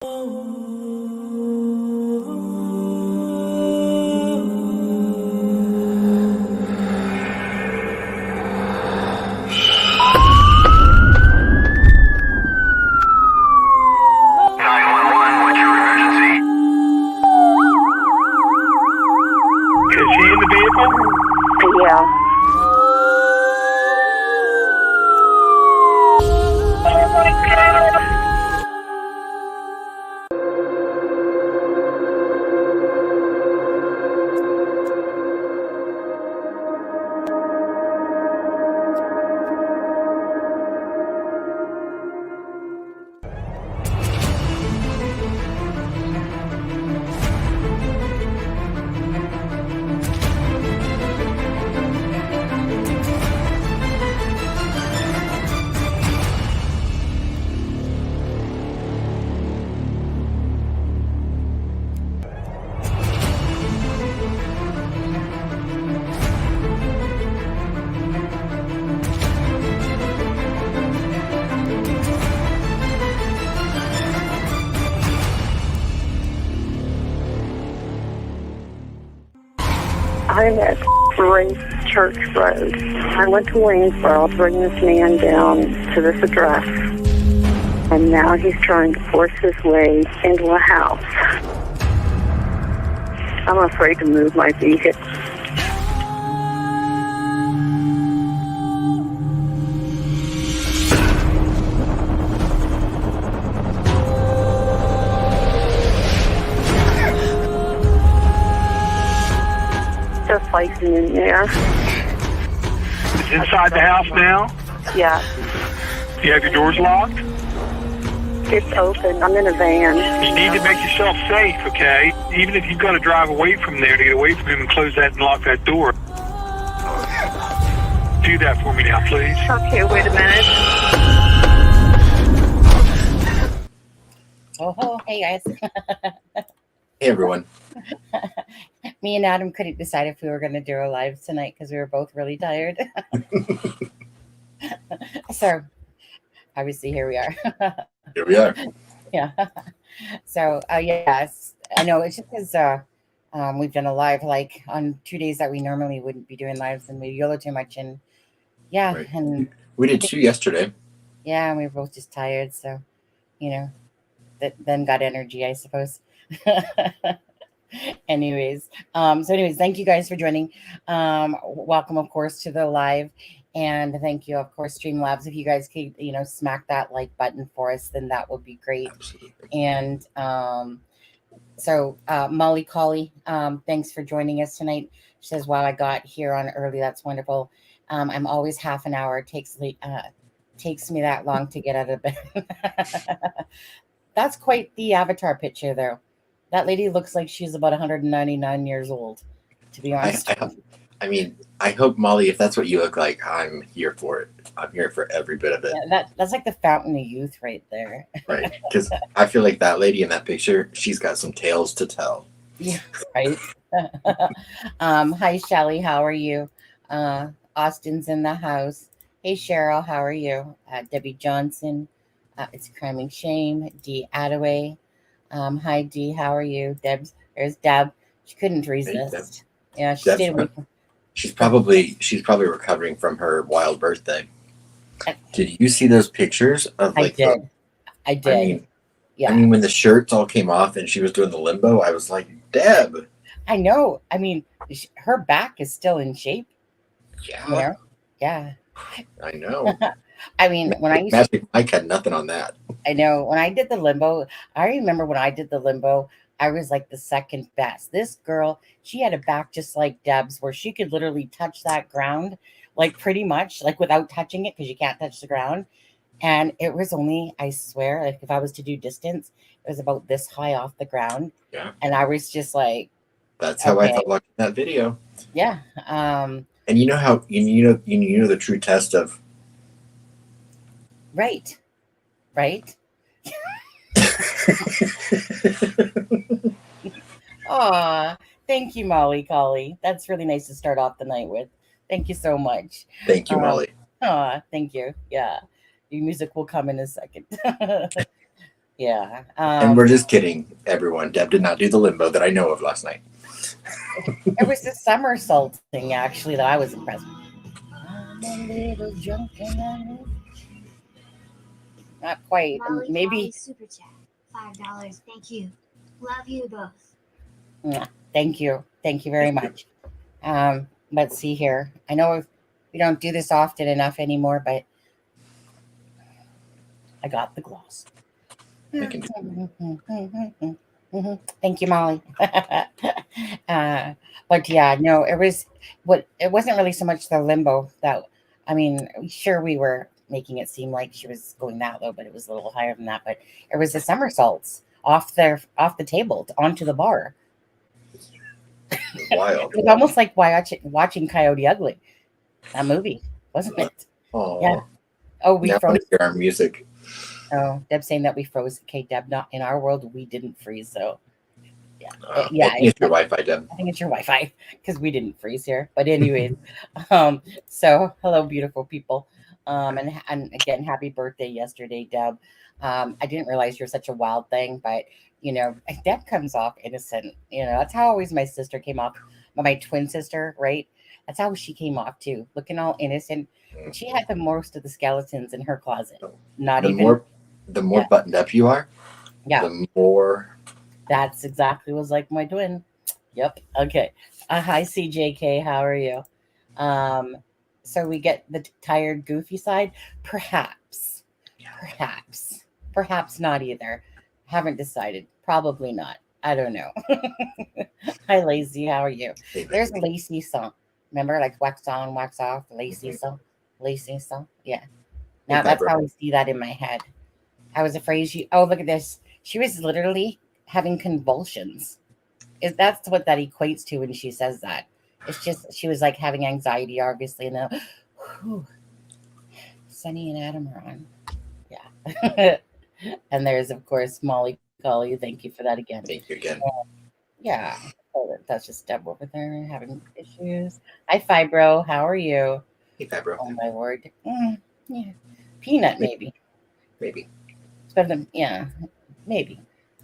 Yeah. I'm at Grace Church Road. I went to Waynesboro to bring this man down to this address, and now he's trying to force his way into a house. I'm afraid to move my vehicle. Just fighting in there. It's inside the house now? Yeah. You have your doors locked? It's open. I'm in a van. You need to make yourself safe, okay? Even if you've got to drive away from there to get away from him and close that and lock that door. Do that for me now, please. Okay, wait a minute. Oh, hey guys. Hey everyone. Me and Adam couldn't decide if we were going to do a live tonight because we were both really tired. So, obviously, here we are. Here we are. Yeah. So, yes, I know it's just because we've done a live like on 2 days that we normally wouldn't be doing lives, and we YOLO too much, and yeah, Right. and We did 2 yesterday. yeah, and we were both just tired, so that then got energy, I suppose. Anyways, thank you guys for joining. Welcome, of course, to the live, and thank you, of course, Streamlabs. If you guys could, smack that like button for us, then that would be great. Absolutely. And Molly Colley, thanks for joining us tonight. She says, "Wow, I got here on early. That's wonderful. I'm always half an hour. It takes me that long to get out of bed." That's quite the avatar picture, though. That lady looks like she's about 199 years old, to be honest. I hope, Molly, if that's what you look like, I'm here for it. I'm here for every bit of it. Yeah, that's like the fountain of youth right there. Right. Because I feel like that lady in that picture, she's got some tales to tell. Yeah, right. Hi, Shelly. How are you? Austin's in the house. Hey, Cheryl. How are you? Debbie Johnson. It's Cramming Shame. Dee Attaway. Hi, Dee. How are you? There's Deb. She couldn't resist. Yeah, she stayed away. She's probably recovering from her wild birthday. Did you see those pictures of like? I did. I mean, when the shirts all came off and she was doing the limbo, I was like, Deb. I know. I mean, her back is still in shape. Yeah. Yeah. I know. I mean, when I Magic Mike had nothing on that. I know. When I did the limbo, I remember when I did the limbo, I was like the second best. This girl, she had a back just like Deb's, where she could literally touch that ground, like pretty much, like without touching it, because you can't touch the ground. And it was only, I swear, like if I was to do distance, it was about this high off the ground. Yeah. And I was just like, that's how I felt watching that video. Yeah. And you know how you know the true test of. Right. Aw, thank you, Molly Colley. That's really nice to start off the night with. Thank you so much. Thank you, Molly. Thank you. Yeah, your music will come in a second. Yeah. And we're just kidding, everyone. Deb did not do the limbo that I know of last night. It was the somersaulting actually that I was impressed with. I'm a little drunk and I know. Not quite. Maybe. Super chat. $5. Thank you. Love you both. Thank you. Thank you very much. Let's see here. I know we don't do this often enough anymore, but I got the gloss. Thank you, Molly. But yeah, no, it wasn't really so much the limbo that, I mean, sure we were making it seem like she was going that low, but it was a little higher than that. But it was the somersaults off the table onto the bar. Wild. It was almost like watching Coyote Ugly, that movie, wasn't it? Aww. Yeah. Oh, we froze. Hear our music. Oh, Deb's saying that we froze. Okay, Deb, not in our world, we didn't freeze. So, yeah, yeah. I think it's your Wi-Fi, Deb. I think it's your Wi-Fi because we didn't freeze here. But anyways, so hello, beautiful people, and again, happy birthday yesterday, Deb. I didn't realize you're such a wild thing, but you know, Deb comes off innocent. You know, that's how always my sister came off. My twin sister, right? That's how she came off too, looking all innocent. But she had the most of the skeletons in her closet. The more buttoned up you are, the more. That's exactly was like my twin. Yep. Okay. Hi, CJK. How are you? So we get the tired, goofy side. Perhaps not either. Haven't decided. Probably not. I don't know. Hi, Lazy. How are you? There's Lacey song. Remember, like wax on, wax off. Lacey song. Yeah. Now that's how I see that in my head. I was afraid oh, look at this. She was literally having convulsions. That's what that equates to when she says that. It's just, she was like having anxiety, obviously. And then, Sunny and Adam are on. Yeah. And there's, of course, Molly Colley. Thank you for that again. Thank you again. Yeah. Oh, that's just Deb over there having issues. Hi, Fibro. How are you? Hey, Fibro. Oh, my word. Yeah. Peanut, maybe. Maybe. It's better than, yeah, maybe.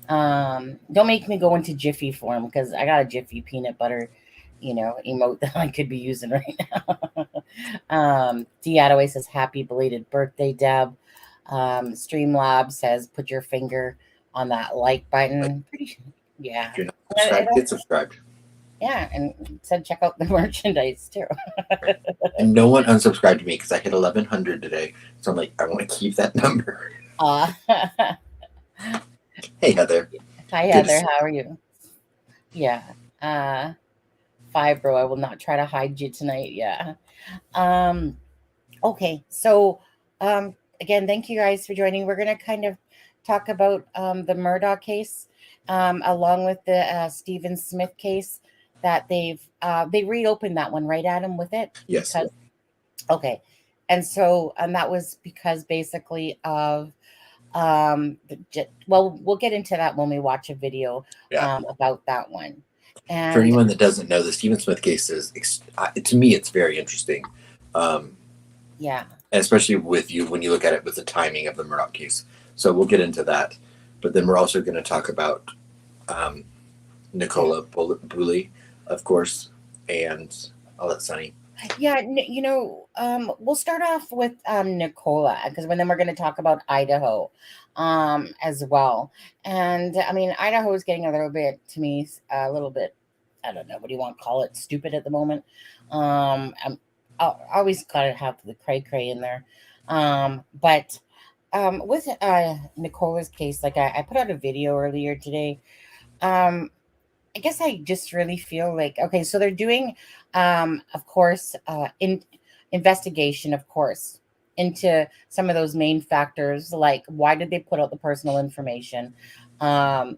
Don't make me go into Jiffy form because I got a Jiffy peanut butter, emote that I could be using right now. Deadaway says, happy belated birthday, Deb. Streamlab says, put your finger on that like button. Pretty sure. Yeah. If you're not subscribed, get subscribed. Yeah, and said check out the merchandise too. And no one unsubscribed to me because I hit 1,100 today. So I'm like, I want to keep that number. Hey, Heather. Hi, Heather. How are you? Yeah. Fibro, I will not try to hide you tonight. Yeah. Okay. So, again, thank you guys for joining. We're going to kind of talk about the Murdaugh case, along with the Stephen Smith case that they reopened that one, right, Adam, with it? Yes. Okay. And so, that was because basically of, we'll get into that when we watch a video about that one. And for anyone that doesn't know, the Stephen Smith case is, to me, it's very interesting. Yeah. Especially with you, when you look at it with the timing of the Murdaugh case. So we'll get into that. But then we're also going to talk about Nicola Bulley, of course, and I'll let Sunny. Yeah, we'll start off with Nicola, because then we're going to talk about Idaho as well. And I mean, Idaho is getting a little bit, I don't know, what do you want to call it, stupid at the moment. I always got to have the cray in there. But with Nicola's case, like I put out a video earlier today. I guess I just really feel like, okay, so they're doing, of course, investigation, of course, into some of those main factors, like why did they put out the personal information, and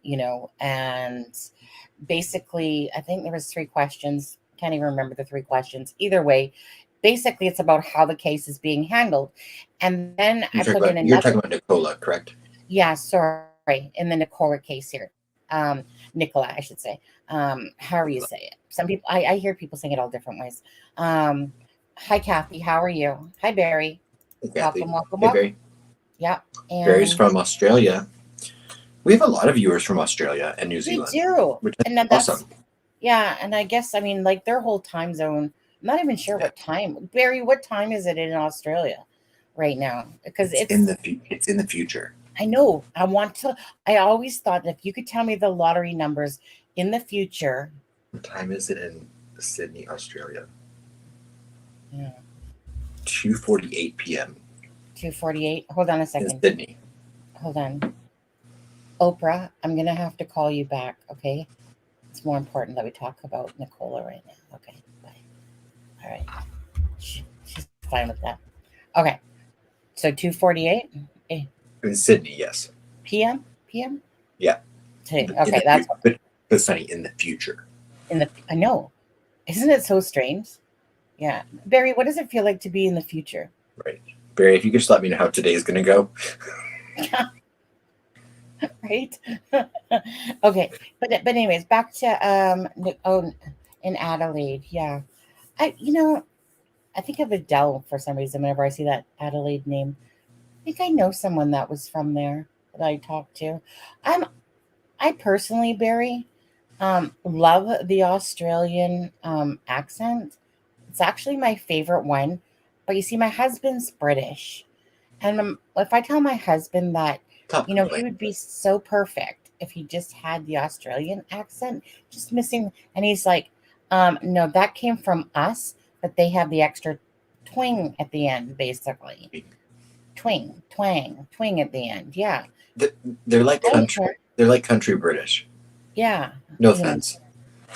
basically, I think there was 3 questions. Can't even remember the 3 questions. Either way, basically, it's about how the case is being handled. And then you're talking about Nicola, correct? Yeah, sorry, in the Nicola case here. Nicola, I should say. However you say it. Some people, I hear people saying it all different ways. Hi, Kathy. How are you? Hi, Barry. Hey, Kathy. Welcome. Hey, Barry. Yeah. And Barry's from Australia. We have a lot of viewers from Australia and New We Zealand, do. which is And then that's, awesome. yeah. And I guess, I mean, like their whole time zone, I'm not even sure what time. Barry, what time is it in Australia right now? Because It's in the future. I know, I always thought that if you could tell me the lottery numbers in the future. What time is it in Sydney, Australia? Yeah. 2:48 p.m. 2:48. Hold on a in second. Sydney. Hold on. Oprah, I'm going to have to call you back, okay? It's more important that we talk about Nicola right now. Okay, bye. All right. She's fine with that. Okay. So 2:48 In Sydney, yes. p.m. p.m. Yeah. Today. Okay, that's but Sunny, in the future. I know. Isn't it so strange? Yeah. Barry, what does it feel like to be in the future? Right. Barry, if you could just let me know how today is going to go. Right. Okay. But anyways, back to in Adelaide. Yeah. I think of Adele for some reason whenever I see that Adelaide name. I think I know someone that was from there that I talked to. I personally, Barry, love the Australian accent. It's actually my favorite one. But you see, my husband's British. And if I tell my husband that, he would be so perfect if he just had the Australian accent, just missing. And he's like, no, that came from us, but they have the extra twang at the end, basically. Twang at the end. Yeah. They're like country. They're like country British. Yeah. No offense.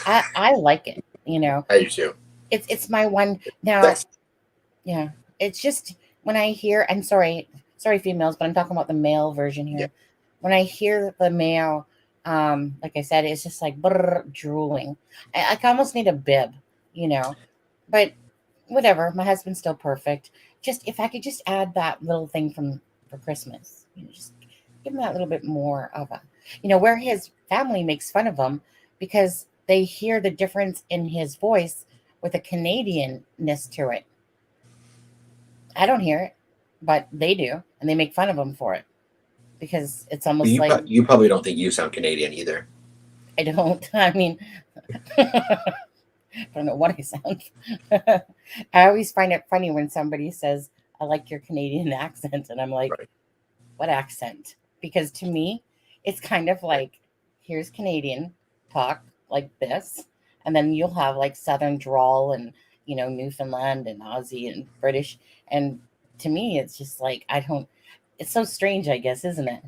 I like it. I do too. It's my one now. Yeah. It's just when I hear, and sorry females, but I'm talking about the male version here. Yeah. When I hear the male, like I said, it's just like drooling. I almost need a bib, but whatever. My husband's still perfect. Just if I could just add that little thing for Christmas, just give him that little bit more of a, where his family makes fun of him because they hear the difference in his voice with a Canadianness to it. I don't hear it, but they do, and they make fun of him for it because it's almost like you probably don't think you sound Canadian either. I don't. I mean, I don't know what I sound. I always find it funny when somebody says, "I like your Canadian accent," and I'm like, right. What accent? Because to me, it's kind of like, here's Canadian talk like this, and then you'll have like Southern drawl and Newfoundland and Aussie and British. And to me, it's just like, it's so strange, I guess, isn't it?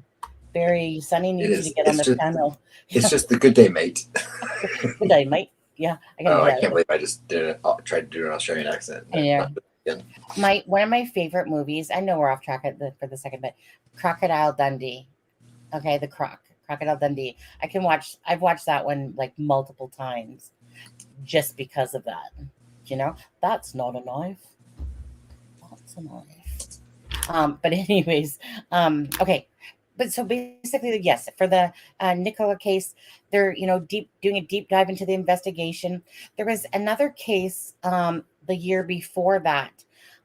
Barry, Sunny needs you to get on the channel. It's just the good day, mate. Good day, mate. Yeah. I can't believe I just tried to do an Australian accent. Yeah. One of my favorite movies, I know we're off track for the second, but Crocodile Dundee. Okay, the Crocodile Dundee. I've watched that one like multiple times just because of that. That's not a knife. That's a knife. But anyways, okay. But so basically, yes, for the Nicola case, they're doing a deep dive into the investigation. There was another case the year before that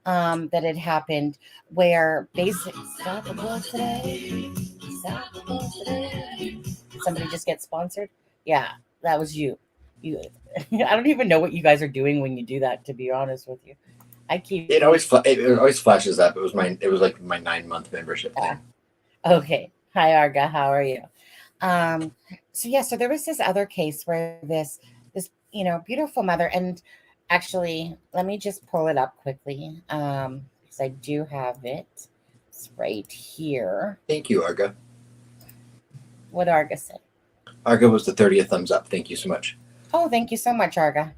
that had happened where basically somebody just gets sponsored. Yeah, that was you. I don't even know what you guys are doing when you do that, to be honest with you. It always flashes up. It was like my 9-month membership thing. Okay. Hi Arga, how are you? So there was this other case where this beautiful mother, and actually let me just pull it up quickly because I do have it. It's right here. Thank you, Arga. What Arga said? Arga was the 30th thumbs up. Thank you so much. Oh, thank you so much, Arga.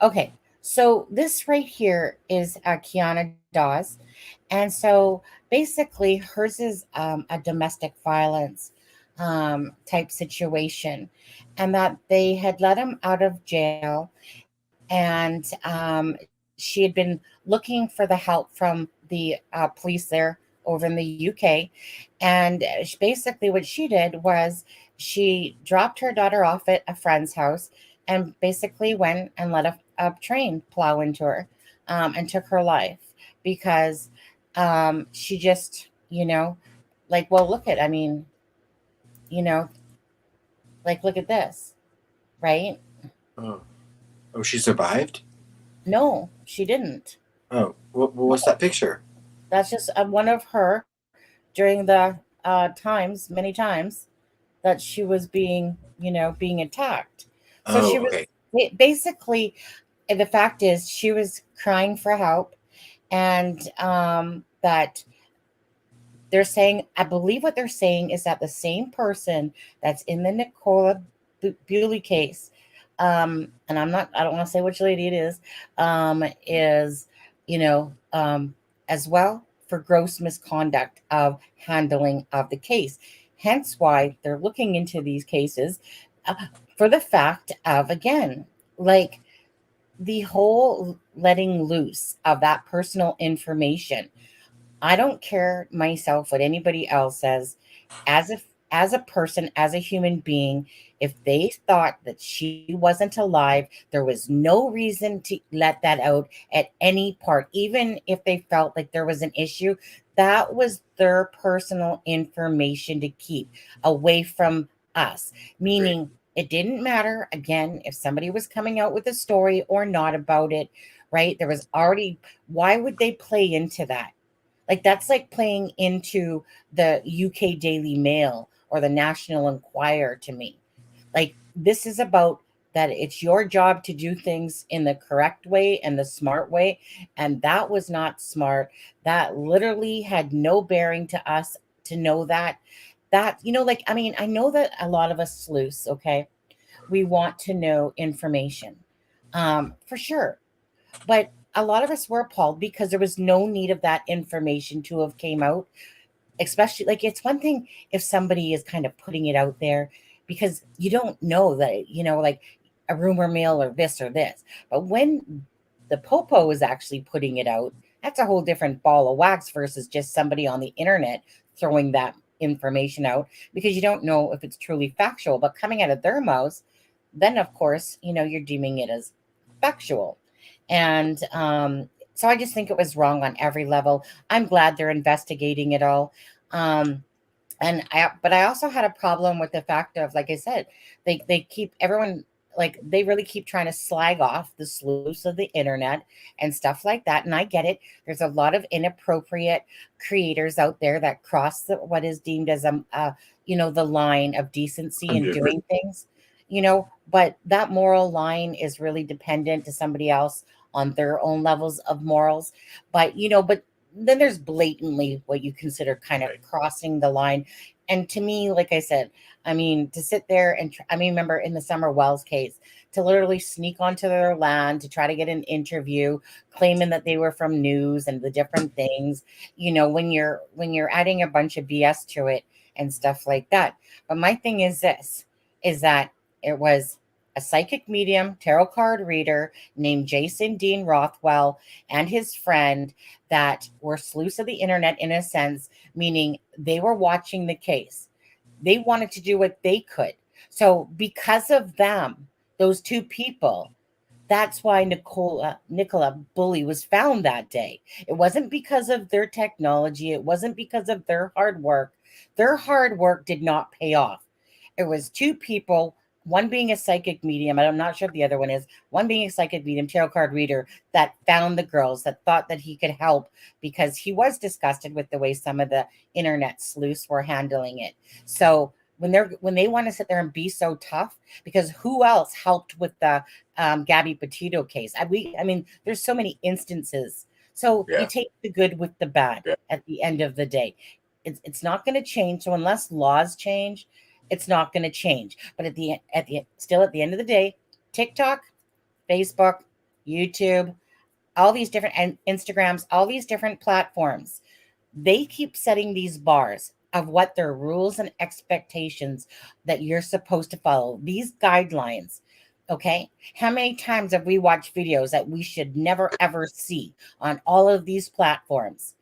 Okay, so this right here is Kiana Dawes. And so basically hers is a domestic violence type situation, and that they had let him out of jail, and she had been looking for the help from the police there over in the UK. And basically what she did was she dropped her daughter off at a friend's house and basically went and let a train plow into her and took her life because she just, look at, You know, like look at this, right? Oh, oh, she survived. No, she didn't. Oh, what's No, that picture? that's just one of her during the times, many times that she was being, being attacked. So Oh, she was okay. basically, the fact is, she was crying for help, and that they're saying, I believe what they're saying is that the same person that's in the Nicola Bewley case, and I don't want to say which lady it is, you know, as well for gross misconduct of handling of the case. Hence why they're looking into these cases uh, for the fact of, again, like the whole letting loose of that personal information. I don't care myself what anybody else says. As a person, as a human being, if they thought that she wasn't alive, there was no reason to let that out at any part, even if they felt like there was an issue. That was their personal information to keep away from us. Great. Meaning it didn't matter, again, if somebody was coming out with a story or not about it, right? There was already, why would they play into that? Like that's like playing into the UK Daily Mail or the National Enquirer to me. Like this is about that it's your job to do things in the correct way and the smart way, and that was not smart. That literally had no bearing to us to know that. That, like, I mean, I know that a lot of us sleuths, okay, we want to know information, for sure, but a lot of us were appalled because there was no need of that information to have came out. Especially, like, it's one thing if somebody is kind of putting it out there because you don't know that, like a rumor mill or this or this. But when the popo is actually putting it out, that's a whole different ball of wax versus just somebody on the internet throwing that information out, because you don't know if it's truly factual. But coming out of their mouths, then of course, you're deeming it as factual. And so I just think it was wrong on every level. I'm glad they're investigating it all. Um, but I also had a problem with the fact of, like I said, they keep everyone, like they really keep trying to slag off the sleuths of the internet and stuff like that. And I get it. There's a lot of inappropriate creators out there that cross what is deemed as the line of decency in 100%. doing things. But that moral line is really dependent to somebody else on their own levels of morals. But then there's blatantly what you consider kind of Right. crossing the line. And to me, like I said, I mean, to sit there and I mean, remember in the Summer Wells case, to literally sneak onto their land to try to get an interview, claiming that they were from news and the different things, when you're adding a bunch of BS to it and stuff like that. But my thing is this, is that it was a psychic medium, tarot card reader named Jason Dean Rothwell and his friend that were sleuths of the internet in a sense, meaning they were watching the case. They wanted to do what they could. So because of them, those two people, that's why Nicola Bully was found that day. It wasn't because of their technology. It wasn't because of their hard work. Their hard work did not pay off. It was two people, one being a psychic medium, and I'm not sure if the other one is, one being a psychic medium, tarot card reader, that found the girls, that thought that he could help because he was disgusted with the way some of the internet sleuths were handling it. So when they want to sit there and be so tough, because who else helped with the Gabby Petito case? I mean, there's so many instances. So you Yeah. take the good with the bad Yeah. at the end of the day. It's not going to change. So unless laws change, it's not going to change. But at the end of the day, TikTok, Facebook, YouTube, all these different, and Instagrams, all these different platforms, they keep setting these bars of what their rules and expectations that you're supposed to follow, these guidelines. Okay, how many times have we watched videos that we should never ever see on all of these platforms?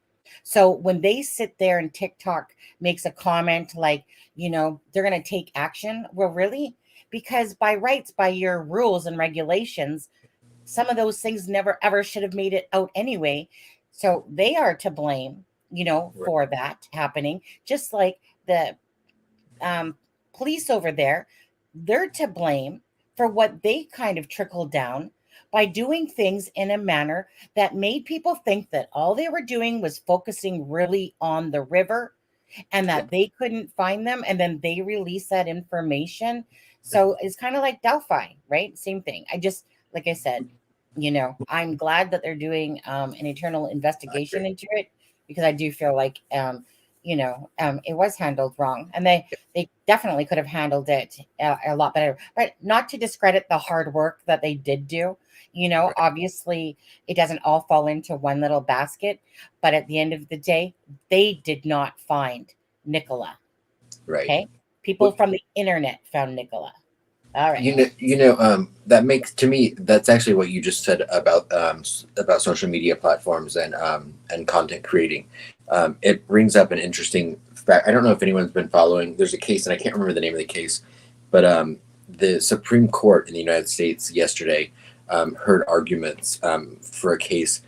So when they sit there and TikTok makes a comment like, they're going to take action, well, really? Because by rights, by your rules and regulations, some of those things never ever should have made it out anyway. So they are to blame, Right. for that happening. Just like the police over there, they're to blame for what they kind of trickled down by doing things in a manner that made people think that all they were doing was focusing really on the river and Yeah. that they couldn't find them. And then they release that information. So it's kind of like Delphi, right? Same thing. Like I said, I'm glad that they're doing an internal I investigation agree. into it, because I do feel like, it was handled wrong, and they definitely could have handled it a lot better. But not to discredit the hard work that they did do. Right. Obviously, it doesn't all fall into one little basket, but at the end of the day, they did not find Nicola. Right. Okay, people Well, from the internet found Nicola. All right. that makes, to me, that's actually what you just said about social media platforms and content creating. It brings up an interesting fact. I don't know if anyone's been following. There's a case, and I can't remember the name of the case, but the Supreme Court in the United States yesterday heard arguments for a case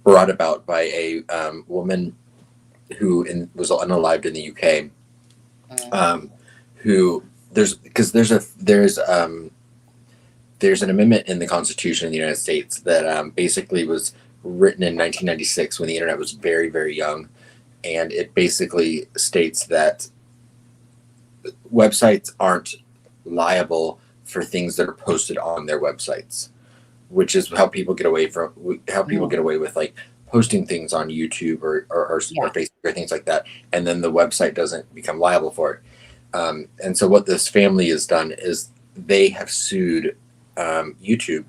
brought about by a woman who was unalived in the UK, who there's an amendment in the Constitution of the United States that basically was written in 1996 when the internet was very, very young, and it basically states that websites aren't liable for things that are posted on their websites, which is how people get away with like posting things on YouTube or Facebook or things like that, and then the website doesn't become liable for it. And so what this family has done is they have sued YouTube,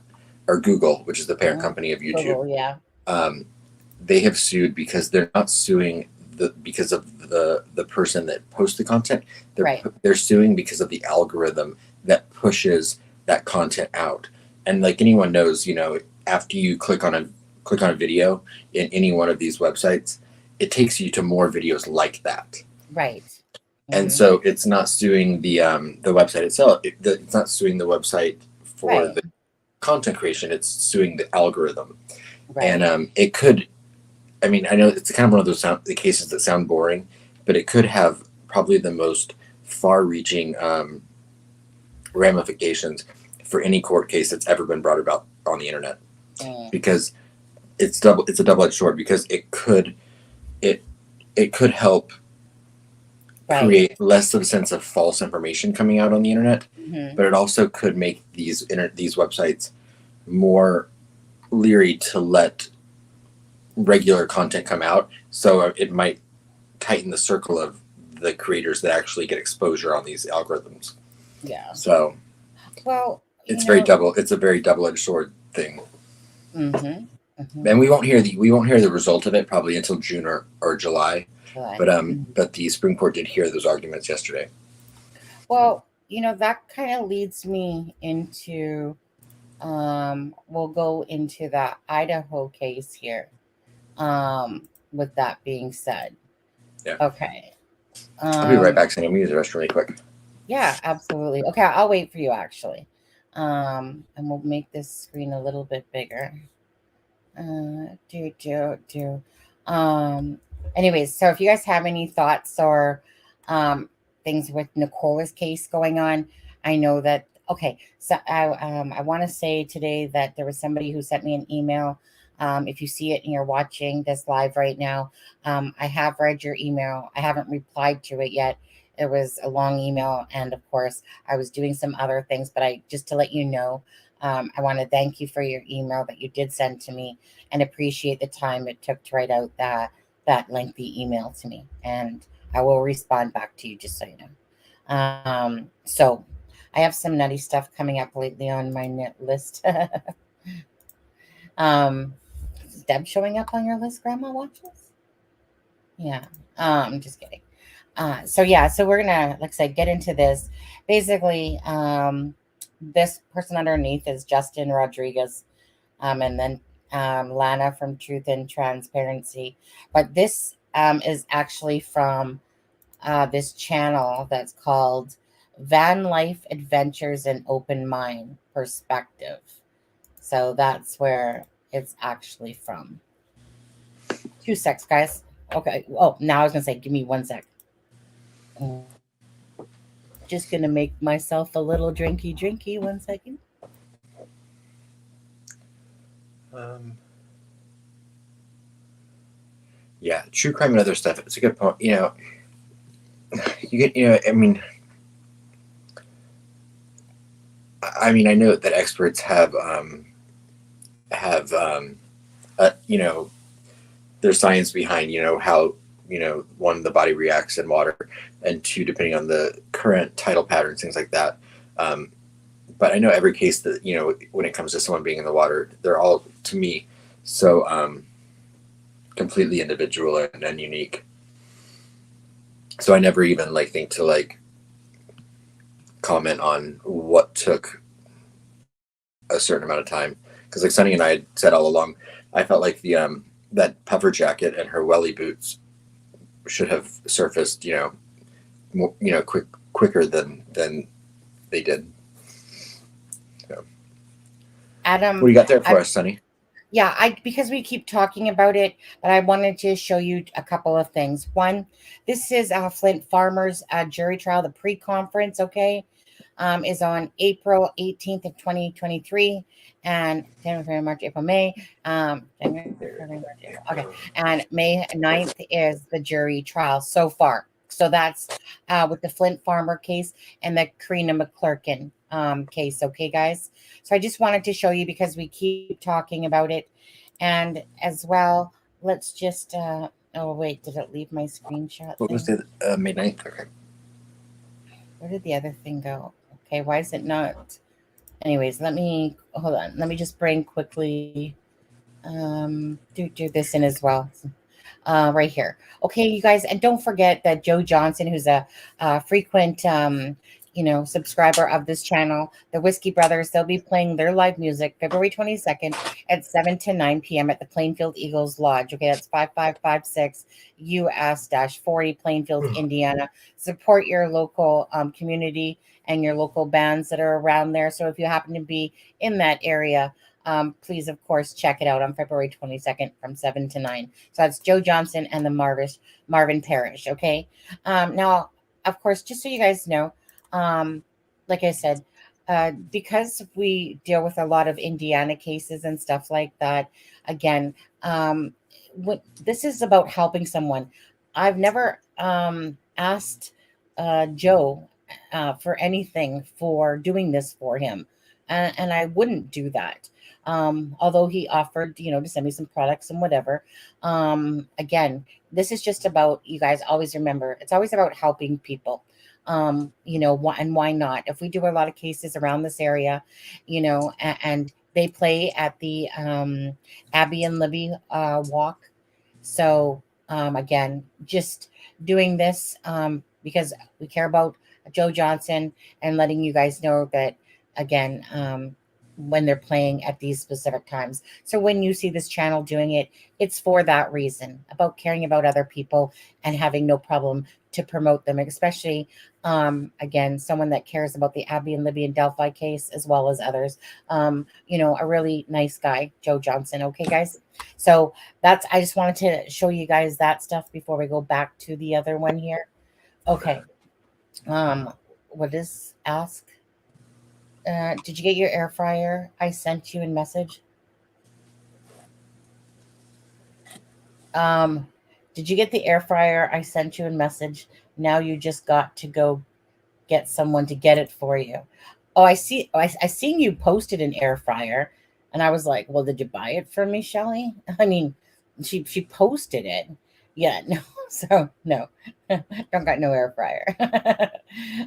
or Google, which is the parent company of YouTube. Google, They have sued because they're not suing because of the person that posts the content. They're suing because of the algorithm that pushes that content out. And like anyone knows, after you click on a video in any one of these websites, it takes you to more videos like that. right. And so it's not suing the website itself. It's not suing the website for the content creation. It's suing the algorithm. Right. And it could, I mean, I know it's kind of one of those the cases that sound boring, but it could have probably the most far-reaching ramifications for any court case that's ever been brought about on the internet, because it's a double-edged sword, because it could help create less of a sense of false information coming out on the internet, but it also could make these websites more leery to let regular content come out. So it might tighten the circle of the creators that actually get exposure on these algorithms. Yeah. So, well, it's a very double-edged sword thing. And we won't hear the result of it probably until June or July. But the Supreme Court did hear those arguments yesterday. Well, that kind of leads me into, we'll go into that Idaho case here. With that being said, okay. I'll be right back. Saying I'm using the restroom really quick. Yeah, absolutely. Okay, I'll wait for you actually. And we'll make this screen a little bit bigger. Anyways, so if you guys have any thoughts or things with Nicola's case going on, I know that. Okay, so I want to say today that there was somebody who sent me an email. If you see it and you're watching this live right now, I have read your email. I haven't replied to it yet. It was a long email, and of course, I was doing some other things. But just to let you know, I want to thank you for your email that you did send to me, and appreciate the time it took to write out that lengthy email to me. And I will respond back to you, just so you know. So I have some nutty stuff coming up lately on my list. Is Deb showing up on your list, Grandma Watches? Yeah. I'm just kidding. So we're gonna, like I said, get into this. Basically, this person underneath is Justin Rodriguez, and then Lana from Truth and Transparency. But this is actually from this channel that's called Van Life Adventures and Open Mind Perspective. So that's where it's actually from. 2 secs, guys. Okay. Oh, now I was gonna say, give me 1 sec. Just gonna make myself a little drinky. 1 second. Yeah, true crime and other stuff. It's a good point. You get. I know that experts have there's science behind how one, the body reacts in water, and two, depending on the current tidal patterns, things like that. But I know every case that when it comes to someone being in the water, they're all, to me, so completely individual and unique. So I never even think to comment on what took a certain amount of time, because Sunny and I had said all along, I felt like the that puffer jacket and her welly boots should have surfaced more, quicker than they did. So, Adam, what do you got there for us, Sunny? Yeah, because we keep talking about it, but I wanted to show you a couple of things. One, this is Flint Farmers jury trial, the pre-conference, okay, is on April 18th of 2023, and January, March, April, May. January, February, March, April. Okay, and May 9th is the jury trial so far. So that's with the Flint Farmer case and the Karina McClurkin case, okay, guys? So I just wanted to show you because we keep talking about it. And as well, let's just, oh, wait, did it leave my screenshot? What was it? May 9th? Okay. Where did the other thing go? Okay, why is it not? Anyways, hold on. Let me just bring quickly, do this in as well. Right here. Okay, you guys, and don't forget that Joe Johnson, who's a frequent subscriber of this channel, the Whiskey Brothers, they'll be playing their live music February 22nd at 7 to 9 p.m. at the Plainfield Eagles Lodge. Okay, that's 5556 US-40 Plainfield, Indiana. Support your local community and your local bands that are around there. So if you happen to be in that area, please, of course, check it out on February 22nd from 7 to 9. So that's Joe Johnson and the Marvin Parrish. Okay. Now, of course, just so you guys know, like I said, because we deal with a lot of Indiana cases and stuff like that, again, this is about helping someone. I've never asked Joe for anything for doing this for him. And I wouldn't do that. Although he offered, to send me some products and whatever. Again, this is just about, you guys always remember, it's always about helping people. And why not? If we do a lot of cases around this area, and they play at the Abby and Libby walk. So again, just doing this because we care about Joe Johnson and letting you guys know that, again, when they're playing at these specific times. So when you see this channel doing it, it's for that reason, about caring about other people and having no problem to promote them, especially, again, someone that cares about the Abby and Libby and Delphi case, as well as others. A really nice guy, Joe Johnson. Okay, guys. So I just wanted to show you guys that stuff before we go back to the other one here. Okay. What is ask? Did you get your air fryer? I sent you a message. Did you get the air fryer? I sent you a message. Now you just got to go get someone to get it for you. Oh, I see. I seen you posted an air fryer, and I was like, well, did you buy it from me, Shelly? I mean, she posted it. Yeah, no. So no, don't got no air fryer.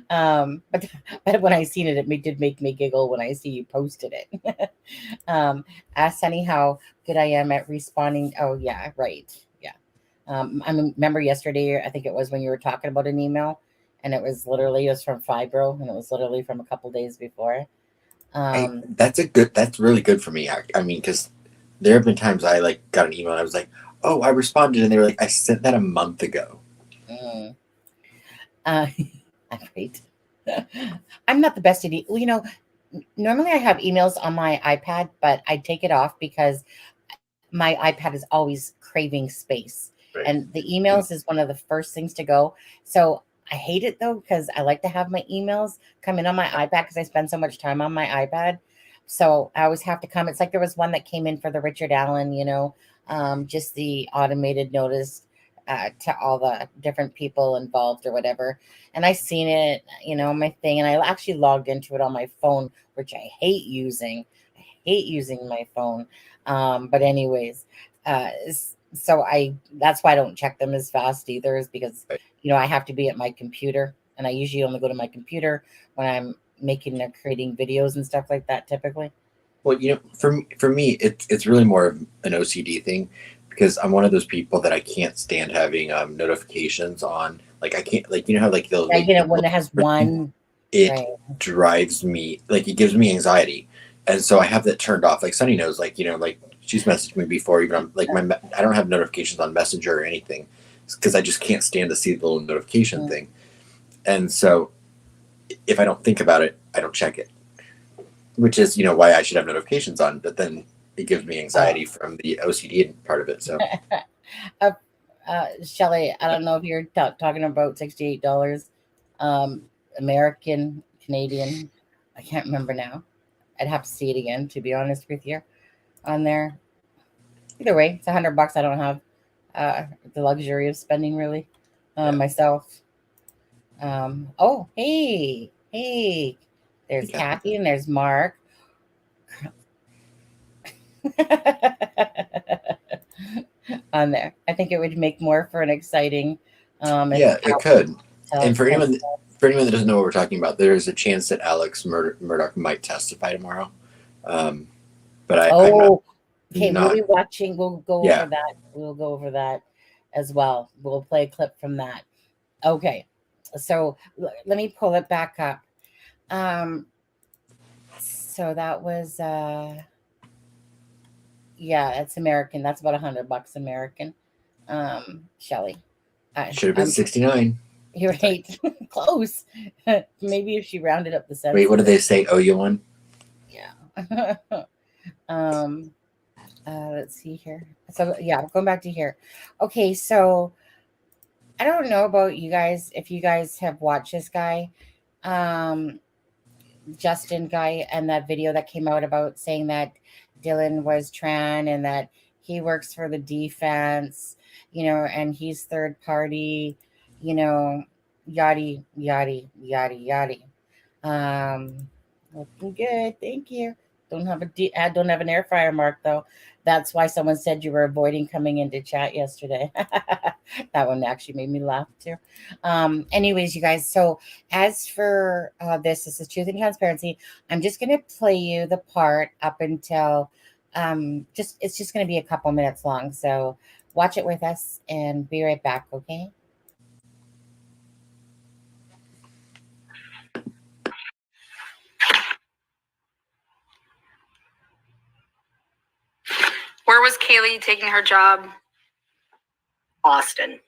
But when I seen it, it did make me giggle when I see you posted it. Ask Sunny how good I am at responding. Oh yeah, right. Yeah. I remember yesterday, I think it was when you were talking about an email, and it was from Fibro, and it was literally from a couple days before. That's really good for me. I mean, because there have been times I got an email and I was like, oh, I responded, and they were like, I sent that a month ago. Great. I'm not the best at normally I have emails on my iPad, but I take it off because my iPad is always craving space. Right. And the emails is one of the first things to go. So I hate it though, because I like to have my emails come in on my iPad because I spend so much time on my iPad. So I always have to come. It's like there was one that came in for the Richard Allen, just the automated notice to all the different people involved or whatever. And I seen it, on my thing, and I actually logged into it on my phone, which I hate using. I hate using my phone. But anyways, so that's why I don't check them as fast either, is because Right. I have to be at my computer, and I usually only go to my computer when I'm making or creating videos and stuff like that typically. Well, for me, it's really more of an OCD thing because I'm one of those people that I can't stand having notifications on. Like I can't, like how like they'll I make get it when it has one, it right? drives me, like it gives me anxiety, and so I have that turned off. Like Sunny knows, like like she's messaged me before. Even I'm like I don't have notifications on Messenger or anything because I just can't stand to see the little notification thing. And so if I don't think about it, I don't check it, which is why I should have notifications on. But then it gives me anxiety from the OCD part of it. So uh, Shelly, I don't know if you're talking about $68, American, Canadian. I can't remember now. I'd have to see it again, to be honest with you, on there. Either way, it's $100. I don't have the luxury of spending really myself. Oh, hey, there's yeah. Kathy and there's Mark. On there. I think it would make more for an exciting Yeah, it could. And for tell- anyone that doesn't know what we're talking about, there's a chance that Alex Murdaugh might testify tomorrow. But I'm Oh, okay, we'll not. be watching. We'll go over Yeah, that. We'll go over that as well. We'll play a clip from that. Okay. So let me pull it back up. So that was yeah, that's American. That's about $100 American. Shelly. should have been I'm 69. You're right. Close. Maybe if she rounded up the cents. Wait, what do they say? Oh, you won? Yeah. um let's see here. So yeah, going back to here. Okay, so I don't know about you guys, if you guys have watched this guy, um Justin guy, and that video that came out about saying that Dylan was trans and that he works for the defense, and he's third party, you know, yada yada yada yada. Looking good, thank you. I don't have an air fryer, Mark, though. That's why someone said you were avoiding coming into chat yesterday. That one actually made me laugh too. Anyways, you guys, so as for this is Truth and Transparency. I'm just going to play you the part up until it's just going to be a couple minutes long. So watch it with us and be right back, okay? Where was Kaylee taking her job? Austin.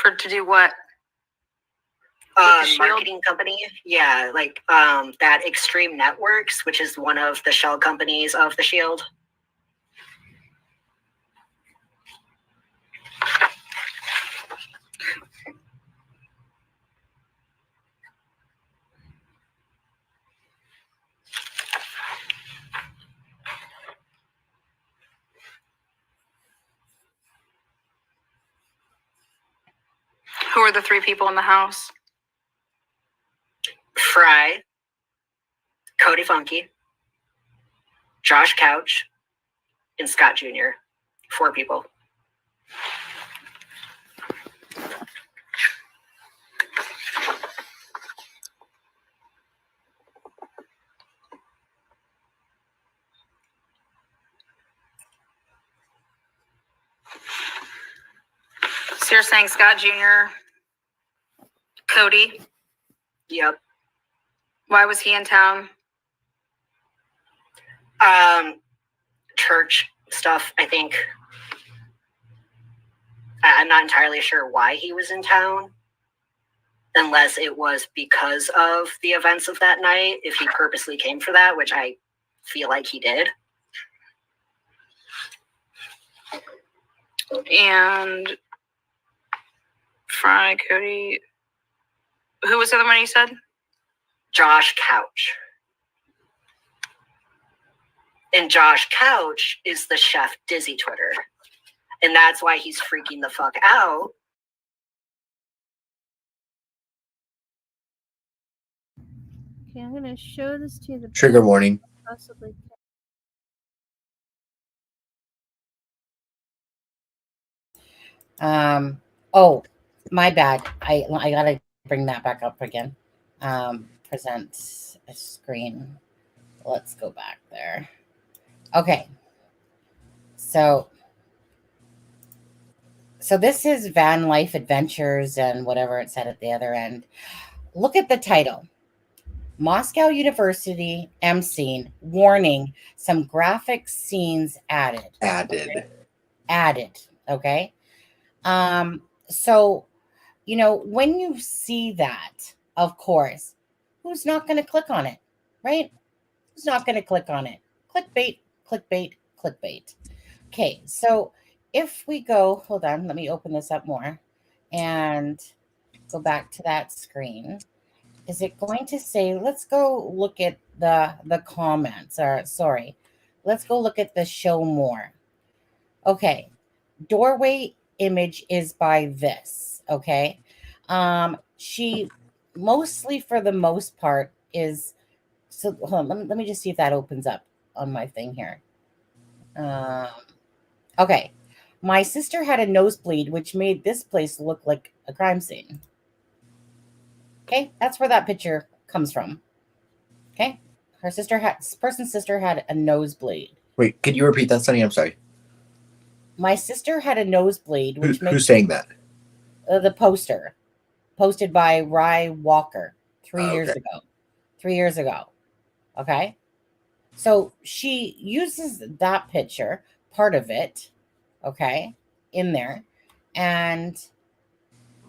To do what? With the Shield? Marketing company. Yeah, like that Extreme Networks, which is one of the shell companies of the Shield. Who are the three people in the house? Fry, Cody Funky, Josh Couch, and Scott Jr. 4 people. So you're saying Scott Jr., Cody? Yep. Why was he in town? Church stuff, I think. I'm not entirely sure why he was in town, unless it was because of the events of that night, if he purposely came for that, which I feel like he did. And Fry, Cody, Who was the other one you said? Josh Couch. And Josh Couch is the Chef Dizzy Twitter. And that's why he's freaking the fuck out. Okay, I'm going to show this to the Trigger warning. possibly. Oh, my bad. I gotta bring that back up again. Present a screen. Let's go back there. Okay. So this is Van Life Adventures and whatever it said at the other end. Look at the title. Moscow University M scene warning, some graphic scenes added. Added. Okay. So, you know, when you see that, of course, who's not going to click on it, right? Who's not going to click on it? Clickbait, clickbait, clickbait. Okay, so if we go, hold on, let me open this up more and go back to that screen. Is it going to say, let's go look at the comments, or sorry, let's go look at the show more. Okay, doorway image is by this, okay? She mostly, for the most part, is, so hold on, let me just see if that opens up on my thing here. Okay, my sister had a nosebleed, which made this place look like a crime scene. Okay, that's where that picture comes from. Okay, person's sister had a nosebleed. Wait, could you repeat that, Sunny? I'm sorry. My sister had a nosebleed. Which who's saying that? The poster, posted by Rye Walker 3 years ago. 3 years ago. Okay, so she uses that picture, part of it, okay, in there, and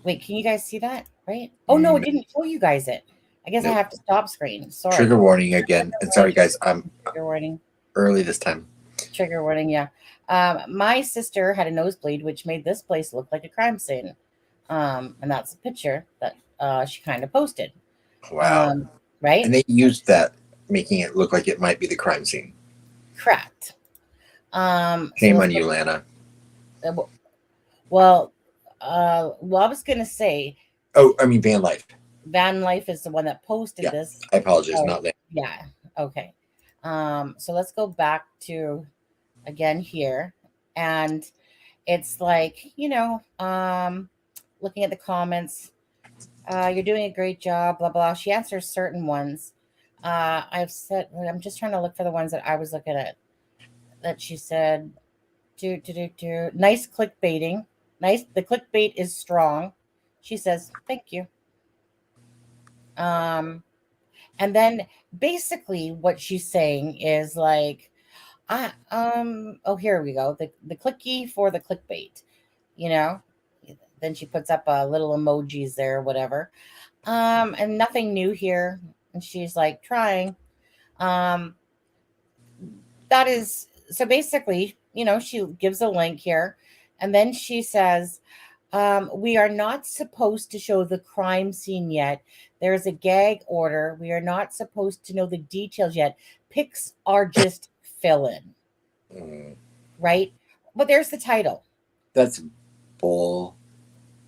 wait, can you guys see that? Right? Oh no, it didn't show you guys it. I guess I have to stop screen. Sorry. Trigger warning again. And sorry, guys, I'm trigger warning. Early this time. Trigger warning, yeah. My sister had a nosebleed, which made this place look like a crime scene. And that's a picture that she kind of posted. Wow. Right? And they used that, making it look like it might be the crime scene. Correct. Shame on you, Lana. Well, I was going to say. Oh, I mean, Van Life. Van Life is the one that posted this. I apologize, not Lana. Yeah. Okay. So let's go back to again here, and it's like, you know, looking at the comments, you're doing a great job, blah blah. She answers certain ones. I'm just trying to look for the ones that I was looking at that she said. Nice clickbaiting. Nice. The clickbait is strong. She says, thank you. And then basically what she's saying is like, here we go. The clicky for the clickbait, you know, then she puts up little emojis there, whatever. And nothing new here. And she's like trying, that is, so basically, you know, she gives a link here and then she says, we are not supposed to show the crime scene yet. There's a gag order. We are not supposed to know the details yet. Pics are just fill in. Right? But there's the title. That's bull.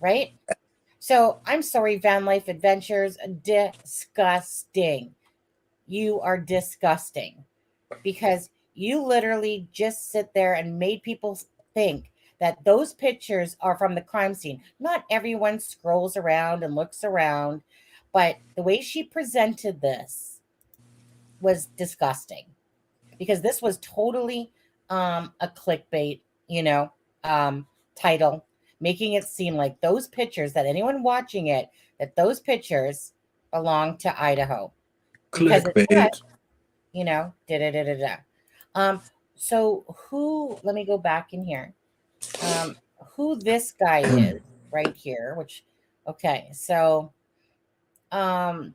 Right? So I'm sorry, Van Life Adventures. Disgusting. You are disgusting. Because you literally just sit there and made people think that those pictures are from the crime scene. Not everyone scrolls around and looks around, but the way she presented this was disgusting, because this was totally a clickbait, you know, title, making it seem like those pictures, that anyone watching it, that those pictures belong to Idaho. Clickbait. You know, so let me go back in here. Who this guy is right here, which, okay, so Lana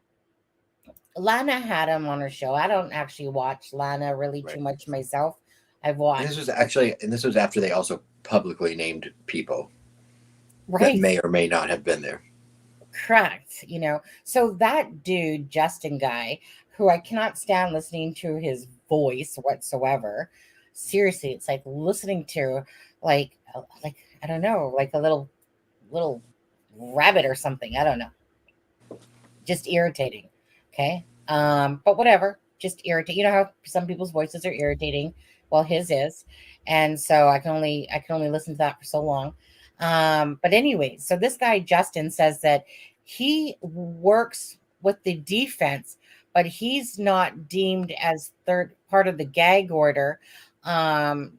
had him on her show. I don't actually watch Lana really too much myself. I've watched. And this was after they also publicly named people that may or may not have been there. Correct. So that dude, Justin guy, who I cannot stand listening to his voice whatsoever. Seriously, it's like listening to like I don't know, like a little rabbit or something. I don't know. Just irritating. Okay. But whatever. Just irritate. You know how some people's voices are irritating? Well, his is. And so I can only listen to that for so long. But anyway, so this guy Justin says that he works with the defense, but he's not deemed as third part of the gag order. Um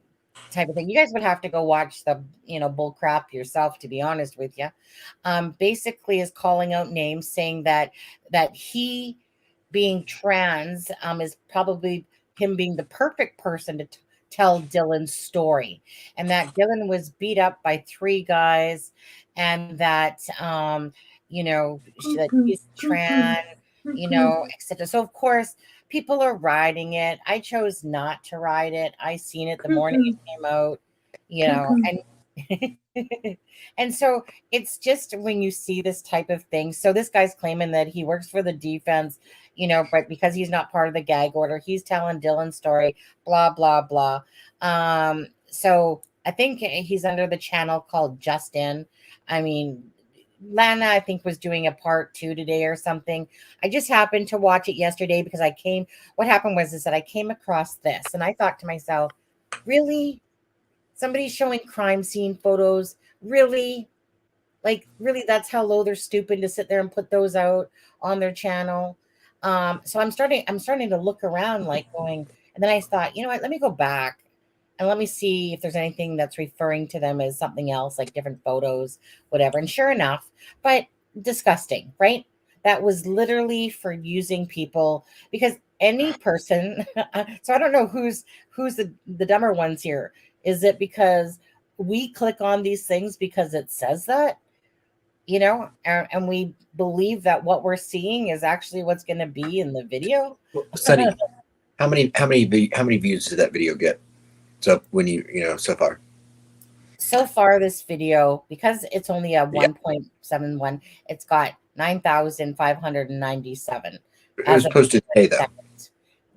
type of thing. You guys would have to go watch the bull crap yourself, to be honest with you. Basically is calling out names, saying that he being trans is probably him being the perfect person to tell Dylan's story, and that Dylan was beat up by three guys, and that that he's trans, etc. So of course people are riding it. I chose not to ride it. I seen it the morning it came out, and and so it's just when you see this type of thing. So this guy's claiming that he works for the defense, but because he's not part of the gag order, he's telling Dylan's story, blah, blah, blah. So I think he's under the channel called Justin. I mean, Lana, I think, was doing a part 2 today or something. I just happened to watch it yesterday because what happened was is that I came across this and I thought to myself, really? Somebody's showing crime scene photos? Really? Like, really, that's how low they're stooping to sit there and put those out on their channel? So I'm starting to look around, like going, and then I thought, you know what, let me go back and let me see if there's anything that's referring to them as something else, like different photos, whatever. And sure enough, but disgusting, right? That was literally for using people, because any person, so I don't know who's the dumber ones here. Is it because we click on these things because it says that, and we believe that what we're seeing is actually what's going to be in the video? Sunny, how many views did that video get? So so far. So far, this video, because it's only a 1.71, it's got 9,597. It was posted today, though.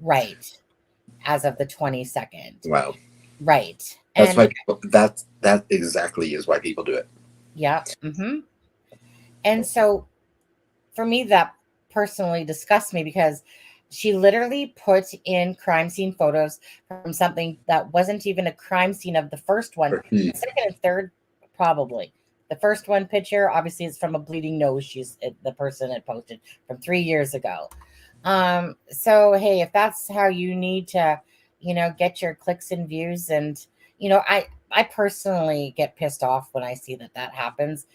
Right. As of the 22nd. Wow. Right. That's why that exactly is why people do it. Yeah. Mm-hmm. And so for me, that personally disgusts me, because she literally put in crime scene photos from something that wasn't even a crime scene of the first one. The second and third, probably. The first one picture, obviously, is from a bleeding nose. The person had posted from 3 years ago. So, hey, if that's how you need to, get your clicks and views, and, I personally get pissed off when I see that happens.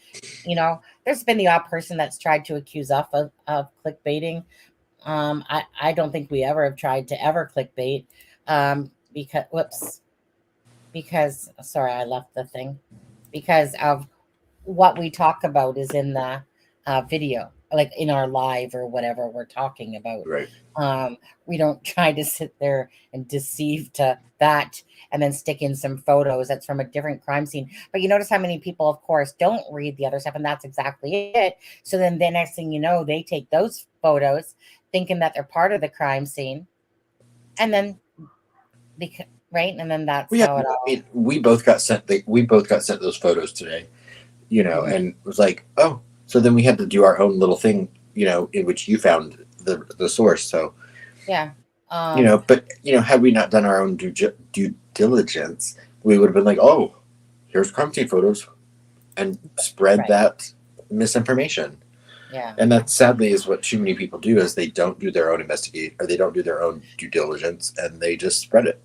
There's been the odd person that's tried to accuse us of clickbaiting. I don't think we ever have tried to ever clickbait, because sorry, I left the thing, because of what we talk about is in the video, like in our live or whatever we're talking about. Right. We don't try to sit there and deceive to that and then stick in some photos that's from a different crime scene. But you notice how many people, of course, don't read the other stuff, and that's exactly it. So then the next thing you know, they take those photos thinking that they're part of the crime scene, and then right, and then that's how it all. I mean, we both got sent those photos today, and it was like, oh, so then we had to do our own little thing, in which you found the source. So yeah. But had we not done our own due diligence, we would have been like, oh, here's crime scene photos, and spread that misinformation. Yeah. And that sadly is what too many people do, is they don't do their own investigate, or they don't do their own due diligence, and they just spread it.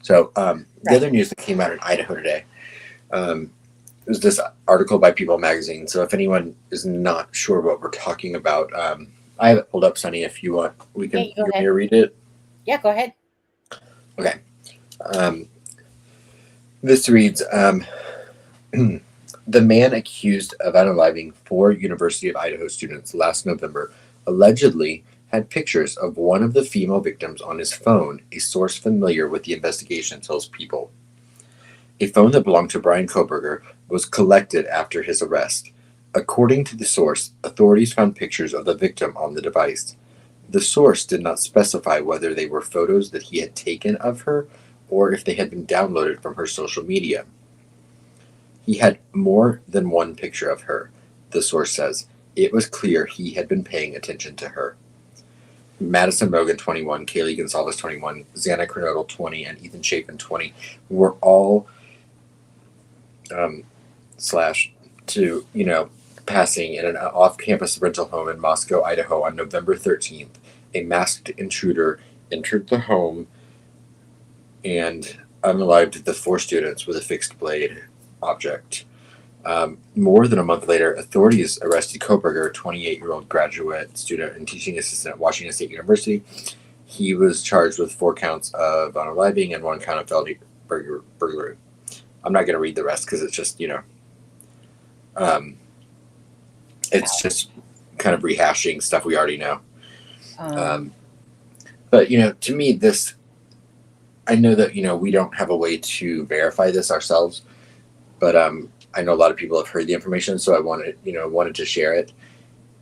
So the other news that came out in Idaho today, was this article by People Magazine. So if anyone is not sure what we're talking about, I have it pulled up, Sunny. If you want, we can read it. Yeah, go ahead. Okay. This reads, the man accused of unaliving 4 University of Idaho students last November allegedly had pictures of one of the female victims on his phone, a source familiar with the investigation tells People. A phone that belonged to Brian Koberger was collected after his arrest. According to the source, authorities found pictures of the victim on the device. The source did not specify whether they were photos that he had taken of her or if they had been downloaded from her social media. He had more than one picture of her, the source says. It was clear he had been paying attention to her. Madison Mogan, 21, Kaylee Gonzalez, 21, Xana Kernodle, 20, and Ethan Chapin, 20, were all passing in an off-campus rental home in Moscow, Idaho on November 13th. A masked intruder entered the home and unalived the 4 students with a fixed blade object. More than a month later, authorities arrested Koberger, a 28-year-old graduate student and teaching assistant at Washington State University. He was charged with 4 counts of unaliving and 1 count of felony burglary. I'm not going to read the rest because it's just, it's just kind of rehashing stuff we already know. But, to me, this, I know that, we don't have a way to verify this ourselves, but I know a lot of people have heard the information, so I wanted to share it.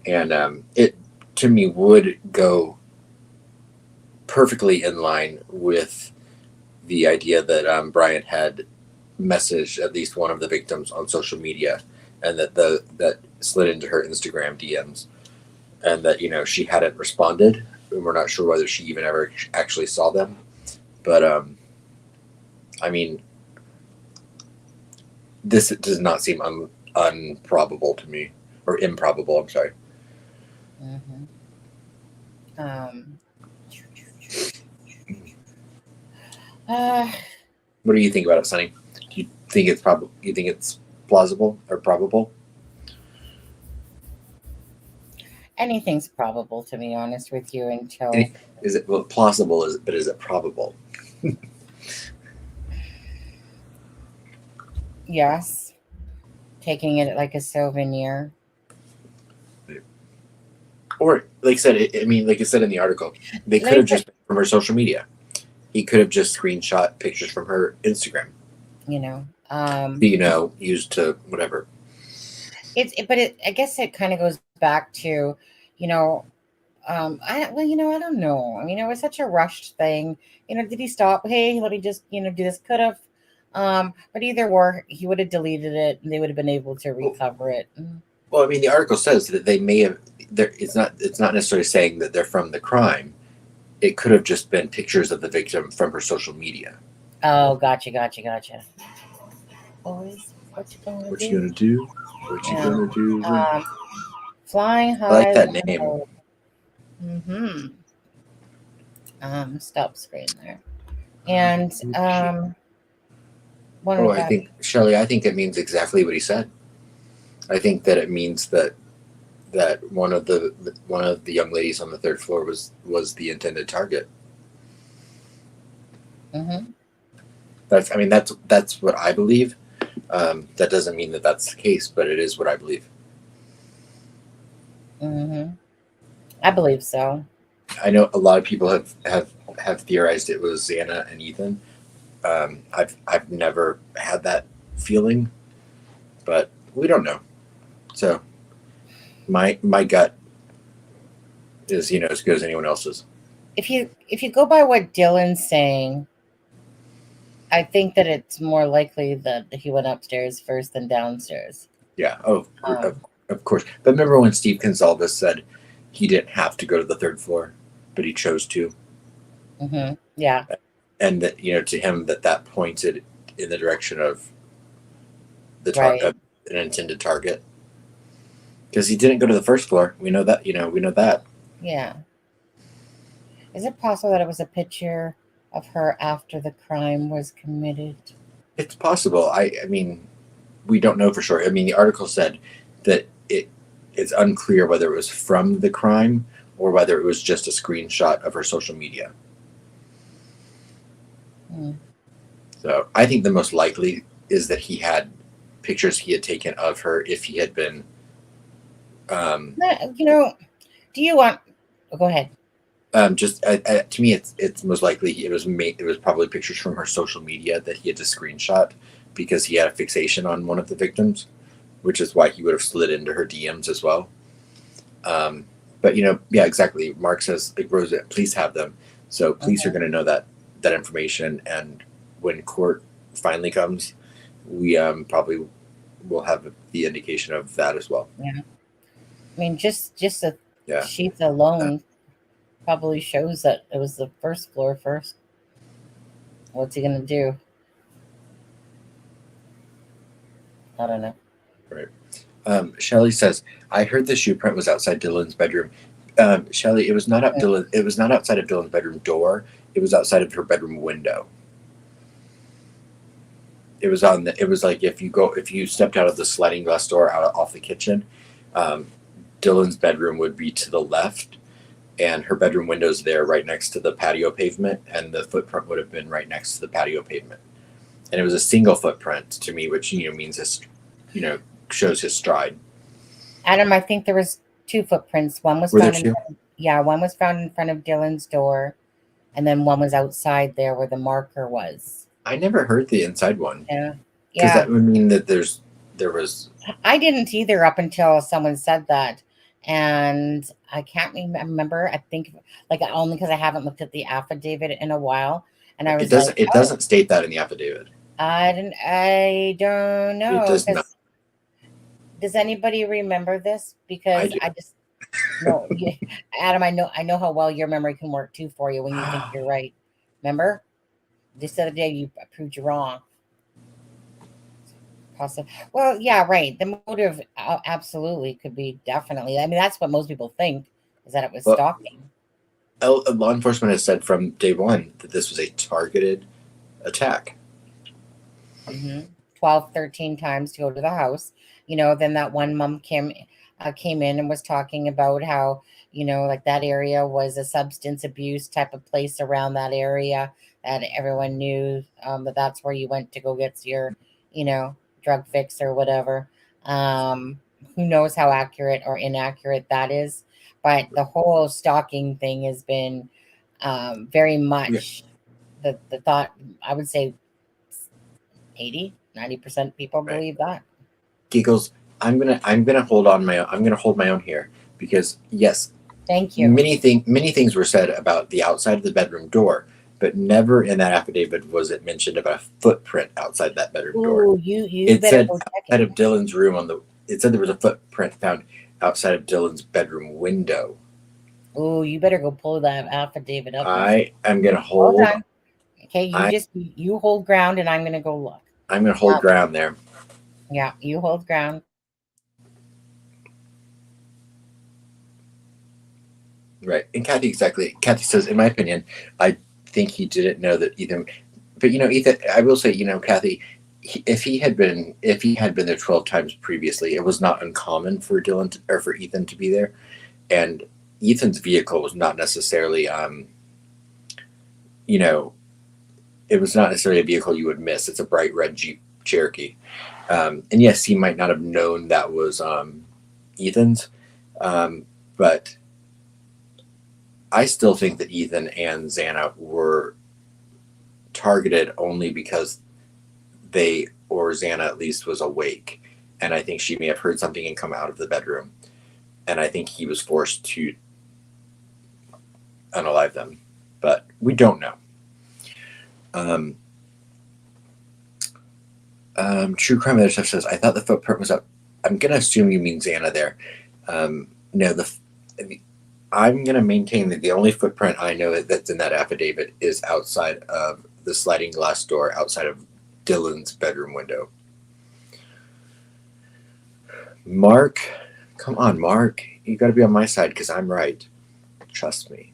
And it, to me, would go perfectly in line with the idea that Bryant had messaged at least one of the victims on social media, and that slid into her Instagram DMs, and that she hadn't responded, and we're not sure whether she even ever actually saw them. But I mean, this does not seem improbable to me. I'm sorry. Mm-hmm. What do you think about it, Sonny? Do you think it's You think it's plausible or probable? Anything's probable, to be honest with you, until Is it plausible? But is it probable? Yes, taking it like a souvenir. Or, like I said, like I said in the article, they could have just been from her social media. He could have just screenshot pictures from her Instagram. Used to whatever. I guess it kind of goes back to, I don't know. I mean, it was such a rushed thing. Did he stop? Hey, let me just, do this. Could have. But either or, he would have deleted it, and they would have been able to recover it. Well, I mean, the article says that they may have. It's not necessarily saying that they're from the crime. It could have just been pictures of the victim from her social media. Oh, gotcha. Boys, what you gonna do? Flying high. I like that name. Stop screen there. And I think, Shelley, I think it means exactly what he said. I think that it means that one of the young ladies on the 3rd floor was the intended target. Mm-hmm. That's what I believe. That doesn't mean that that's the case, but it is what I believe. Mm-hmm. I believe so. I know a lot of people have theorized it was Xana and Ethan. I've never had that feeling, but we don't know. So my gut is as good as anyone else's. If you go by what Dylan's saying, I think that it's more likely that he went upstairs first than downstairs. Yeah. Oh, of course. But remember when Steve Gonzalez said he didn't have to go to the 3rd floor, but he chose to. Mm-hmm. Yeah. And that to him that pointed in the direction of the Right. An intended target, because he didn't go to the 1st floor. We know that. We know that. Yeah. Is it possible that it was a picture of her after the crime was committed? It's possible. I mean, we don't know for sure. I mean, the article said that it's unclear whether it was from the crime or whether it was just a screenshot of her social media. So I think the most likely is that he had pictures he had taken of her if he had been. Do you want? Go ahead. To me, it's most likely it was probably pictures from her social media that he had to screenshot because he had a fixation on one of the victims. which is why he would have slid into her DMs as well. But yeah, exactly. Mark says, like, Rosa, police have them, so police are going to know that information, and when court finally comes, we probably will have the indication of that as well. Yeah. I mean, just the Yeah. sheets alone probably shows that it was the first floor first. What's he gonna do? I don't know. Right. Shelly says, I heard the shoe print was outside Dylan's bedroom. Shelly, it was not up Dylan. It was not outside of Dylan's bedroom door. It was outside of her bedroom window. It was like if you stepped out of the sliding glass door off the kitchen, Dylan's bedroom would be to the left, and her bedroom window's there right next to the patio pavement, and the footprint would have been right next to the patio pavement. And it was a single footprint to me, which means this, shows his stride. Adam, I think there was 2 footprints. One was found one was found in front of Dylan's door, and then one was outside there where the marker was. I never heard the inside one. Yeah. Because that would mean that there was. I didn't either up until someone said that, and I can't remember. I think only because I haven't looked at the affidavit in a while, and I was it doesn't state that in the affidavit. I don't know. It does not. Does anybody remember this? Because I just no, Adam. I know how well your memory can work too for you when you think you're right. Remember, just the other day you proved you wrong. Well, yeah, right. The motive absolutely could be definitely. I mean, that's what most people think, is that it was stalking. Law enforcement has said from day one that this was a targeted attack. 12, 13 times to go to the house. Then that one mom came in and was talking about how, that area was a substance abuse type of place around that area, that everyone knew that's where you went to go get your, drug fix or whatever. Who knows how accurate or inaccurate that is, but the whole stalking thing has been very much the thought. I would say 80-90% people believe that. Giggles, I'm gonna hold my own here, because yes, thank you. Many things were said about the outside of the bedroom door, but never in that affidavit was it mentioned about a footprint outside that bedroom door. It said outside of Dylan's room it said there was a footprint found outside of Dylan's bedroom window. Oh, you better go pull that affidavit up. I am gonna hold on. Okay, you hold ground, and I'm gonna go look. I'm gonna hold ground there. Yeah, you hold ground. Right. And Kathy says, in my opinion, I think he didn't know that Ethan, but Ethan, I will say, Kathy, if he had been there 12 times previously, it was not uncommon for for Ethan to be there. And Ethan's vehicle was not necessarily, it was not necessarily a vehicle you would miss. It's a bright red Jeep Cherokee. And yes, he might not have known that was Ethan's, but I still think that Ethan and Xana were targeted only because Xana at least was awake. And I think she may have heard something and come out of the bedroom. And I think he was forced to unalive them. But we don't know. True Crime Other Stuff says, I thought the footprint was up. I'm going to assume you mean Xana there. No, I'm going to maintain that the only footprint I know that's in that affidavit is outside of the sliding glass door, outside of Dylan's bedroom window. Mark, come on, Mark. You got to be on my side because I'm right. Trust me.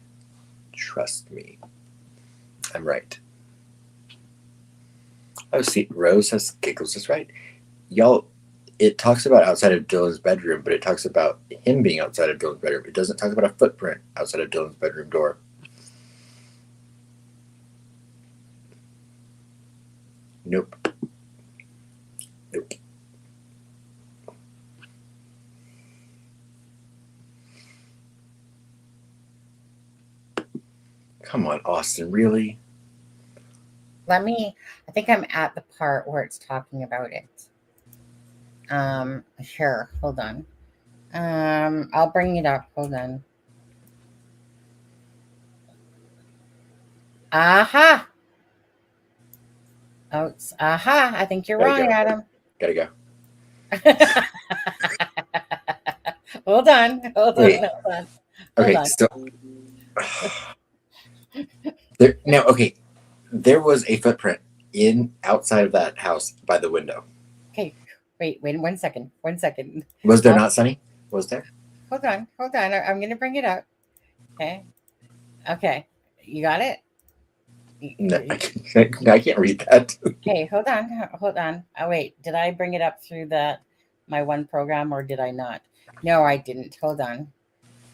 I'm right. Oh, see, Rose says Giggles is right. Y'all, it talks about outside of Dylan's bedroom, but it talks about him being outside of Dylan's bedroom. It doesn't talk about a footprint outside of Dylan's bedroom door. Nope. Come on, Austin, really? I think I'm at the part where it's talking about it. Sure. Hold on. I'll bring it up. Hold on. Aha. Oh, aha. I think you're Gotta wrong, go. Adam. Gotta go. Hold on. Hold Wait. on. Hold on. Hold Okay, on. so there now. Okay, there was a footprint in outside of that house by the window. Okay. Wait. 1 second. 1 second. Was there not, Sonny? Was there? Hold on. Hold on. I'm going to bring it up. Okay. Okay. You got it? No, I can't read that. Okay. Hold on. Hold on. Oh, wait. Did I bring it up through my one program or did I not? No, I didn't. Hold on.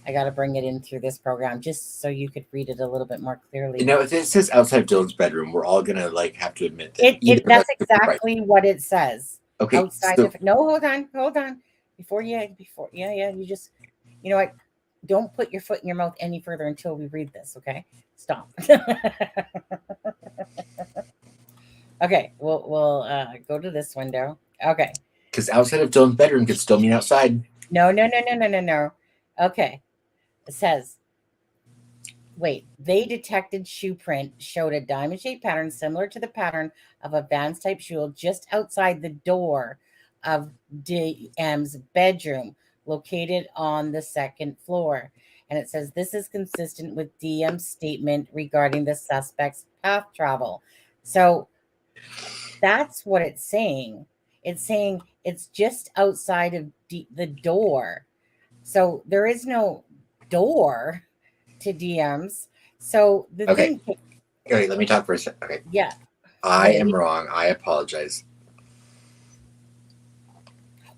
I got to bring it in through this program just so you could read it a little bit more clearly. No, if it says outside of Dylan's bedroom, we're all gonna like have to admit that. That's exactly what it says. Okay. Outside So, of no, hold on. Before you just, you know what? Don't put your foot in your mouth any further until we read this. Okay, stop. Okay, we'll go to this window. Okay. because outside of Dylan's bedroom could still mean outside. No. Okay. It says, wait, they detected shoe print showed a diamond-shaped pattern similar to the pattern of a Vans-type shoe just outside the door of DM's bedroom, located on the second floor. And it says, this is consistent with DM's statement regarding the suspect's path travel. So that's what it's saying. It's saying it's just outside of the door. So there is no door to DMs. So the Okay. thing. Okay, let me talk for a second. Okay. Yeah. I am wrong. I apologize.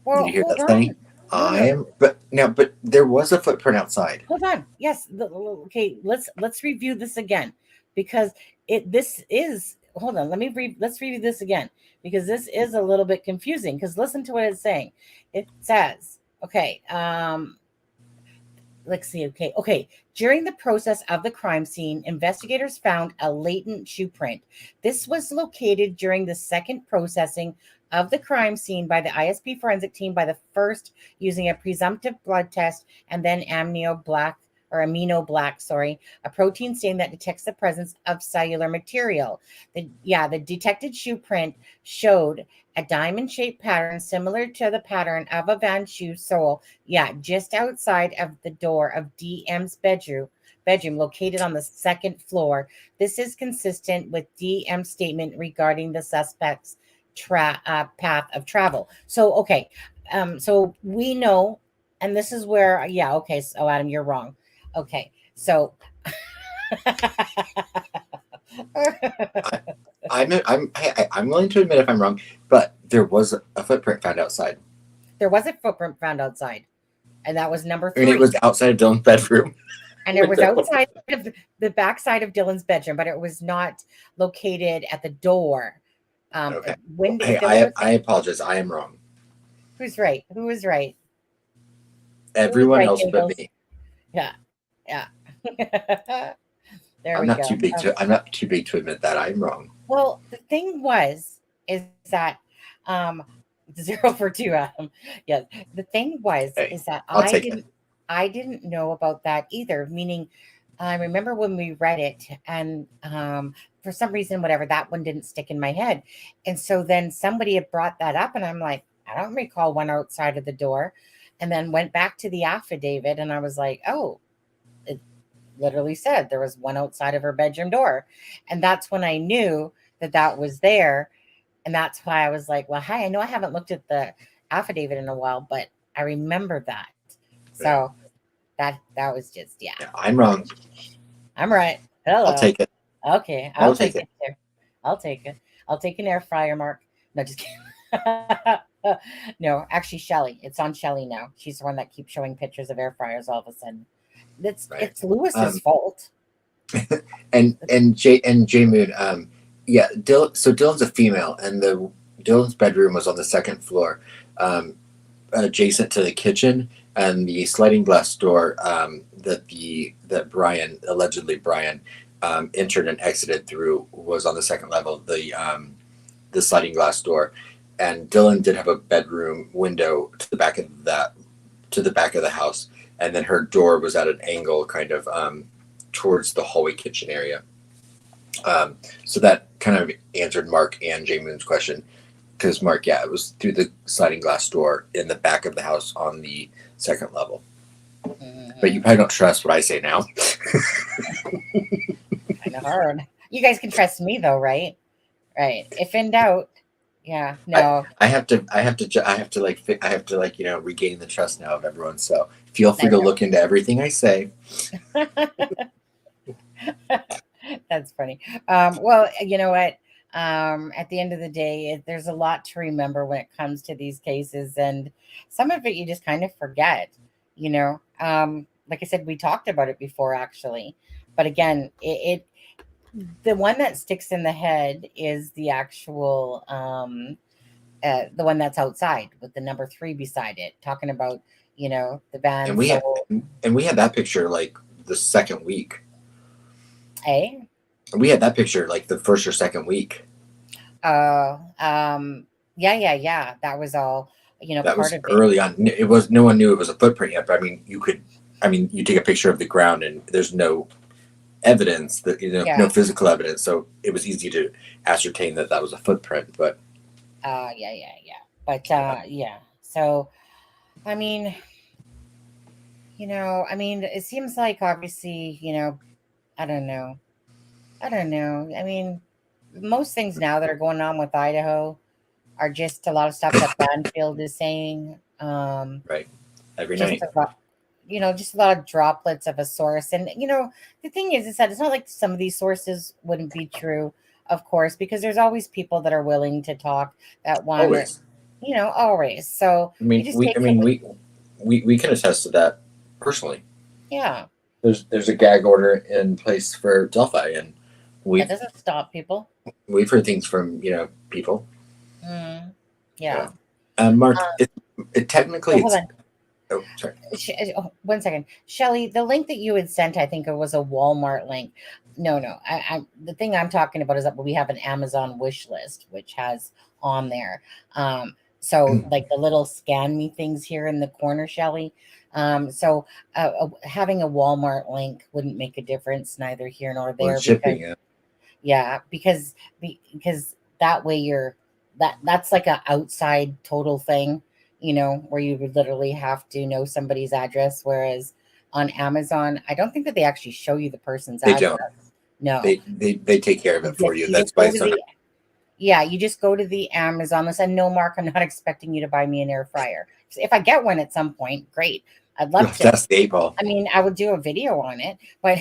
Well, Did you hear hold that, on. Sonny? I am, but there was a footprint outside. Hold on. Yes. Okay. Let's review this again, because this is. Hold on. Let's review this again, because this is a little bit confusing. Because listen to what it's saying. It says, okay. Let's see. Okay. During the process of the crime scene, investigators found a latent shoe print. This was located during the second processing of the crime scene by the ISP forensic team by the first using a presumptive blood test and then amino black, a protein stain that detects the presence of cellular material. The detected shoe print showed a diamond-shaped pattern similar to the pattern of a Vans shoe sole, just outside of the door of DM's bedroom located on the second floor. This is consistent with DM's statement regarding the suspect's path of travel. So, okay. So we know, and this is where, okay. So Adam, you're wrong. Okay. So I'm willing to admit if I'm wrong, but there was a footprint found outside. There was a footprint found outside, and that was number 3. And it was outside of Dylan's bedroom. And it was outside of the backside of Dylan's bedroom, but it was not located at the door. Okay. When I apologize. I am wrong. Who's right? Who was right? Everyone else but me. Yeah. There I'm we not go. I'm not too big to admit that I'm wrong. Well, the thing is that 0 for 2, Adam. Yes. The thing is that I didn't know about that either. Meaning, I remember when we read it, and for some reason, whatever, that one didn't stick in my head. And so then somebody had brought that up, and I'm like, I don't recall one outside of the door. And then went back to the affidavit, and I was like, oh, it literally said there was one outside of her bedroom door. And that's when I knew that was there. And that's why I was like, well, hi, I know I haven't looked at the affidavit in a while, but I remember that. So that was just, I'm wrong. I'm right. Hello. I'll take it. Okay. I'll take it too. I'll take it. I'll take an air fryer, Mark. No, just kidding. No, actually, Shelly. It's on Shelly now. She's the one that keeps showing pictures of air fryers all of a sudden. It's Lewis's fault. and J Moon, so Dylan's a female, and Dylan's bedroom was on the second floor, adjacent to the kitchen, and the sliding glass door that Brian entered and exited through was on the second level. The sliding glass door, Dylan did have a bedroom window to the back of the house, and then her door was at an angle, kind of towards the hallway kitchen area. So that kind of answered Mark and Jamin's question, because Mark, yeah, it was through the sliding glass door in the back of the house on the second level. But you probably don't trust what I say now. Kind of hard. You guys can trust me though, right? Right. If in doubt, yeah, no. I have to regain the trust now of everyone. So feel free to look into everything I say. That's funny. Well, you know what? At the end of the day, there's a lot to remember when it comes to these cases, and some of it you just kind of forget. You know, like I said, we talked about it before actually, but again, the one that sticks in the head is the actual the one that's outside with the number 3 beside it, talking about, you know, the van. And we had that picture like the second week. Hey, we had that picture like the first or second week. Yeah. That was all, you know, that part was of early on. It was, no one knew it was a footprint yet, but you take a picture of the ground and there's no evidence that, no physical evidence. So it was easy to ascertain that was a footprint, but. But, yeah. So, I mean, it seems like obviously, I don't know. I mean, most things now that are going on with Idaho are just a lot of stuff that Banfield is saying. Right. Every night. Just a lot of droplets of a source. And, the thing is that it's not like some of these sources wouldn't be true, of course, because there's always people that are willing to talk that want always. Always. So we can attest to that personally. Yeah. There's a gag order in place for Delphi, and that doesn't stop people. We've heard things from people. Yeah. Mark, it technically. Hold on. Oh, sorry. 1 second, Shelly. The link that you had sent, I think it was a Walmart link. No. The thing I'm talking about is that we have an Amazon wish list, which has on there. So like the little scan me things here in the corner, Shelly. So having a Walmart link wouldn't make a difference, neither here nor there. Shipping, because that way that's like an outside total thing, where you would literally have to know somebody's address. Whereas on Amazon, I don't think that they actually show you the person's address. Don't. No, they take care of it for you. That's why. You just go to the Amazon list and no, Mark, I'm not expecting you to buy me an air fryer. If I get one at some point, great. I'd love to. That's the A-ball. I mean, I would do a video on it, but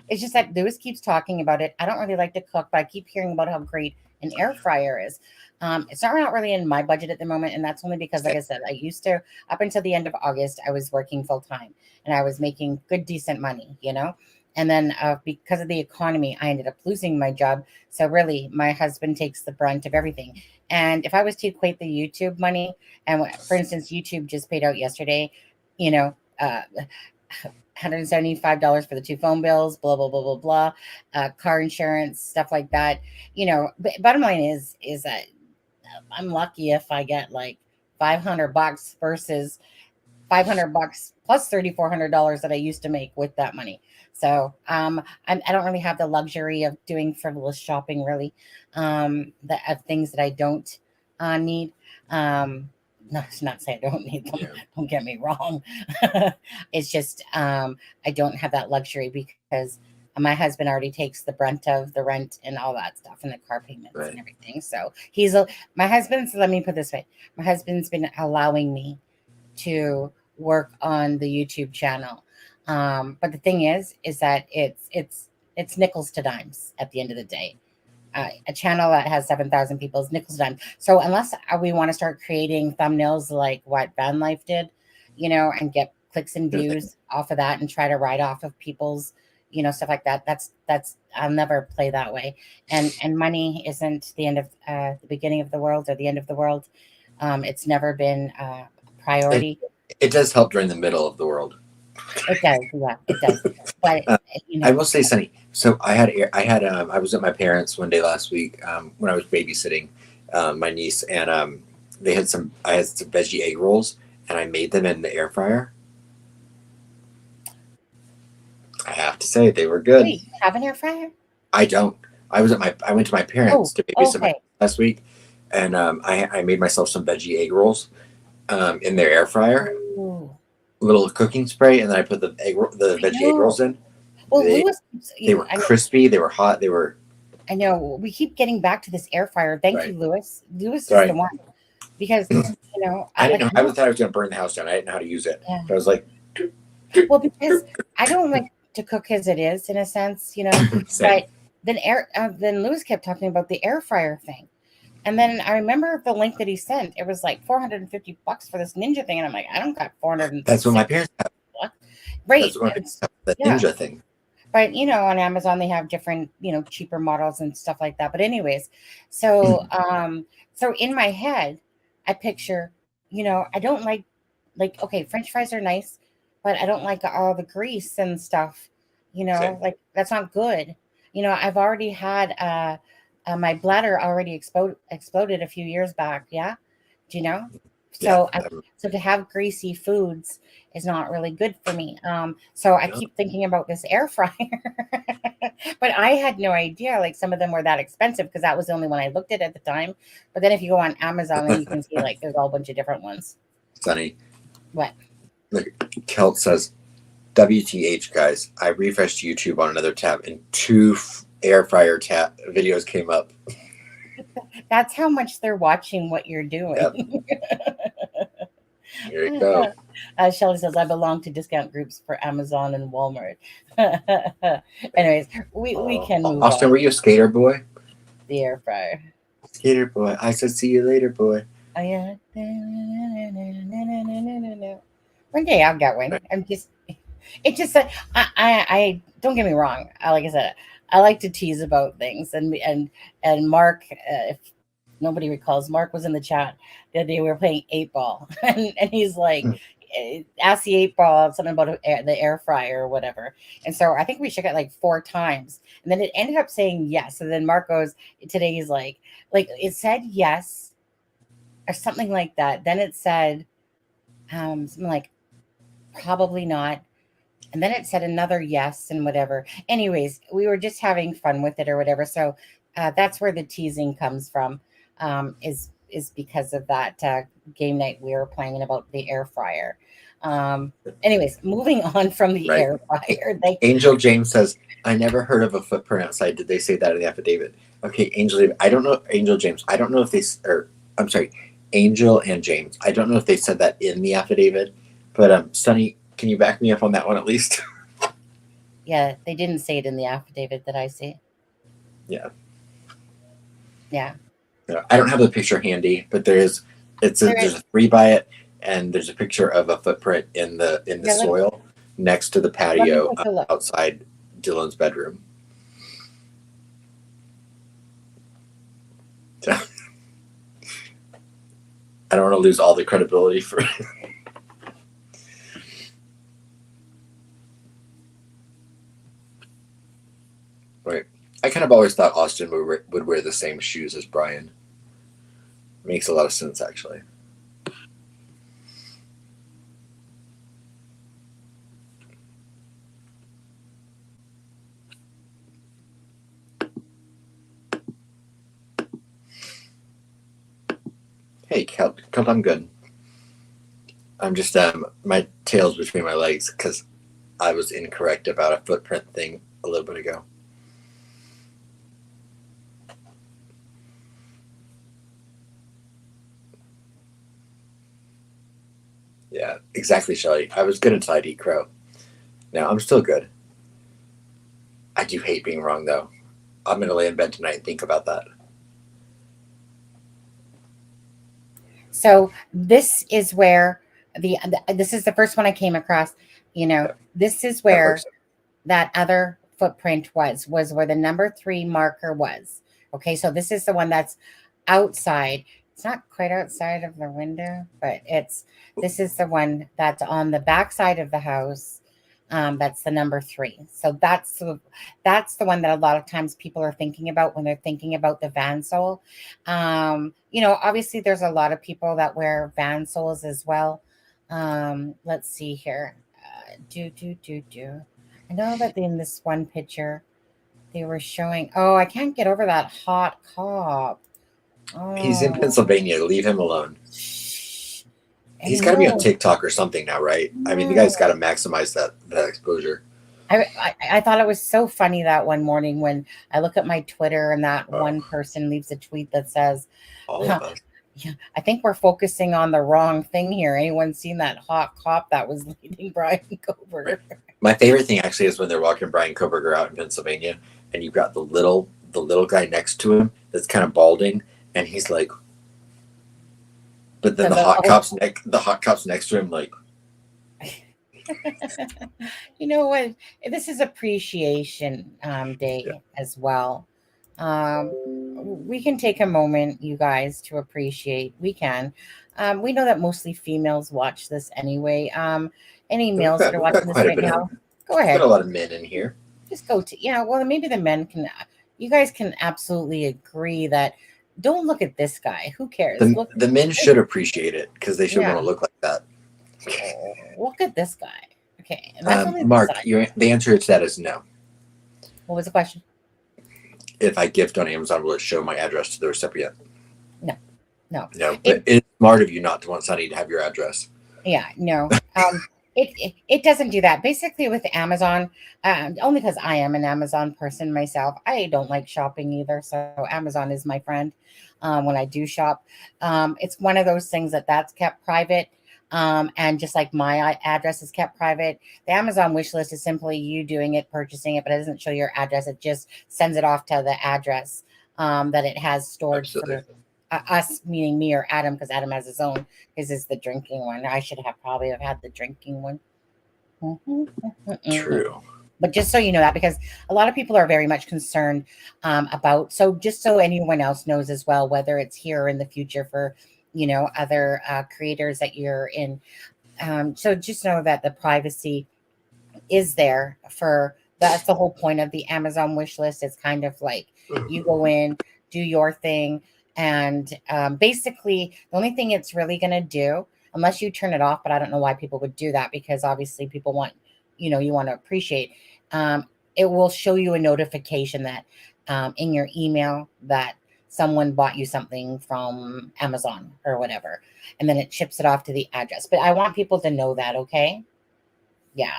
it's just that Lewis keeps talking about it. I don't really like to cook, but I keep hearing about how great an air fryer is. It's not really in my budget at the moment, and that's only because, like I said, I used to, up until the end of August, I was working full time and I was making good, decent money, And then because of the economy, I ended up losing my job. So really, my husband takes the brunt of everything. And if I was to equate the YouTube money, and for instance, YouTube just paid out yesterday, $175 for the 2 phone bills, blah, blah, blah, blah, blah, car insurance, stuff like that. Bottom line is that I'm lucky if I get like $500 versus $500 plus $3,400 that I used to make with that money. So I don't really have the luxury of doing frivolous shopping, really, of things that I don't need. No, it's not saying I don't need them. Yeah. Don't get me wrong. It's just I don't have that luxury because my husband already takes the brunt of the rent and all that stuff and the car payments and everything. So my husband's, let me put it this way. My husband's been allowing me to work on the YouTube channel. But the thing is that it's nickels to dimes at the end of the day. A channel that has 7,000 people is nickels to dimes. So unless we want to start creating thumbnails like what Van Life did, and get clicks and views off of that and try to write off of people's, stuff like that. That's I'll never play that way. And money isn't the end of the beginning of the world or the end of the world. It's never been a priority. It does help during the middle of the world. It does, yeah, it does. But I will say, Sunny. So I was at my parents' one day last week when I was babysitting. my niece, and I had some veggie egg rolls, and I made them in the air fryer. I have to say they were good. Wait, you have an air fryer? I don't. I went to my parents to babysit my last week, and I made myself some veggie egg rolls in their air fryer. Ooh. Little cooking spray, and then I put the veggie egg rolls in. Well, they were crispy. They were hot. They were. I know. We keep getting back to this air fryer. Thank you, Lewis. Lewis is the one, because I didn't know. I thought I was going to burn the house down. I didn't know how to use it. Yeah. So I was like, well, because I don't like to cook as it is, in a sense, But then Lewis kept talking about the air fryer thing. And then I remember the link that he sent. It was like $450 for this Ninja thing. And I'm like, I don't got 400. That's what my parents have. Right. That's what my parents have, the Ninja thing. But, on Amazon, they have different, cheaper models and stuff like that. But anyways, so in my head, I picture, I don't like, okay, French fries are nice, but I don't like all the grease and stuff, Same. like that's not good. I've already had, my bladder already exploded a few years back. Yeah. Do you know? So, so to have greasy foods is not really good for me. So I keep thinking about this air fryer, but I had no idea. Like some of them were that expensive because that was the only one I looked at the time. But then if you go on Amazon, then you can see like there's a whole bunch of different ones. Sunny. What? Look, Kelt says, WTH guys, I refreshed YouTube on another tab and 2 air fryer videos came up. That's how much they're watching what you're doing. Yep. Here you go. Shelly says, I belong to discount groups for Amazon and Walmart. Anyways, we can move Austin, on. were you a skater boy? The air fryer. Skater boy. I said, see you later, boy. Oh, yeah. One day I'll get one. I don't get me wrong. Like I said, I like to tease about things, and Mark, if nobody recalls, Mark was in the chat the other day. We were playing 8-ball, and he's like, ask the 8-ball something about the air fryer or whatever. And so I think we shook it like 4 times, and then it ended up saying yes. And then Mark goes today. He's like it said yes or something like that. Then it said something like probably not. And then it said another yes and whatever. Anyways, we were just having fun with it or whatever. So that's where the teasing comes from, is because of that game night we were playing about the air fryer. Anyways, moving on from the air fryer. Angel James says, I never heard of a footprint outside. Did they say that in the affidavit? Okay, Angel, I don't know. Angel James, I don't know if they, I'm sorry, Angel and James. I don't know if they said that in the affidavit, but Sunny, can you back me up on that one at least? Yeah, they didn't say it in the affidavit that I see. Yeah. Yeah. I don't have the picture handy, but there's a 3 by it, and there's a picture of a footprint in the soil next to the patio outside Dylan's bedroom. So, I don't want to lose all the credibility for it. Right. I kind of always thought Austin would wear the same shoes as Brian. Makes a lot of sense, actually. Hey, Kelt, I'm good. I'm just, my tail's between my legs because I was incorrect about a footprint thing a little bit ago. Yeah, exactly, Shelly. I was good until I'd eat crow. Now, I'm still good. I do hate being wrong, though. I'm going to lay in bed tonight and think about that. So this is where this is the first one I came across. This is where that other footprint was where the number 3 marker was. Okay, so this is the one that's outside. It's not quite outside of the window, but this is the one that's on the back side of the house. That's the number 3. So that's the one that a lot of times people are thinking about when they're thinking about the Van Sol. Obviously there's a lot of people that wear Van Sols as well. Let's see here. I know that in this one picture they were showing. Oh, I can't get over that hot cop. He's in Oh, Pennsylvania. Leave him alone. I He's got to be on know. TikTok or something now, right? I mean, the guy's got to maximize that exposure. I thought it was so funny that one morning when I look at my Twitter and that one person leaves a tweet that says, All of us. Yeah, I think we're focusing on the wrong thing here. Anyone seen that hot cop that was leading Brian Koberger? My favorite thing actually is when they're walking Brian Koberger out in Pennsylvania, and you've got the little guy next to him that's kind of balding, and he's like, but then the hot cop's next to him, like. You know what? This is Appreciation Day as well. We can take a moment, you guys, to appreciate. We can. We know that mostly females watch this anyway. Any males that are watching this right now, go ahead. Got a lot of men in here. Just go to well, maybe the men can. You guys can absolutely agree that. Don't look at this guy. Who cares? The men should appreciate it because they should want to look like that. Look at this guy. Okay. Mark, the answer to that is no. What was the question? If I gift on Amazon, will it show my address to the recipient? No. But it's smart of you not to want Sunny to have your address. Yeah, no. It doesn't do that. Basically, with Amazon, only because I am an Amazon person myself, I don't like shopping either. So Amazon is my friend when I do shop. It's one of those things that's kept private. And just like my address is kept private, the Amazon wish list is simply you doing it, purchasing it, but it doesn't show your address. It just sends it off to the address that it has stored for us, meaning me or Adam, because Adam has his own. His is the drinking one. I should probably have had the drinking one. True. But just so you know that, because a lot of people are very much concerned about, so just so anyone else knows as well, whether it's here or in the future for other creators that you're in. So just know that the privacy is there that's the whole point of the Amazon wish list. It's kind of like you go in, do your thing. And basically the only thing it's really going to do, unless you turn it off, but I don't know why people would do that, because obviously people want, you want to appreciate, it will show you a notification that in your email that someone bought you something from Amazon or whatever, and then it ships it off to the address. But I want people to know that, okay? Yeah.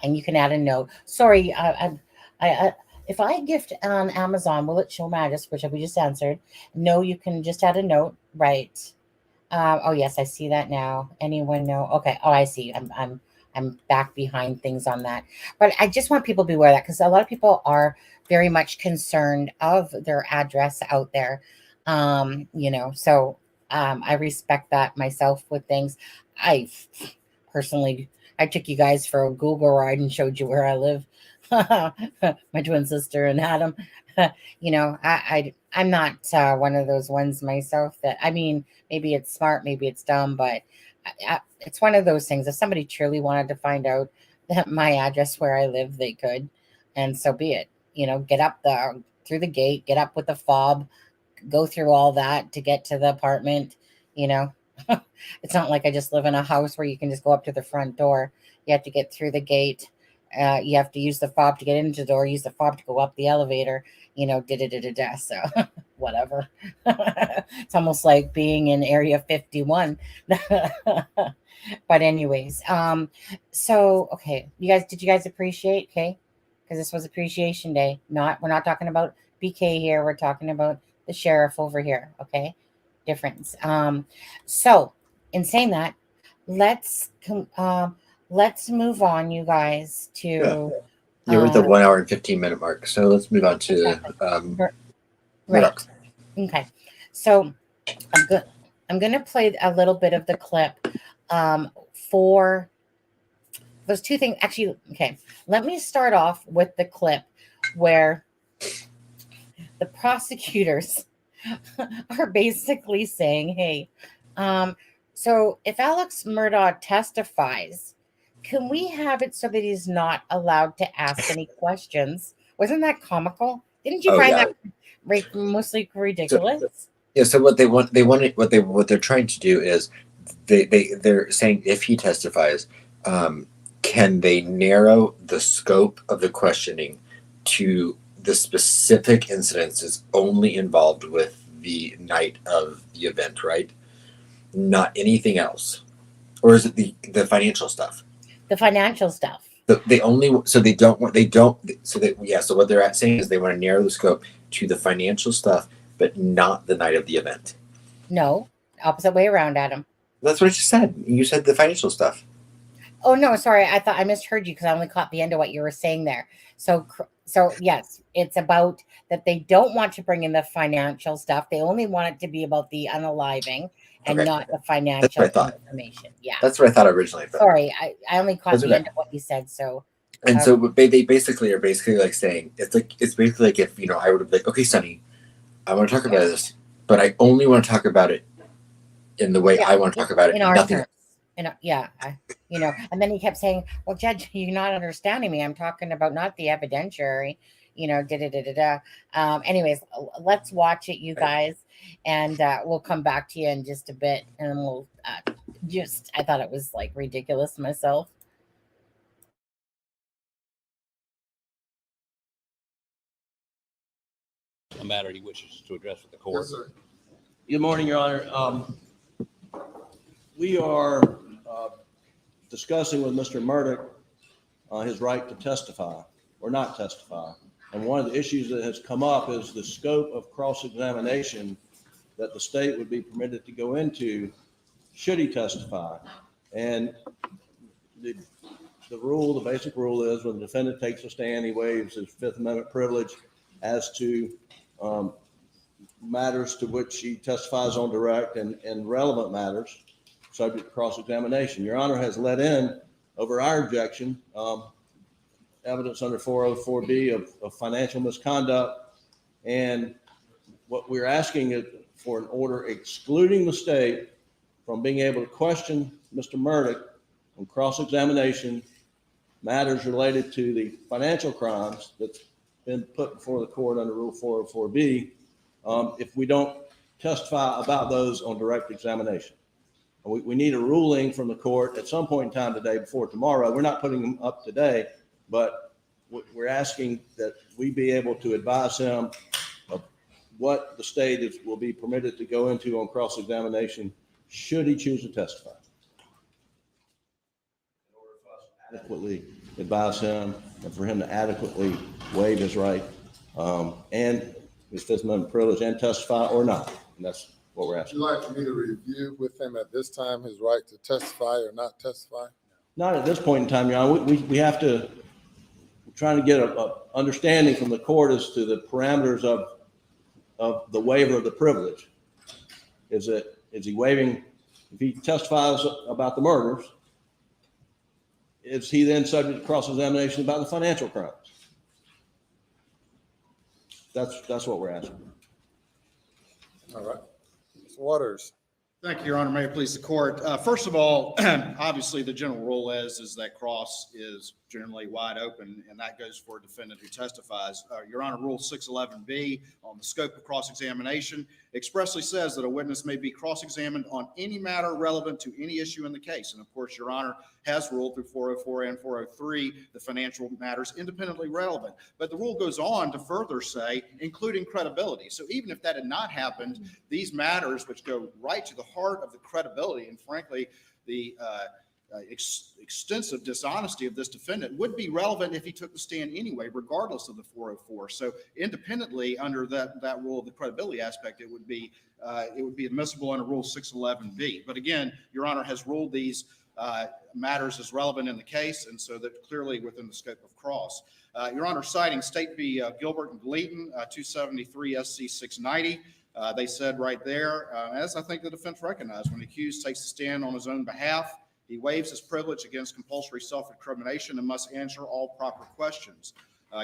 And you can add a note. Sorry, if I gift on Amazon, will it show my address, which we just answered? No, you can just add a note, right? Oh yes, I see that now. Anyone know? Okay. Oh, I see. I'm back behind things on that, but I just want people to be aware of that, because a lot of people are very much concerned of their address out there. So I respect that myself with things. I took you guys for a Google ride and showed you where I live. My twin sister and Adam. I'm not one of those ones myself that, I mean, maybe it's smart, maybe it's dumb, but it's one of those things. If somebody truly wanted to find out that my address where I live, they could, and so be it. Get up through the gate, get up with the fob, go through all that to get to the apartment. It's not like I just live in a house where you can just go up to the front door. You have to get through the gate. You have to use the fob to get into the door, use the fob to go up the elevator, So whatever. It's almost like being in Area 51. But anyways, so, okay. Did you guys appreciate? Okay. Because this was Appreciation Day. We're not talking about BK here. We're talking about the sheriff over here. Okay. Difference. So in saying that, let's move on, you guys, to we're at the 1 hour and 15-minute mark, so let's move on to right. Okay, so I'm gonna play a little bit of the clip for those two things. Actually, okay, let me start off with the clip where the prosecutors are basically saying, hey, so if Alex Murdaugh testifies Can we have it so that he's not allowed to ask any questions? Wasn't that comical? Didn't you Oh find yeah. that mostly So, ridiculous? yeah. So what what they're trying to do is they're saying if he testifies, um, can they narrow the scope of the questioning to the specific incidences only involved with the night of the event, right? Not anything else, or is it the financial stuff? The financial stuff. So what they're saying is they want to narrow the scope to the financial stuff, but not the night of the event. No, opposite way around, Adam. That's what I just said. You said the financial stuff. Oh no, sorry. I thought I misheard you because I only caught the end of what you were saying there. So yes, it's about that they don't want to bring in the financial stuff. They only want it to be about the unaliving and Okay, not the that's financial what I thought. information. Yeah. That's what I thought originally. But Sorry, I only caught that's the okay. end of what you said. So And so what they basically are like saying it's basically like if I would have like, okay, Sonny, I want to talk about this, but I only want to talk about it in the way I want to talk about it. in our Nothing. terms. And then he kept saying, "Well, Judge, you're not understanding me. I'm talking about not the evidentiary, da da da da da." Anyways, let's watch it, you guys, and we'll come back to you in just a bit, and we'll I thought it was like ridiculous myself. A matter he wishes to address with the court. Yes, sir. Good morning, Your Honor. We are discussing with Mr. Murdaugh his right to testify or not testify. And one of the issues that has come up is the scope of cross-examination that the state would be permitted to go into should he testify. And the basic rule is when the defendant takes a stand, he waives his Fifth Amendment privilege as to matters to which he testifies on direct and relevant matters subject to cross-examination. Your Honor has let in, over our objection, evidence under 404B of financial misconduct. And what we're asking is for an order excluding the state from being able to question Mr. Murdaugh on cross-examination matters related to the financial crimes that's been put before the court under Rule 404B if we don't testify about those on direct examination. We need a ruling from the court at some point in time today before tomorrow. We're not putting them up today, but we're asking that we be able to advise him of what the state will be permitted to go into on cross-examination should he choose to testify. In order for us to adequately advise him and for him to adequately waive his right and his Fifth Amendment privilege and testify or not. And that's what we're asking. Would you like for me to review with him at this time his right to testify or not testify? Not at this point in time, Your Honor. We have to, we're trying to get a understanding from the court as to the parameters of the waiver of the privilege. Is he waiving, if he testifies about the murders, is he then subject to cross-examination about the financial crimes? That's what we're asking. All right. Ms. Waters. Thank you, Your Honor. May it please the court. First of all, obviously the general rule is that cross is generally wide open, and that goes for a defendant who testifies. Your Honor, Rule 611B on the scope of cross-examination expressly says that a witness may be cross-examined on any matter relevant to any issue in the case. And of course, Your Honor has ruled through 404 and 403 the financial matters independently relevant. But the rule goes on to further say, including credibility. So even if that had not happened, these matters, which go right to the heart of the credibility and frankly, the extensive dishonesty of this defendant would be relevant if he took the stand anyway, regardless of the 404. So independently under that rule of the credibility aspect, it would be admissible under Rule 611B. But again, Your Honor has ruled these matters as relevant in the case, and so that clearly within the scope of cross. Your Honor, citing State v. Gilbert and Gleaton, 273 SC 690, they said right there, as I think the defense recognized, when the accused takes the stand on his own behalf, he waives his privilege against compulsory self-incrimination and must answer all proper questions.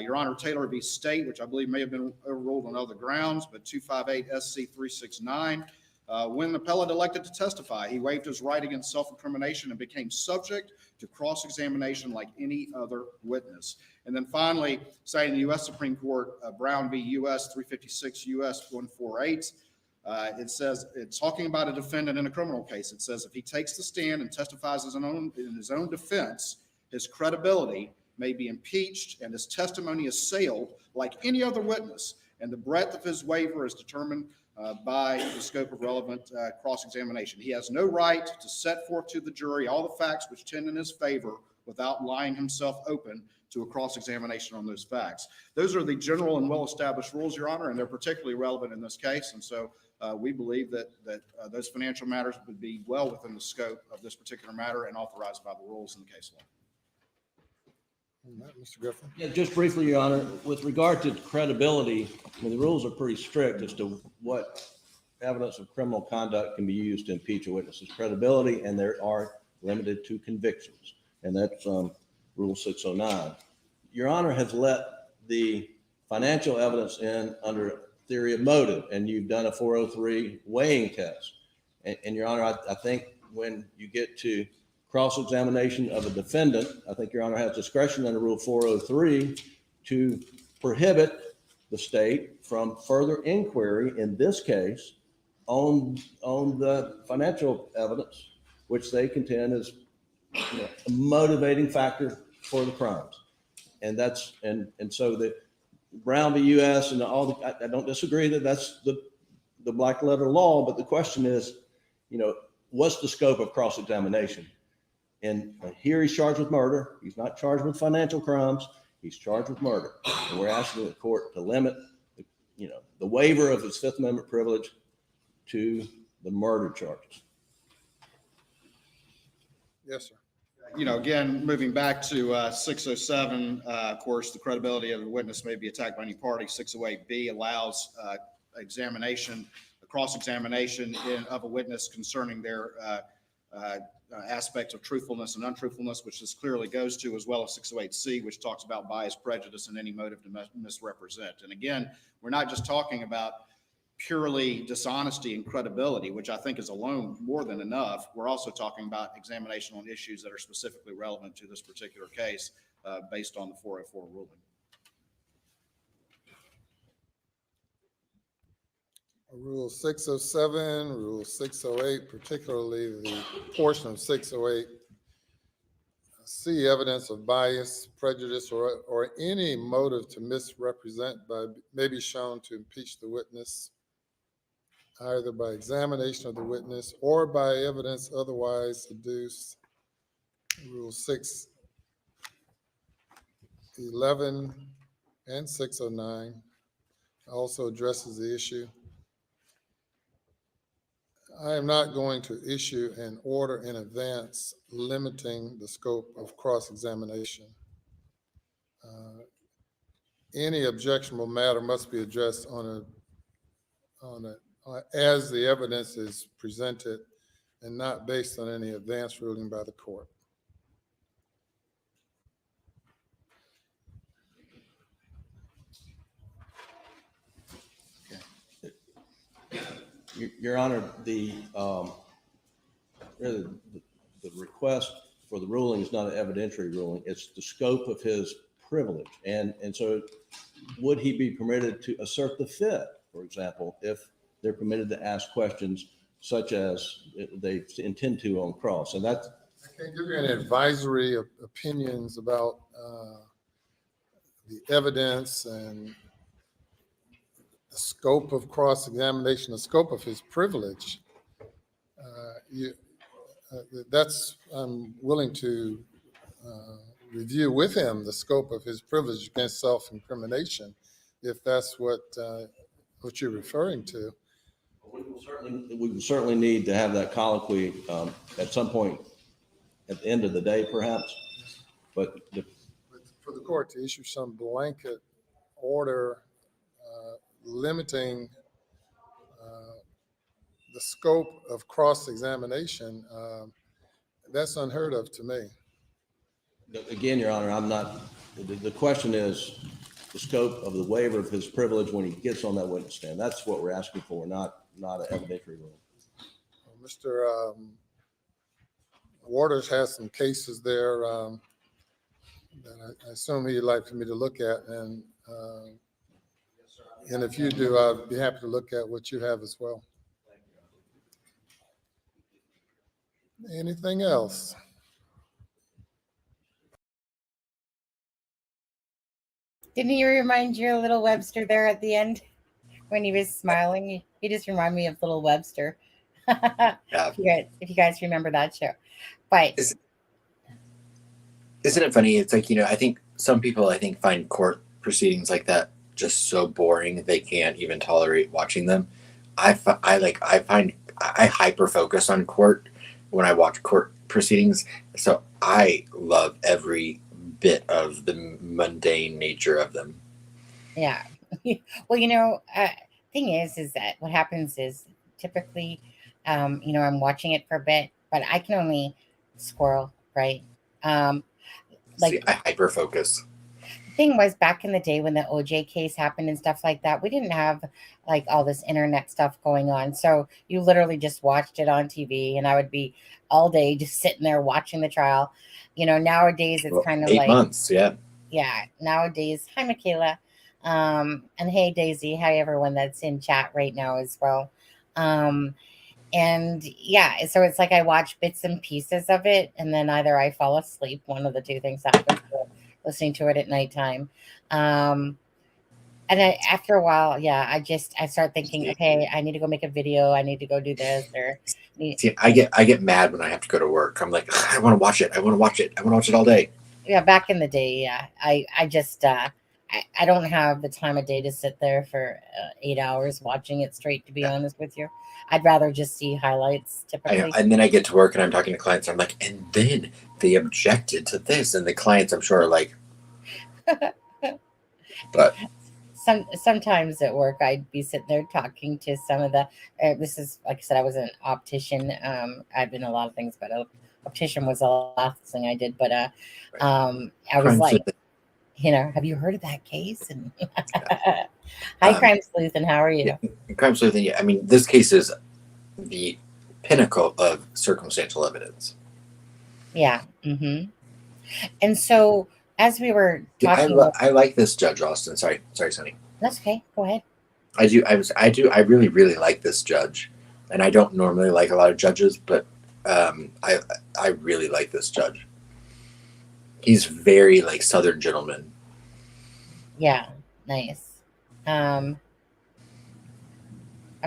Your Honor, Taylor v. State, which I believe may have been overruled on other grounds, but 258 SC 369, When the appellant elected to testify, he waived his right against self-incrimination and became subject to cross-examination like any other witness. And then finally, citing the U.S. Supreme Court, Brown v. U.S. 356 U.S. 148, it says, it's talking about a defendant in a criminal case. It says if he takes the stand and testifies in his own defense, his credibility may be impeached and his testimony assailed like any other witness. And the breadth of his waiver is determined by the scope of relevant cross-examination. He has no right to set forth to the jury all the facts which tend in his favor without lying himself open to a cross-examination on those facts. Those are the general and well-established rules, Your Honor, and they're particularly relevant in this case. And so we believe that those financial matters would be well within the scope of this particular matter and authorized by the rules in the case law. Mr. Griffin. Yeah, just briefly, Your Honor, with regard to credibility, I mean, the rules are pretty strict as to what evidence of criminal conduct can be used to impeach a witness's credibility, and there are limited to convictions, and that's Rule 609. Your Honor has let the financial evidence in under theory of motive, and you've done a 403 weighing test. And Your Honor, I think when you get to cross-examination of a defendant, I think Your Honor has discretion under Rule 403 to prohibit the state from further inquiry in this case on the financial evidence, which they contend is a motivating factor for the crimes. And that's and so the Brown v. U.S. and all the, I don't disagree that that's the black letter law, but the question is, what's the scope of cross-examination? And here he's charged with murder. He's not charged with financial crimes. He's charged with murder. And we're asking the court to limit, the waiver of his Fifth Amendment privilege to the murder charges. Yes, sir. Again, moving back to 607, of course, the credibility of the witness may be attacked by any party. 608B allows cross-examination of a witness concerning their aspects of truthfulness and untruthfulness, which this clearly goes to, as well as 608C, which talks about bias, prejudice, and any motive to misrepresent. And again, we're not just talking about purely dishonesty and credibility, which I think is alone more than enough. We're also talking about examination on issues that are specifically relevant to this particular case based on the 404 ruling. Rule 607, Rule 608, particularly the portion of 608, see evidence of bias, prejudice, or any motive to misrepresent may be shown to impeach the witness, either by examination of the witness or by evidence otherwise adduced. Rule 611 and 609 also addresses the issue. I am not going to issue an order in advance limiting the scope of cross-examination. Any objectionable matter must be addressed as the evidence is presented and not based on any advance ruling by the court. Your Honor, the request for the ruling is not an evidentiary ruling. It's the scope of his privilege. And so would he be permitted to assert the Fifth, for example, if they're permitted to ask questions such as they intend to on cross? And that's... I can't give you any advisory opinions about the evidence and the scope of cross-examination, the scope of his privilege. I'm willing to review with him the scope of his privilege against self-incrimination, if that's what you're referring to. We will certainly need to have that colloquy at some point at the end of the day, perhaps. But for the court to issue some blanket order limiting the scope of cross-examination, that's unheard of to me. Again, Your Honor, I'm not, the question is the scope of the waiver of his privilege when he gets on that witness stand. That's what we're asking for, not an evidentiary rule. Mr. Waters has some cases there that I assume he'd like for me to look at, and if you do, I'd be happy to look at what you have as well. Anything else? Didn't he remind you of Little Webster there at the end when he was smiling? He just reminded me of Little Webster. Yeah. If you guys remember that show. But isn't it funny? It's like, I think some people find court proceedings like that just so boring they can't even tolerate watching them. I find I hyper focus on court when I watch court proceedings, so I love every bit of the mundane nature of them. Yeah. Well, thing is that what happens is typically, I'm watching it for a bit, but I can only squirrel, right? See, I hyper focus. The thing was, back in the day when the OJ case happened and stuff like that, we didn't have like all this internet stuff going on. So you literally just watched it on TV, and I would be all day just sitting there watching the trial. Nowadays it's kind of 8 like months, yeah. Yeah, nowadays. Hi, Michaela. And hey, Daisy. Hi, everyone that's in chat right now as well. And yeah, so it's like I watch bits and pieces of it, and then either I fall asleep, one of the two things happens, listening to it at nighttime. And after a while, I start thinking, okay, I need to go make a video. I need to go do this. See, I get mad when I have to go to work. I'm like, I want to watch it. I want to watch it. I want to watch it all day. Yeah, back in the day, yeah, I just I don't have the time of day to sit there for 8 hours watching it straight. To be honest with you, I'd rather just see highlights typically. And then I get to work and I'm talking to clients. I'm like, and then they objected to this, and the clients, I'm sure, are like, but. Sometimes at work, I'd be sitting there talking to some of the. This is, like I said, I was an optician. I've been a lot of things, but optician was the last thing I did. But I was like, have you heard of that case? And hi, Crime Sleuth, and how are you? Yeah, Crime Sleuth, and I mean, this case is the pinnacle of circumstantial evidence. Yeah. Mm-hmm. And so, as we were talking, I like this Judge Austin. Sorry, Sonny. That's okay. Go ahead. I do. I really, really like this judge, and I don't normally like a lot of judges, but I really like this judge. He's very like Southern gentleman. Yeah, nice. I'm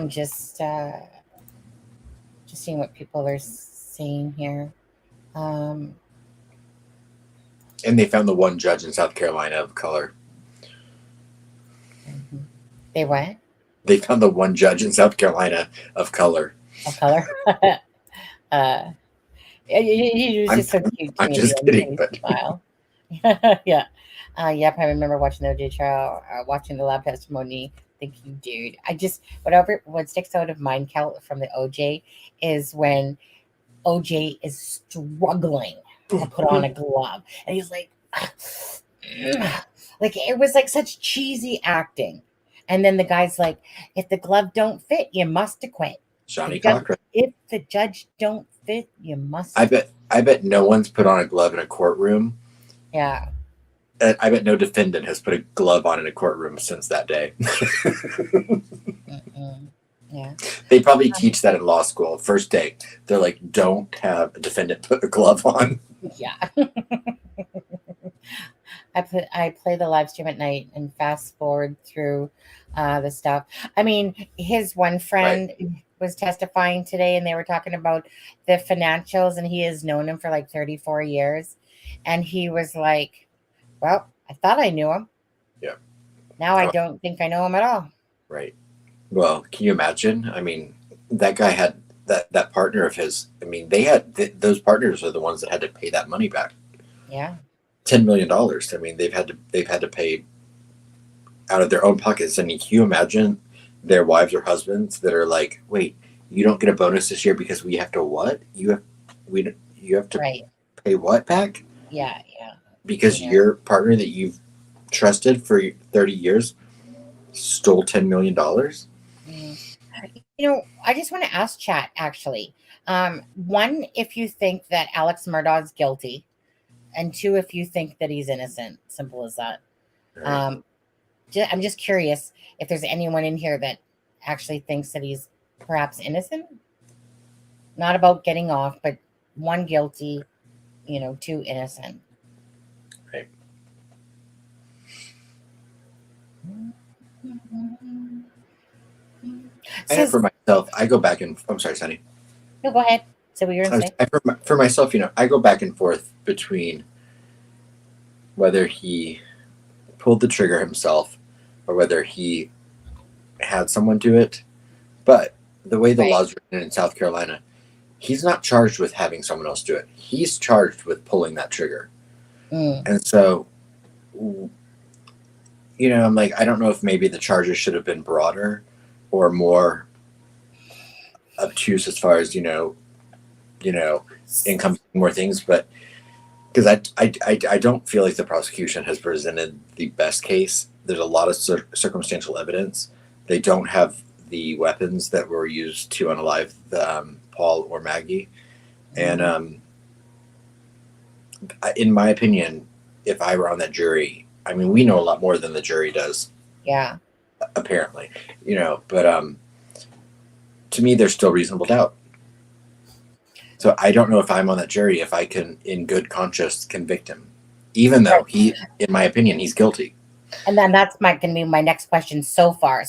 just seeing what people are saying here. And they found the one judge in South Carolina of color. Mm-hmm. They what? They found the one judge in South Carolina of color. Of color? He was just so cute to I'm me. just kidding. But... yeah. Yep, I remember watching the OJ trial, watching the lab testimony, thinking, dude, what sticks out of mind, Cal, from the OJ is when OJ is struggling to put on a glove, and he's like it was like such cheesy acting, and then the guy's like, if the glove don't fit, you must acquit. Johnny Cochran. If the judge don't fit, you must. I bet no one's put on a glove in a courtroom. Yeah. I bet no defendant has put a glove on in a courtroom since that day. Yeah. They probably teach that in law school. First day, they're like, don't have a defendant put a glove on. Yeah. I play the live stream at night and fast forward through the stuff. I mean, his one friend was testifying today, and they were talking about the financials, and he has known him for like 34 years. And he was like, well, I thought I knew him. Yeah. Now I don't think I know him at all. Right. Well, can you imagine? I mean, that guy had that partner of his. I mean, they had those partners are the ones that had to pay that money back. Yeah. $10 million. I mean, they've had to pay out of their own pockets. I mean, can you imagine their wives or husbands that are like, wait, you don't get a bonus this year because we have to what? You have to pay what back? Yeah. Because your partner that you've trusted for 30 years stole $10 million. I just want to ask chat, actually, One, if you think that Alex Murdaugh is guilty, and two, if you think that he's innocent. Simple as that. I'm just curious if there's anyone in here that actually thinks that he's perhaps innocent. Not about getting off, but one guilty, two innocent. Right. I know for myself, I go back and I'm sorry, Sunny. No, go ahead. So what you're going to say? For myself, I go back and forth between whether he pulled the trigger himself or whether he had someone do it. But the way the laws are written in South Carolina, he's not charged with having someone else do it. He's charged with pulling that trigger. And so, I'm like, I don't know if maybe the charges should have been broader or more obtuse as far as, encompassing more things. But because I don't feel like the prosecution has presented the best case. There's a lot of circumstantial evidence. They don't have the weapons that were used to unalive Paul or Maggie. And in my opinion, if I were on that jury, I mean, we know a lot more than the jury does. Yeah. Apparently, but to me, there's still reasonable doubt. So I don't know if I'm on that jury, if I can, in good conscience, convict him, even though in my opinion, he's guilty. And then that's going to be my next question so far.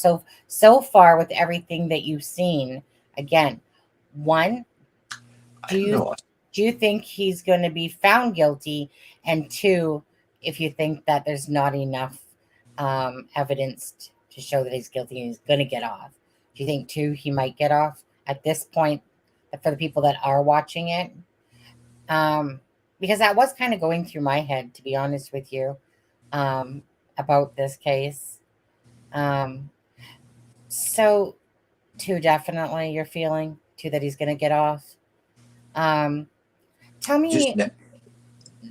So far with everything that you've seen, again, one, do you think he's going to be found guilty? And two, if you think that there's not enough evidence to show that he's guilty and he's going to get off, do you think two, he might get off at this point for the people that are watching it? Because that was kind of going through my head, to be honest with you, about this case. So two, definitely you're feeling two that he's going to get off. Tell me.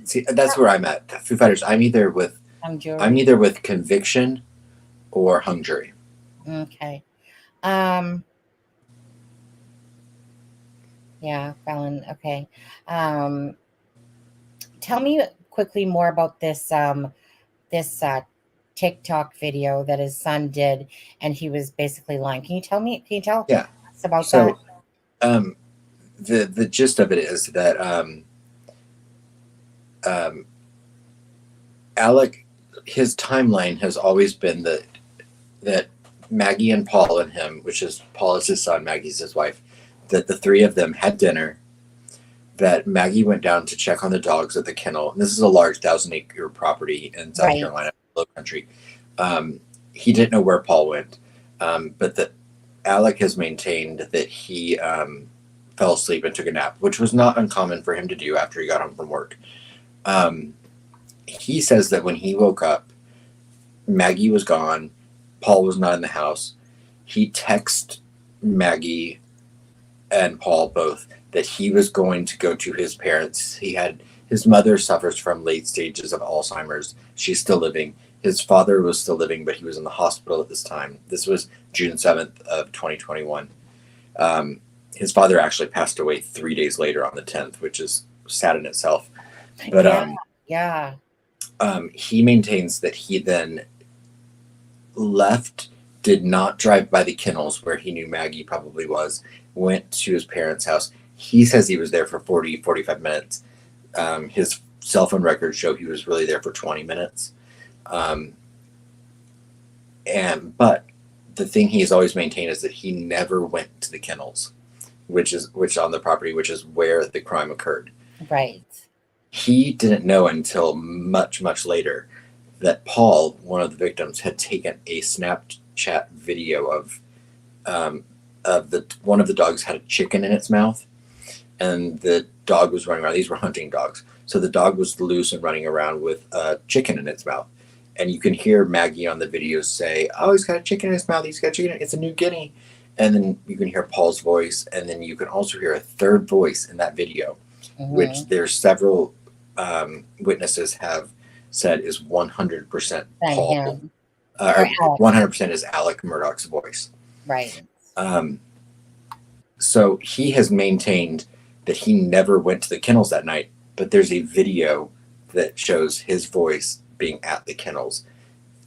See, that's where I'm at. Foo Fighters. I'm either with conviction or hung jury. Okay. Yeah, felon. Okay. Tell me quickly more about this TikTok video that his son did, and he was basically lying. Can you tell us about that? The gist of it is that Alec, his timeline has always been that Maggie and Paul and him, which is Paul is his son, Maggie's his wife, that the three of them had dinner, that Maggie went down to check on the dogs at the kennel. And this is a large 1,000-acre property in South Carolina, low country. He didn't know where Paul went, but that Alec has maintained that he fell asleep and took a nap, which was not uncommon for him to do after he got home from work. He says that when he woke up, Maggie was gone. Paul was not in the house. He texted Maggie and Paul both that he was going to go to his parents. His mother suffers from late stages of Alzheimer's. She's still living. His father was still living, but he was in the hospital at this time. This was June 7th of 2021. His father actually passed away 3 days later on the 10th, which is sad in itself. But he maintains that he then left, did not drive by the kennels where he knew Maggie probably was, went to his parents' house. He says he was there for 45 minutes. His cell phone records show he was really there for 20 minutes. But the thing he has always maintained is that he never went to the kennels, which on the property, which is where the crime occurred. Right. He didn't know until much, much later that Paul, one of the victims, had taken a Snapchat video of one of the dogs had a chicken in its mouth, and the dog was running around. These were hunting dogs, so the dog was loose and running around with a chicken in its mouth. And you can hear Maggie on the video say, "Oh, he's got a chicken in his mouth. He's got chicken. It's a New Guinea." And then you can hear Paul's voice, and then you can also hear a third voice in that video, which there's several witnesses have said is 100% Paul. 100% is Alec Murdaugh's voice. Right. So he has maintained that he never went to the kennels that night, but there's a video that shows his voice being at the kennels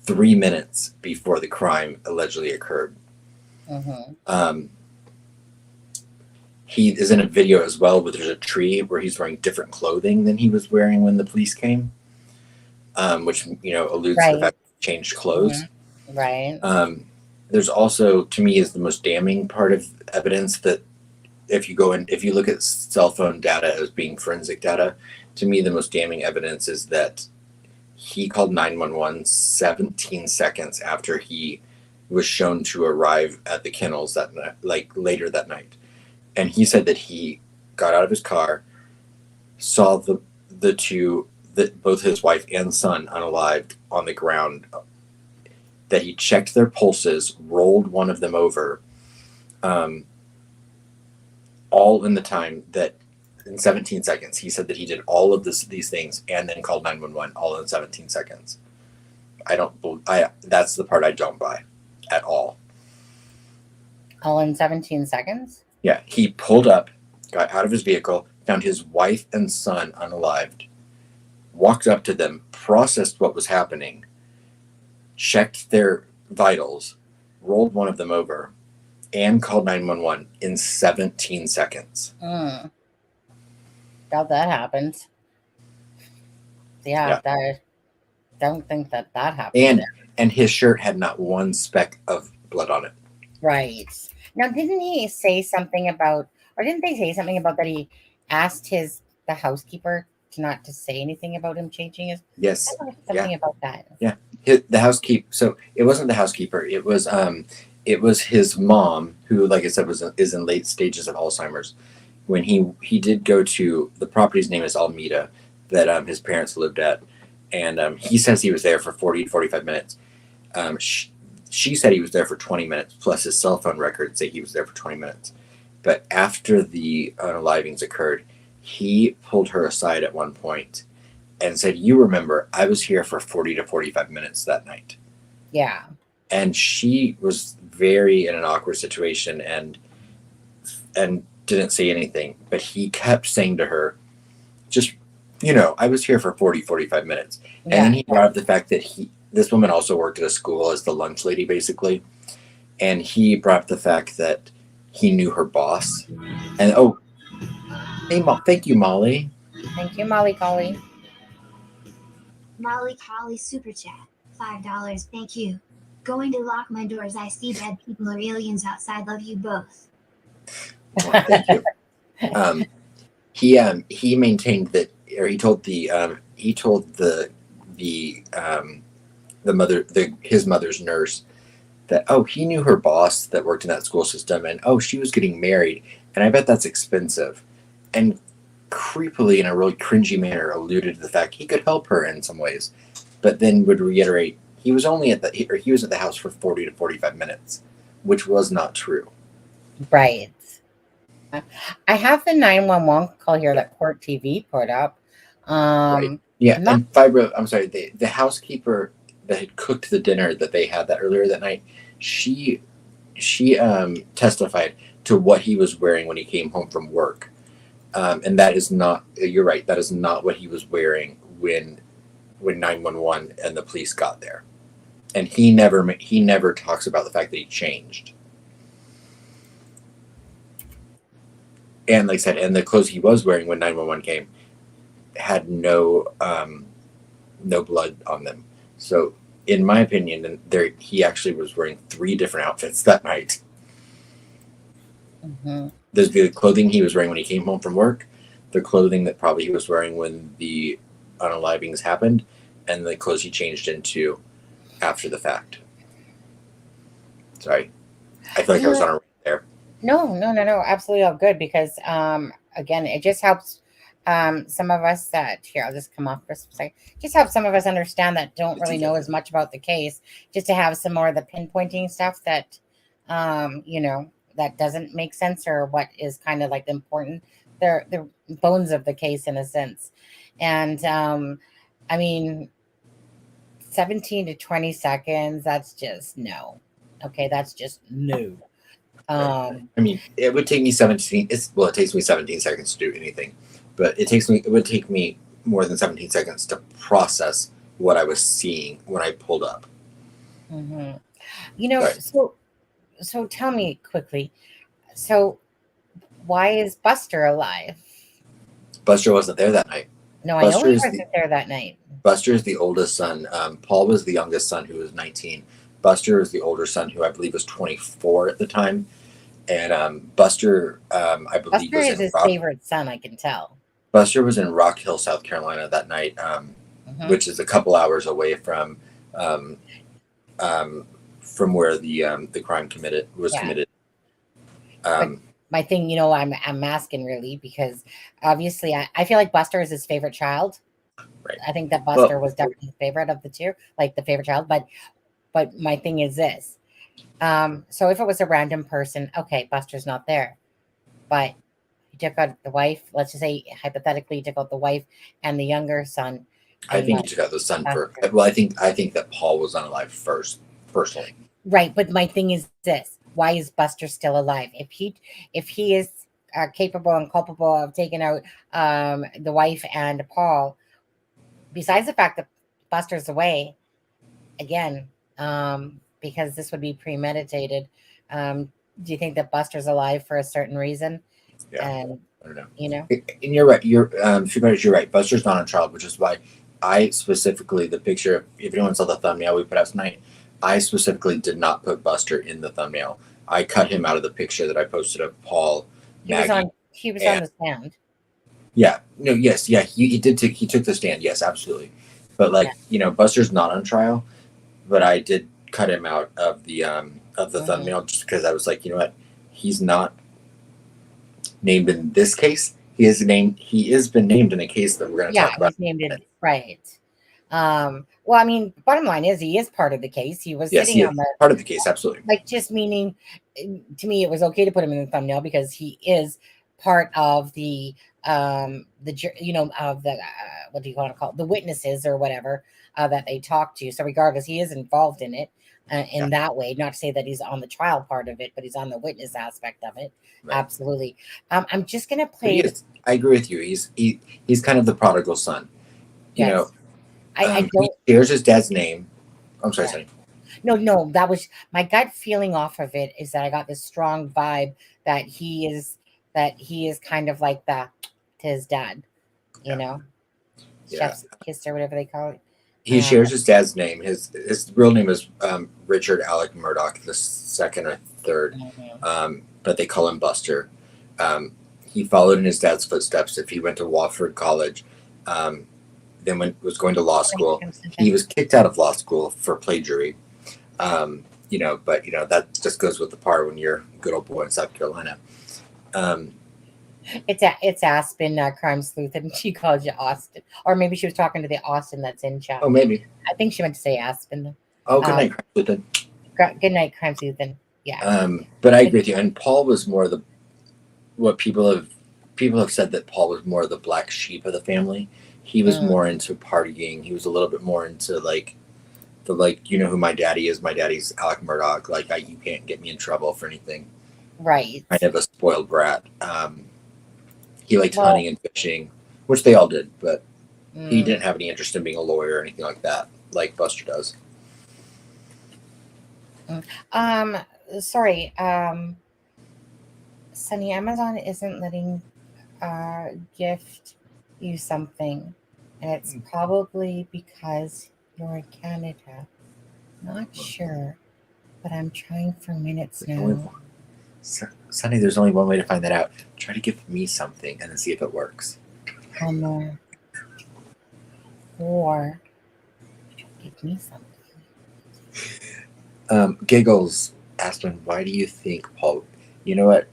3 minutes before the crime allegedly occurred. He is in a video as well where there's a tree where he's wearing different clothing than he was wearing when the police came, which, alludes to the fact that he changed clothes. Right. There's also, to me, is the most damning part of evidence that if you look at cell phone data as being forensic data, to me, the most damning evidence is that he called 911 17 seconds after he was shown to arrive at the kennels that night, like later that night. And he said that he got out of his car, saw the two, both his wife and son unalived on the ground, that he checked their pulses, rolled one of them over, all in the time that in 17 seconds. He said that he did all of these things and then called 911 all in 17 seconds. That's the part I don't buy at all. All in 17 seconds? Yeah, he pulled up, got out of his vehicle, found his wife and son unalived, walked up to them, processed what was happening, checked their vitals, rolled one of them over, and called 911 in 17 seconds. Doubt that happened. Yeah. I don't think that happened. And his shirt had not one speck of blood on it. Right. Now, didn't he say something about, or didn't they say something about that he asked the housekeeper not to say anything about him changing his? Yes. Something about that. Yeah. The housekeeper. So it wasn't the housekeeper. It was his mom, who, like I said, is in late stages of Alzheimer's. When he did go to the property's name is Alameda, that his parents lived at, and he says he was there for 40 to 45 minutes. She said he was there for 20 minutes, plus his cell phone records say he was there for 20 minutes. But after the unalivings occurred, he pulled her aside at one point and said, "You remember, I was here for 40 to 45 minutes that night." Yeah. And she was very in an awkward situation and didn't say anything. But he kept saying to her, just, I was here for 40, 45 minutes. Yeah. And then he brought up the fact that this woman also worked at a school as the lunch lady, basically. And he brought up the fact that he knew her boss. And, hey, thank you, Molly. Thank you, Molly Collie. Molly Collie Super Chat. $5. Thank you. Going to lock my doors. I see dead people or aliens outside. Love you both. Well, thank you. He maintained that, or he told the his mother's nurse that, he knew her boss that worked in that school system, and she was getting married, and I bet that's expensive. And creepily, in a really cringy manner, alluded to the fact he could help her in some ways, but then would reiterate he was at the house for 40 to 45 minutes, which was not true. Right. I have the 911 call here that Court TV put up. Right. Yeah, and Fibro, I'm sorry, the housekeeper that had cooked the dinner that they had that earlier that night, she testified to what he was wearing when he came home from work. And that is not, you're right, that is not what he was wearing when 911 and the police got there. And he never talks about the fact that he changed. And like I said, and the clothes he was wearing when 911 came had no blood on them. So in my opinion, he actually was wearing 3 different outfits that night. Mm-hmm. There's the clothing he was wearing when he came home from work, the clothing that probably he was wearing when the unalivings happened, and the clothes he changed into after the fact. Sorry. I feel like I was on a rant there. No, absolutely all good, because again, it just helps some of us that, here, I'll just come off for a second, just help some of us understand that don't really know as much about the case, just to have some more of the pinpointing stuff that, that doesn't make sense, or what is kind of like important, the bones of the case in a sense. And I mean, 17 to 20 seconds, that's just no. Okay, that's just no. I mean, it would take me 17. It takes me 17 seconds to do anything, but it would take me more than 17 seconds to process what I was seeing when I pulled up. Mm-hmm. You know, Right. so tell me quickly. So why is Buster alive? Buster wasn't there that night. No, I know he wasn't there that night. Buster is the oldest son. Paul was the youngest son, who was 19. Buster is the older son, who I believe was 24 at the time. And Buster, I believe, Buster is his favorite son. I can tell. Buster was in Rock Hill, South Carolina that night, which is a couple hours away from where the crime was committed. My thing, you know, I'm asking really because obviously I feel like Buster is his favorite child. Right. I think that Buster was definitely the favorite of the two, like the favorite child. But my thing is this. So if it was a random person, okay, Buster's not there. But he took out the wife. Let's just say hypothetically, he took out the wife and the younger son. I think he took out the son first. Well, I think that Paul was unalive first, personally. Right, but my thing is this: why is Buster still alive? If he is capable and culpable of taking out the wife and Paul, besides the fact that Buster's away, again, because this would be premeditated. Do you think that Buster's alive for a certain reason? Yeah, and I don't know. You know, and you're right. You're right. Buster's not on trial, which is why I specifically the picture. If anyone saw the thumbnail we put out tonight, I specifically did not put Buster in the thumbnail. I cut him out of the picture that I posted of Paul. He was on the stand. Yeah. No. Yes. Yeah. He took the stand. Yes. Absolutely. But Buster's not on trial. But I did cut him out of the thumbnail just because I was like, you know what, he's not named in this case. He has been named in a case that we're going to talk about. He's named in right. Well, I mean, bottom line is he is part of the case. He was sitting on the part of the case, absolutely. Like just meaning, to me, it was okay to put him in the thumbnail because he is part of the of the what do you want to call it? The witnesses or whatever that they talk to. So regardless, he is involved in it that way. Not to say that he's on the trial part of it, but he's on the witness aspect of it. Right. Absolutely. I'm just gonna play. I agree with you. He's kind of the prodigal son. You know. I don't. He shares his dad's name. I'm sorry, Sonny. No, that was my gut feeling off of it. Is that I got this strong vibe that he is kind of like that to his dad, you know, chef's kiss or whatever they call it. He shares his dad's name. His real name is Richard Alec Murdaugh, the second or third, but they call him Buster. He followed in his dad's footsteps. If he went to Wofford College. Then was going to law school. He was kicked out of law school for plagiarism. But that just goes with the par when you're a good old boy in South Carolina. It's Aspen, Crime Sleuth, and she called you Austin. Or maybe she was talking to the Austin that's in chat. Oh, maybe. I think she meant to say Aspen. Oh, good night, Crime Sleuth. Good night, Crime Sleuth. Yeah. But I agree with you. And Paul was more what people have said that Paul was more the black sheep of the family. He was more into partying. He was a little bit more into you know who my daddy is. My daddy's Alec Murdaugh. You can't get me in trouble for anything. Right. Kind of a spoiled brat. He liked hunting and fishing, which they all did, but he didn't have any interest in being a lawyer or anything like that, like Buster does. Sorry. Sunny, Amazon isn't letting gift you something, and it's probably because you're in Canada. Not sure, but I'm trying for minutes now. Sunny, there's only one way to find that out. Try to give me something and then see if it works. Or give me something. Giggles asked him, why do you think Paul? You know what?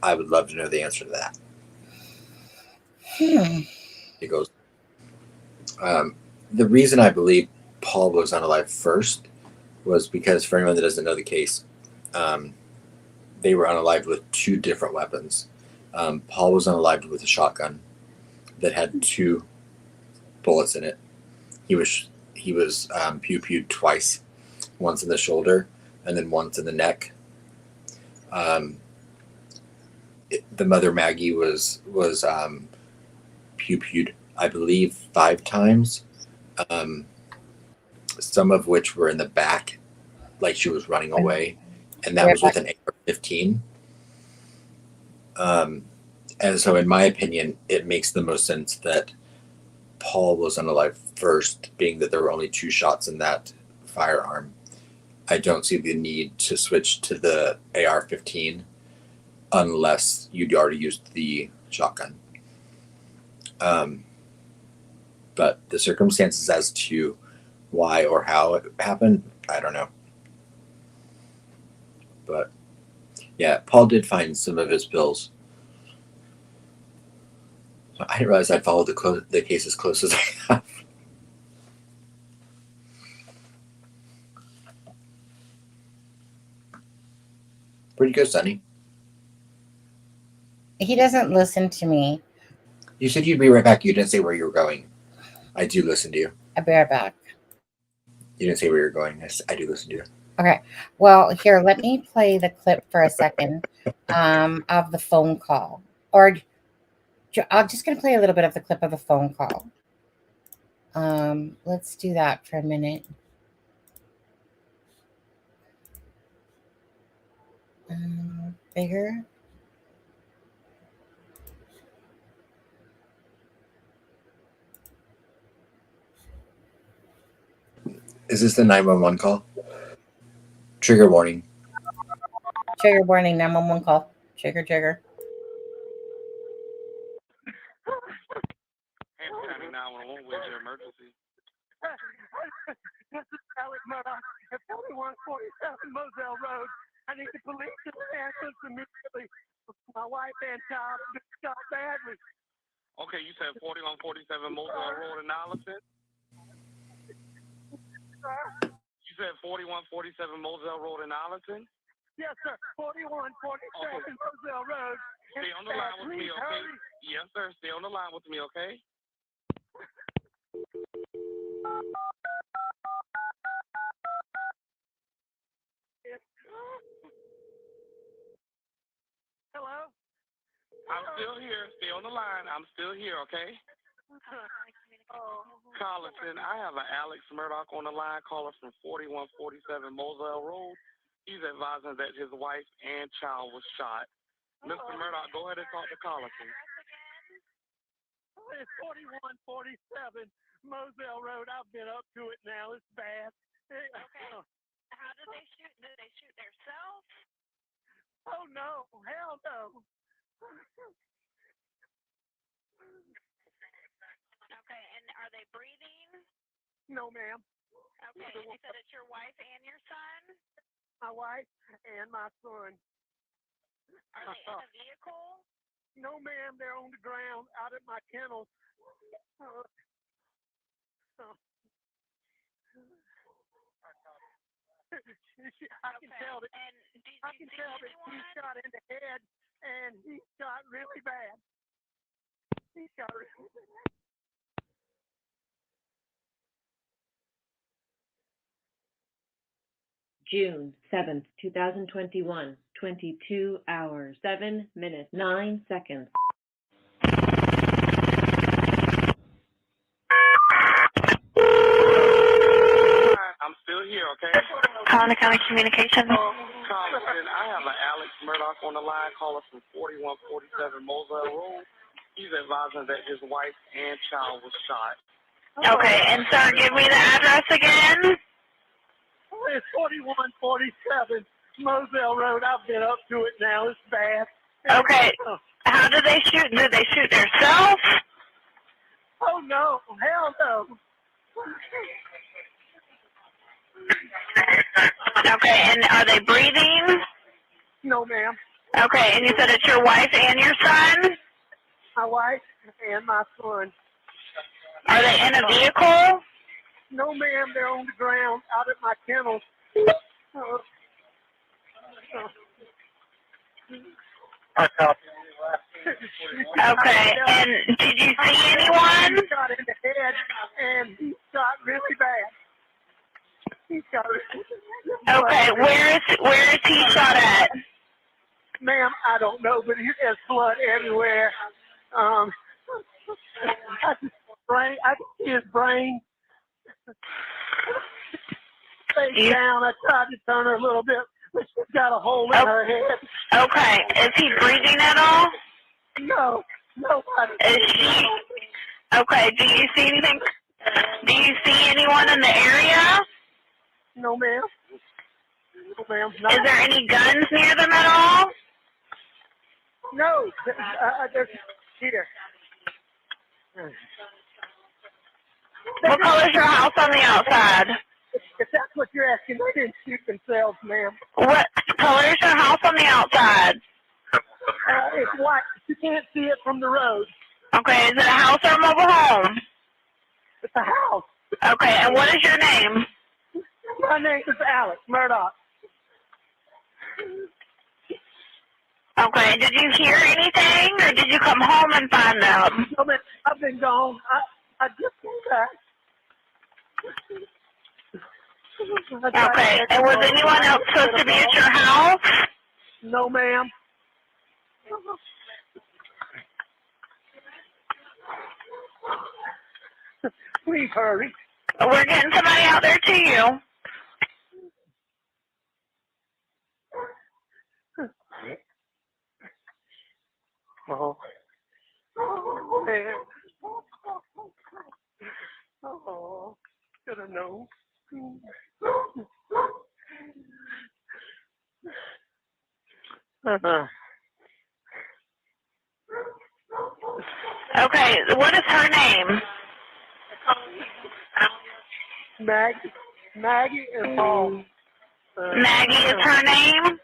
I would love to know the answer to that. He goes, the reason I believe Paul was unalive first was because, for anyone that doesn't know the case, they were unalived with two different weapons. Paul was unalived with a shotgun that had 2 bullets in it. He was pew-pewed twice, once in the shoulder and then once in the neck. The mother Maggie was pew-pewed, I believe, 5 times, some of which were in the back, like she was running away, and that was with an AR-15. And so, in my opinion, it makes the most sense that Paul was unalive first, being that there were only 2 shots in that firearm. I don't see the need to switch to the AR-15 unless you'd already used the shotgun. But the circumstances as to why or how it happened, I don't know. But yeah, Paul did find some of his pills. I didn't realize I'd followed the case as close as I have. Where'd you go, Sonny? He doesn't listen to me. You said you'd be right back. You didn't say where you were going. I do listen to you. I'll be right back. You didn't say where you're going. I do listen to you. Okay. Well, here, let me play the clip for a second of the phone call. Or I'm just going to play a little bit of the clip of the phone call. Let's do that for a minute. Bigger. Is this the 911 call? Trigger warning. Trigger warning, 911 call. Trigger. Hampton County 911, where's your emergency? This is Alex Murdaugh at 4147 Moselle Road. I need the police to ambulance immediately. My wife and child just shot badly. Okay, you said 4147 Moselle Road in Arlington? You said 4147 Moselle Road in Arlington? Yes, sir. 4147 Moselle Road. Stay on the line with me, okay? Yes, sir. Stay on the line with me, okay? Hello? I'm still here. Stay on the line. I'm still here, okay? Collinson, I have an Alex Murdaugh on the line, caller from 4147 Moselle Road. He's advising that his wife and child was shot. Mr. Murdaugh, go ahead and talk to Collinson. It's 4147 Moselle Road. I've been up to it now. It's bad. Okay. How did they shoot? Did they shoot themselves? Oh, no. Hell no. Okay, and are they breathing? No, ma'am. Okay, and you said it's your wife and your son? My wife and my son. Are they in a vehicle? No, ma'am. They're on the ground out at my kennel. I can tell that. And did I you can see tell that anyone? he shot in the head, and he shot really bad. He shot really bad. June 7th, 2021, 22 hours, 7 minutes, 9 seconds. I'm still here, okay? Collier County Communications. Collinson, I have an Alex Murdaugh on the line, caller from 4147 Moselle Road. He's advising that his wife and child was shot. Okay, and sir, give me the address again. It's 4147 Moselle Road. I've been up to it now. It's bad. Okay. How did they shoot? Did they shoot themselves? Oh, no. Hell no. Okay, and are they breathing? No, ma'am. Okay, and you said it's your wife and your son? My wife and my son. Are they in a vehicle? No, ma'am. They're on the ground out at my kennel. Okay, and did you see anyone? He shot in the head, and he shot really bad. He shot really bad. Okay, where is he shot at? Ma'am, I don't know, but there's blood everywhere. I can see his brain. Face down. I tried to turn her a little bit, but she's got a hole in her head. Okay. Is he breathing at all? No, nobody. Is she? Okay. Do you see anything? Do you see anyone in the area? No, ma'am. No, ma'am. Is there any guns near them at all? No. There's here. What color is your house on the outside? If that's what you're asking, they didn't shoot themselves, ma'am. What color is your house on the outside? It's white. You can't see it from the road. Okay, is it a house or a mobile home? It's a house. Okay, and what is your name? My name is Alex Murdaugh. Okay, did you hear anything, or did you come home and find them? No, man, I've been gone. I just came back. Okay, and was anyone else supposed to be at your house? No, ma'am. Please hurry. We're getting somebody out there to you. Oh, man. Oh, should have known. Okay, what is her name? Maggie and Paul. Maggie is her name?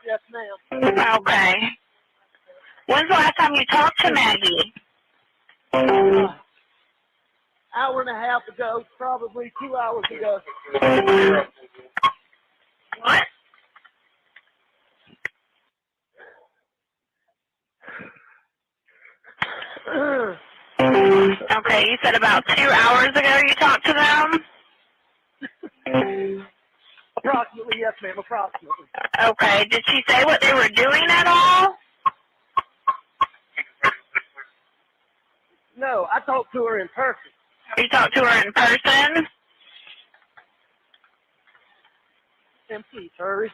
Yes, ma'am. Okay. When's the last time you talked to Maggie? Hour and a half ago, probably 2 hours ago. What? Okay, you said about 2 hours ago you talked to them? Approximately, yes, ma'am, approximately. Okay, did she say what they were doing at all? No, I talked to her in person. You talked to her in person? And please hurry.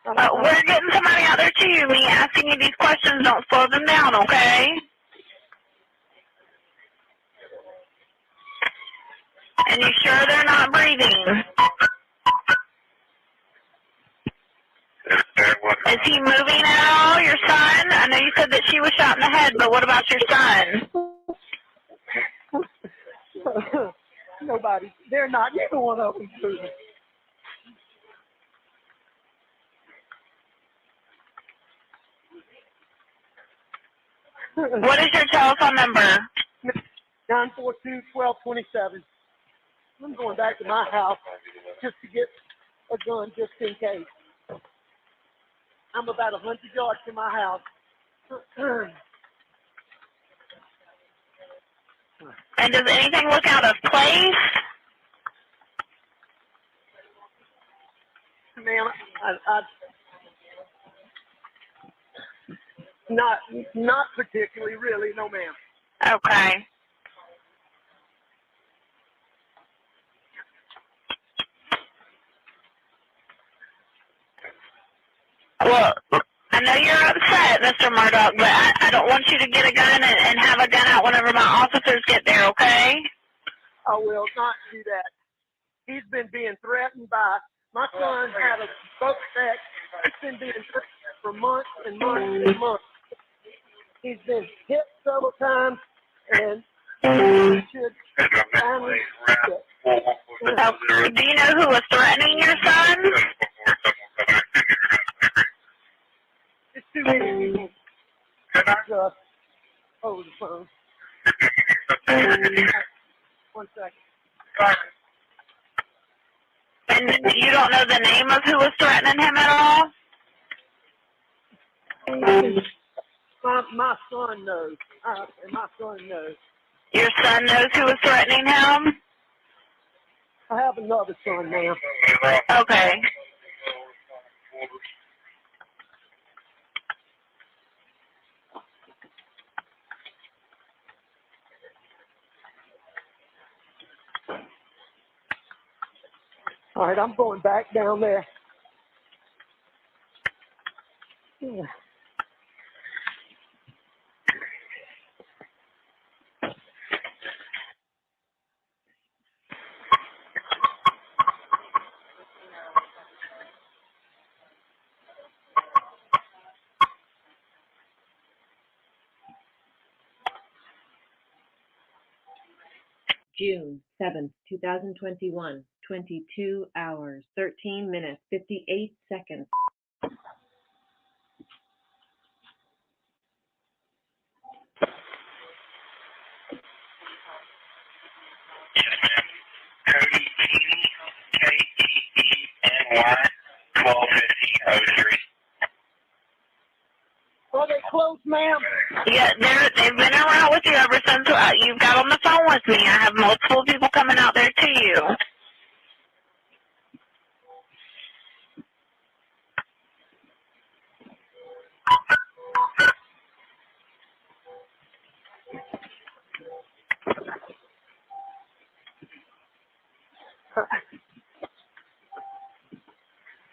We're getting somebody out there to you. Me asking you these questions, don't slow them down, okay? And you sure they're not breathing? Is he moving at all, your son? I know you said that she was shot in the head, but what about your son? Nobody. They're not. Neither one of them moving. What is your telephone number? 942-1227. I'm going back to my house just to get a gun just in case. I'm about 100 yards from my house. And does anything look out of place? Ma'am, not particularly, really, no, ma'am. Okay. Well, I know you're upset, Mr. Murdaugh, but I don't want you to get a gun and have a gun out whenever my officers get there, okay? I will not do that. He's been being threatened by, my son had a boat sex. He's been being threatened for months and months and months. He's been hit several times, and he should finally quit. Do you know who was threatening your son? It's too many people. Just over the phone. 1 second. And you don't know the name of who was threatening him at all? My son knows. And my son knows. Your son knows who was threatening him? I have another son, ma'am. Okay. All right, I'm going back down there. Yeah. June 7th, 2021, 22 hours, 13 minutes, 58 seconds. Cody K-E-E-N-Y 121503. Are they close, ma'am? Yeah, they've been around with you ever since you got on the phone with me. I have multiple people coming out there to you.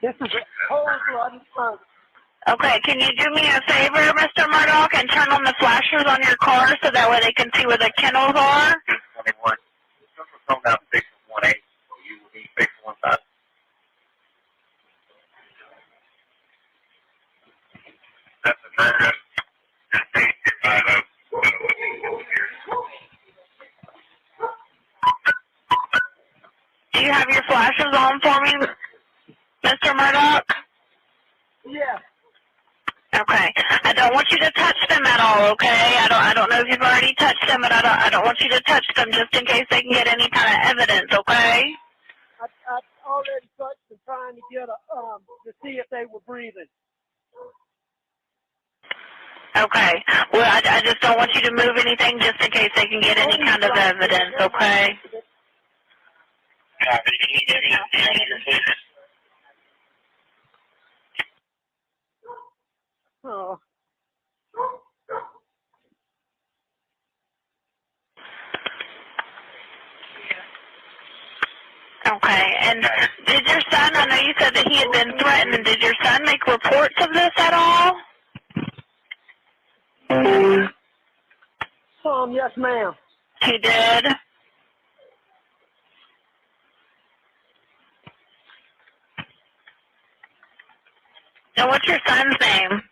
This is a whole bloody fun. Okay, can you do me a favor, Mr. Murdaugh, and turn on the flashers on your car so that way they can see where the kennels are? 21. Phone out 618. You will need 615. That's the murder. Do you have your flashers on for me, Mr. Murdaugh? Yeah. Okay. I don't want you to touch them at all, okay? I don't know if you've already touched them, but I don't want you to touch them just in case they can get any kind of evidence, okay? I already touched them trying to get to see if they were breathing. Okay. Well, I just don't want you to move anything just in case they can get any kind of evidence, okay? Copy. Can you give me the number, please? Oh. Okay. And did your son, I know you said that he had been threatened, did your son make reports of this at all? Yes, ma'am. He did? And what's your son's name?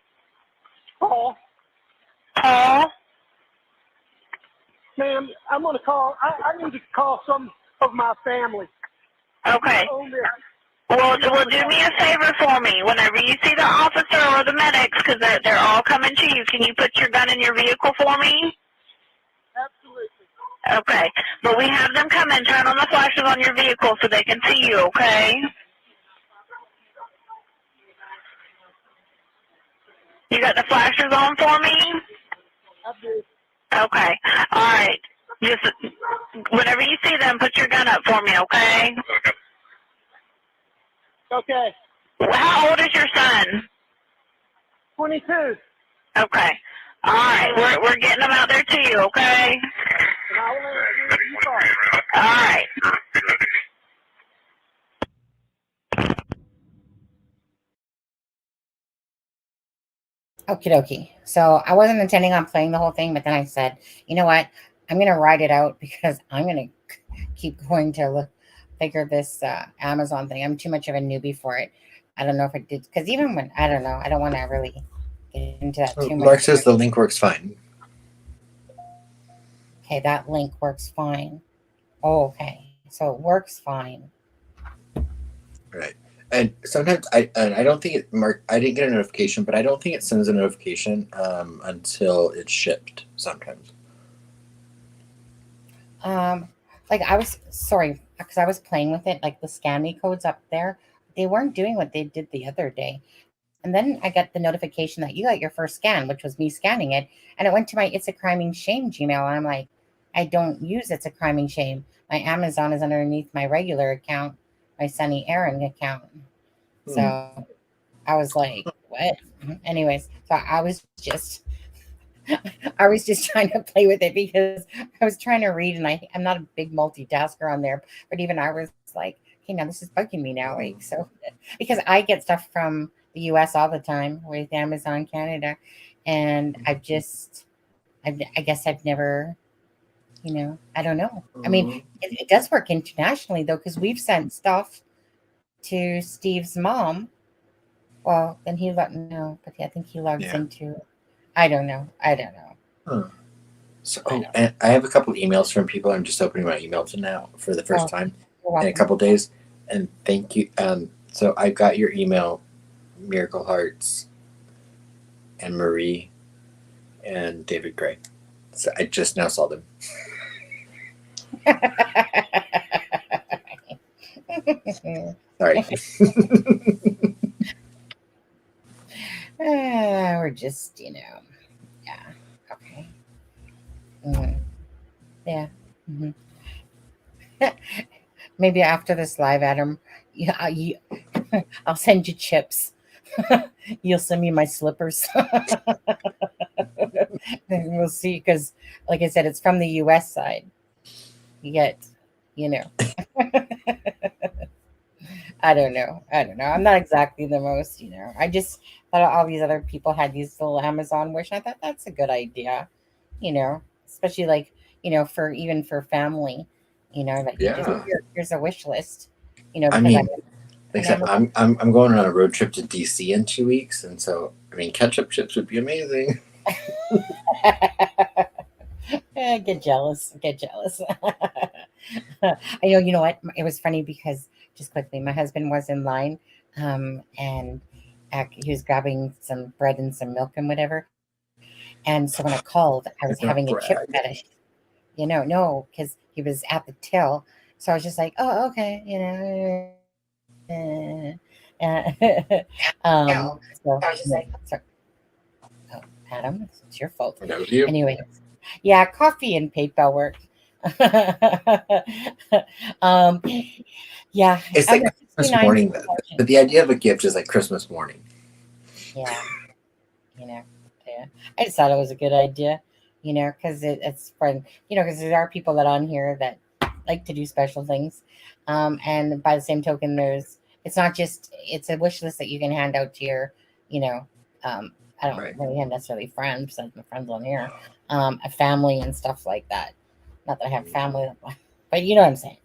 Paul. Paul? Ma'am, I'm going to call, I need to call some of my family. Okay. Well, do me a favor for me. Whenever you see the officer or the medics, because they're all coming to you, can you put your gun in your vehicle for me? Absolutely. Okay. But we have them come and turn on the flashes on your vehicle so they can see you, okay? You got the flashers on for me? I do. Okay. All right. Just whenever you see them, put your gun up for me, okay? Okay. How old is your son? 22. Okay. All right. We're getting them out there to you, okay? And I will answer you call. All right. Okie dokie. So I wasn't intending on playing the whole thing, but then I said, you know what? I'm going to write it out because I'm going to keep going to figure this Amazon thing. I'm too much of a newbie for it. I don't know if it did, because even when, I don't know, I don't want to really get into that too much. Mark says the link works fine. Okay, that link works fine. Oh, okay. So it works fine. Right. And sometimes I don't think it, Mark, I didn't get a notification, but I don't think it sends a notification until it's shipped sometimes. Like I was, sorry, because I was playing with it, like the scan me codes up there, they weren't doing what they did the other day. And then I got the notification that you got your first scan, which was me scanning it. And it went to my It's a Criming Shame Gmail. And I'm like, I don't use It's a Criming Shame. My Amazon is underneath my regular account, my Sunny Aaron account. So I was like, what? Anyways, so I was just trying to play with it because I was trying to read, and I'm not a big multitasker on there, but even I was like okay, now this is bugging me now. Like, so because I get stuff from the US all the time with Amazon Canada, and I guess I've never, I don't know. I mean, it does work internationally though, because we've sent stuff to Steve's mom. Well, then no, but I think he logs into. I don't know. Huh. So, and I have a couple emails from people. I'm just opening my emails now for the first time in a couple days, and thank you. So I got your email, Miracle Hearts, and Marie, and David Gray. So I just now saw them. Sorry. We're just, yeah. Okay. Yeah. Maybe after this live, Adam, I'll send you chips. You'll send me my slippers. And we'll see, because, like I said, it's from the U.S. side. Yet, I don't know. I'm not exactly the most, I just thought all these other people had these little Amazon wish. I thought that's a good idea, especially like, for family, like here's a wish list, I mean, I'm going on a road trip to DC in 2 weeks, and so I mean, ketchup chips would be amazing. Get jealous. I know. You know what? It was funny because just quickly, my husband was in line, and he was grabbing some bread and some milk and whatever. And so when I called, I was having a chip fetish. No, because he was at the till. So I was just like, oh, okay, Adam, it's your fault. That was you. Anyway, yeah, coffee and PayPal work. Yeah, it's like Christmas morning, but the idea of a gift is like Christmas morning. Yeah, I just thought it was a good idea, because it's fun, because there are people that on here that like to do special things, and by the same token, it's not just, it's a wish list that you can hand out to your, I don't really have necessarily friends besides my friends on here, a family and stuff like that. Not that I have family, but you know what I'm saying.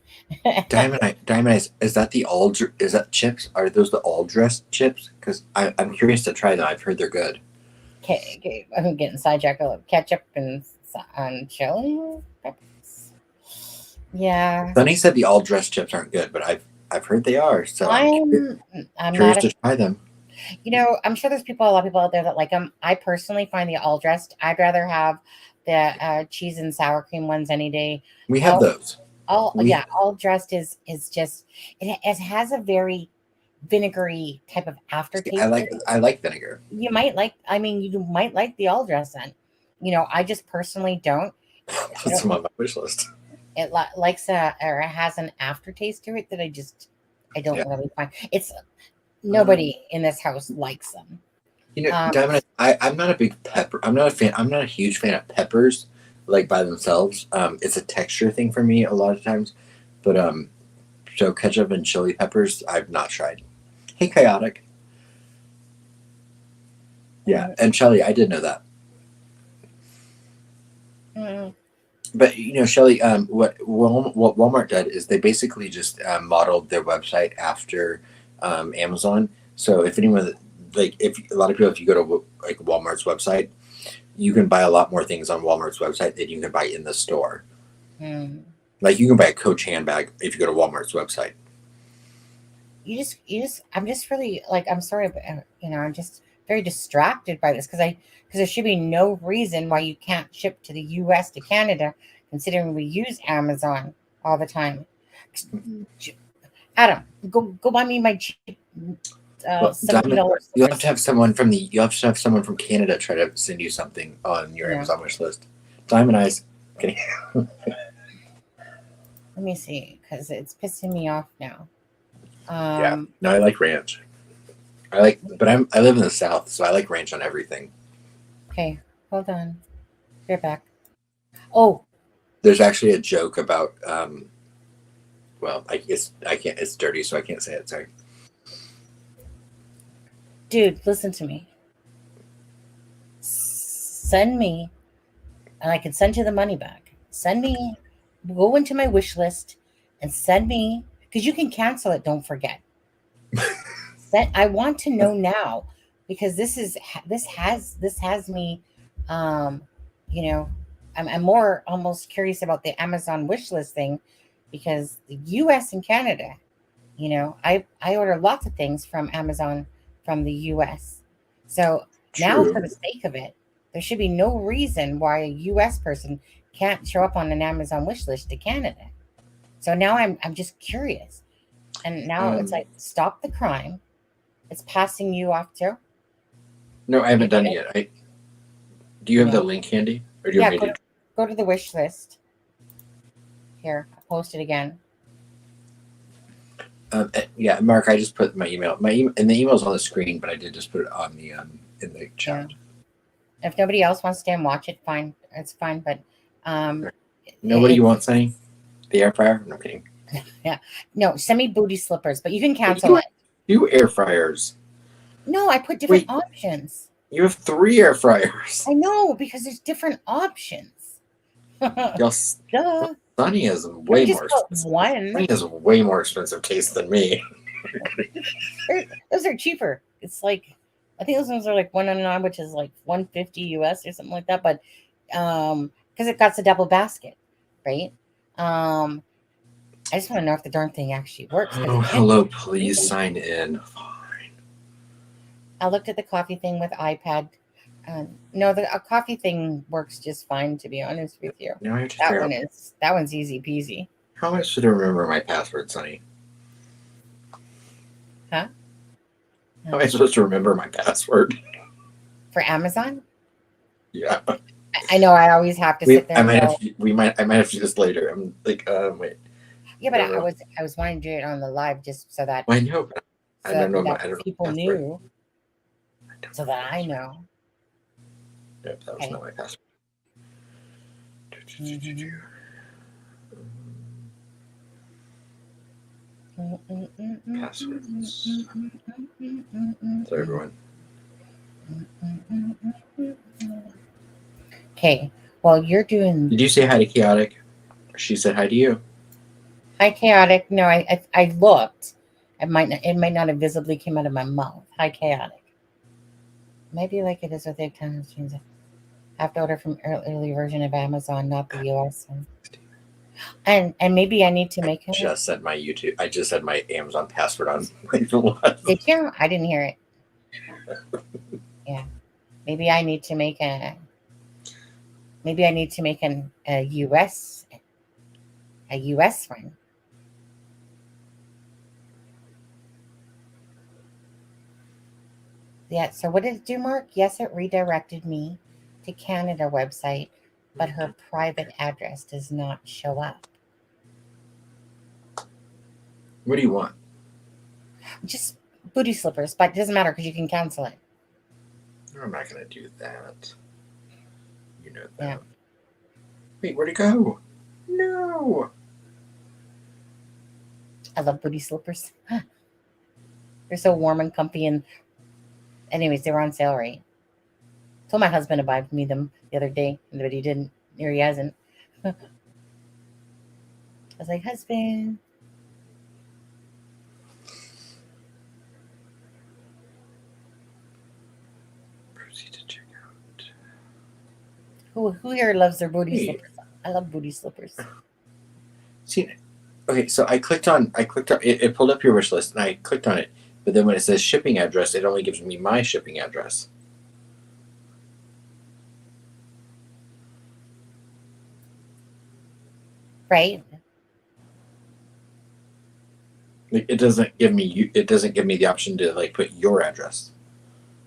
Diamond Eyes, is that chips? Are those the all dressed chips? Because I'm curious to try them. I've heard they're good. Okay, I'm getting sidetracked. Ketchup and chili peppers. Yeah. Sonny said the all dressed chips aren't good, but I've heard they are. So I'm curious to try them. I'm sure there's a lot of people out there that like them. I personally find the all dressed. I'd rather have the cheese and sour cream ones any day. We have those. All dressed is just it has a very vinegary type of aftertaste. I like vinegar. You might like the all dressed then. I just personally don't. That's on my wish list. It likes or it has an aftertaste to it that I don't really find. It's nobody in this house likes them. Diamond, I'm not a big pepper. I'm not a huge fan of peppers, like by themselves. It's a texture thing for me a lot of times. But so ketchup and chili peppers, I've not tried. Hey, Chaotic. Yeah, and Shelly, I did know that. But Shelly, what Walmart did is they basically just modeled their website after Amazon. So if anyone, if a lot of people, if you go to like Walmart's website, you can buy a lot more things on Walmart's website than you can buy in the store. Like you can buy a Coach handbag if you go to Walmart's website. I'm just really I'm sorry, but I'm just very distracted by this because there should be no reason why you can't ship to the US to Canada, considering we use Amazon all the time. Adam, go buy me my cheap. You'll have to have someone from Canada try to send you something on your Amazon wish list. Diamond Eyes. Okay. Let me see, because it's pissing me off now. No, I like ranch. I live in the South, so I like ranch on everything. Okay, hold on. You're back. Oh, there's actually a joke about Well, I can't. It's dirty, so I can't say it. Sorry. Dude, listen to me. Send me, and I can send you the money back. Send me, go into my wish list and send me, because you can cancel it, don't forget. I want to know now, because this has me, you know, I'm more almost curious about the Amazon wish list thing, because the US and Canada, you know, I order lots of things from Amazon from the US. So now, for the sake of it, there should be no reason why a US person can't show up on an Amazon wish list to Canada. So now I'm just curious. And now it's like, stop the crime. It's passing you off, Joe. No, I haven't done it yet. Do you have the link handy? Or do you want me to? Go to the wish list. Here, I'll post it again. Yeah, Mark, I just put my email. And the email's on the screen, but I did just put it on the in the chat. Yeah. If nobody else wants to stay and watch it, fine. It's fine. But nobody you want, Sonny? The air fryer? No, I'm kidding. Yeah. No, send me booty slippers, but you can cancel it. You air fryers. No, I put different options. You have 3 air fryers. I know, because there's different options. Duh. Sonny has way more expensive. Sonny has way more expensive taste than me. Those are cheaper. It's like, I think those ones are like $199, which is like $150 US or something like that. But because it got the double basket, right? I just want to know if the darn thing actually works. Oh, hello, please sign in. I looked at the coffee thing with iPad. No, the coffee thing works just fine, to be honest with you. Now I have to that one's easy peasy. How am I supposed to remember my password, Sonny? Huh? How am I supposed to remember my password? For Amazon? Yeah. I know. I always have to sit there. I might have to do this later. I'm like, wait. Yeah, but I was wanting to do it on the live just so that I know, but I don't know. I don't know people knew, so that I know. Yep, that was not my password. Passwords. Sorry, everyone. Okay. Well, you're doing. Did you say hi to Chaotic? She said hi to you. Hi, Chaotic. No, I looked. It might not have visibly came out of my mouth. Hi, Chaotic. Maybe like it is with the times. I have to order from early version of Amazon, not the US one. And maybe I need to make it. I just said my Amazon password on my live. Did you? I didn't hear it. Yeah. Maybe I need to make a US one. Yeah, so what did it do, Mark? Yes, it redirected me to Canada website, but her private address does not show up. What do you want? Just booty slippers, but it doesn't matter because you can cancel it. I'm not going to do that. You know that. Yeah. Wait, where'd it go? No. I love booty slippers. They're so warm and comfy, and anyways, they were on sale, right? Told my husband to buy me them the other day, but he didn't. Here he hasn't. I was like, husband. Proceed to check out. Who here loves their booty slippers? I love booty slippers. See, okay, so I clicked on it pulled up your wish list, and I clicked on it, but then when it says shipping address, it only gives me my shipping address. Right. It doesn't give me the option to like put your address.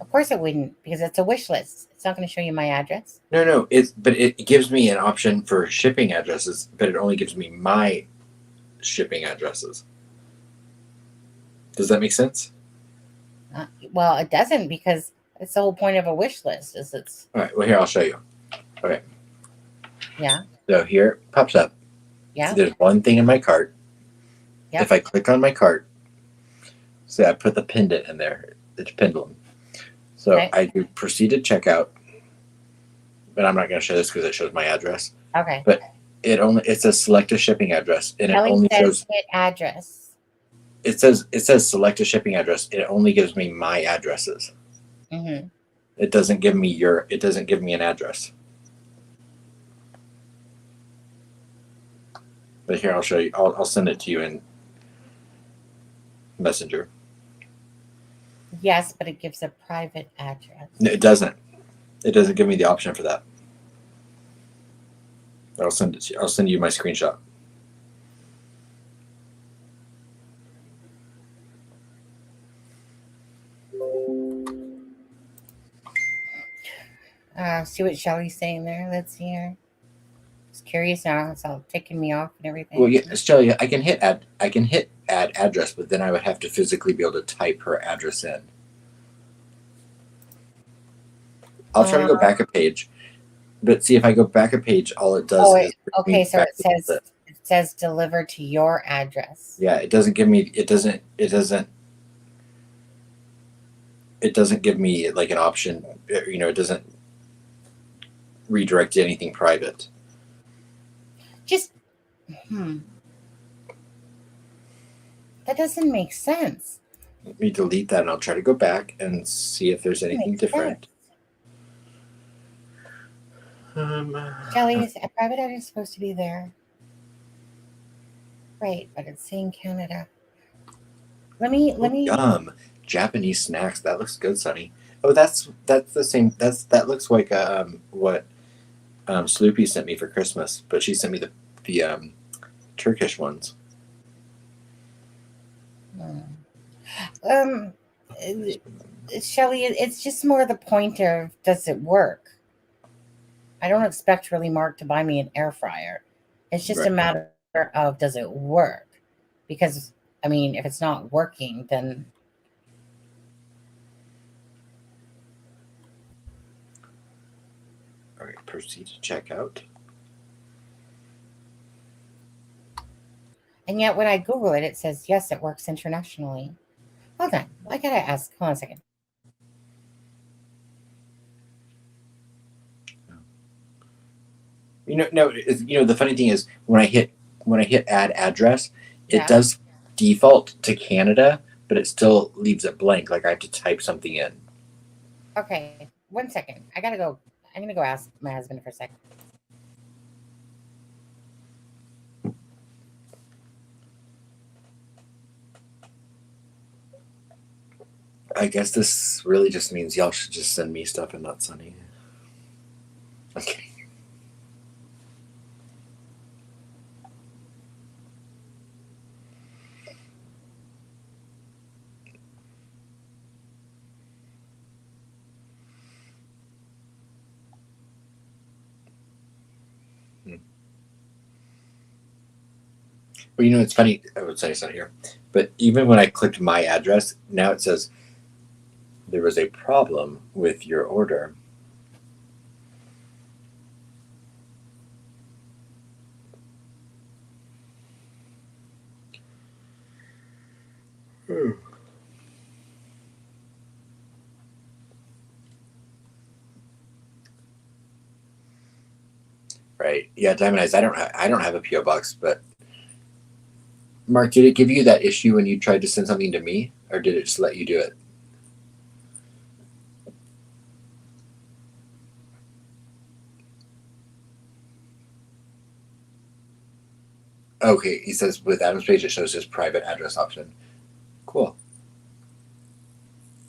Of course it wouldn't, because it's a wish list. It's not going to show you my address. No, it gives me an option for shipping addresses, but it only gives me my shipping addresses. Does that make sense? Well, it doesn't, because it's the whole point of a wish list. Is it's. All right. Well, here I'll show you. Okay. Yeah. So here it pops up. Yeah. So there's one thing in my cart, Yep. If I click on my cart, say I put the pendant in there, it's pendulum. So Okay. I do proceed to checkout, but I'm not going to show this because it shows my address. Okay. But it says select a shipping address, and Kelly it only says shows. hit address. It says select a shipping address. It only gives me my addresses. Mm-hmm. It doesn't give me It doesn't give me an address. But here, I'll show you. I'll send it to you in Messenger. Yes, but it gives a private address. No, it doesn't. It doesn't give me the option for that. I'll send it to you. I'll send you my screenshot. See what Shelly's saying there. Let's see here. Just curious now. It's all ticking me off and everything. Well, yeah, Shelly, I can hit add address, but then I would have to physically be able to type her address in. I'll try to go back a page, but see if I go back a page, all it does is okay. So it says deliver to your address. Yeah, it doesn't give me. It doesn't give me like an option. It doesn't redirect to anything private. Just that doesn't make sense. Let me delete that, and I'll try to go back and see if there's anything different. Kelly, is a private address supposed to be there? Right, but it's saying Canada. Let me. Yum, Japanese snacks. That looks good, Sonny. Oh, that's the same. That looks like what Sloopy sent me for Christmas, but she sent me the Turkish ones. Shelly, it's just more the point of does it work? I don't expect really Mark to buy me an air fryer. It's just a matter of does it work? Because I mean, if it's not working, then all right, proceed to checkout. And yet when I Google it, it says yes, it works internationally. Hold on, I gotta ask. Hold on a second. The funny thing is when I hit add address, it does default to Canada, but it still leaves it blank. Like I have to type something in. Okay, 1 second. I'm gonna go ask my husband for a second. I guess this really just means y'all should just send me stuff and not Sunny. Okay. Well, it's funny. I would say it's not here, but even when I clicked my address, now it says there was a problem with your order. Right. Yeah, Diamond Eyes. I don't have a PO box, but Mark, did it give you that issue when you tried to send something to me, or did it just let you do it? Okay, he says with Adam's page it shows his private address option. Cool.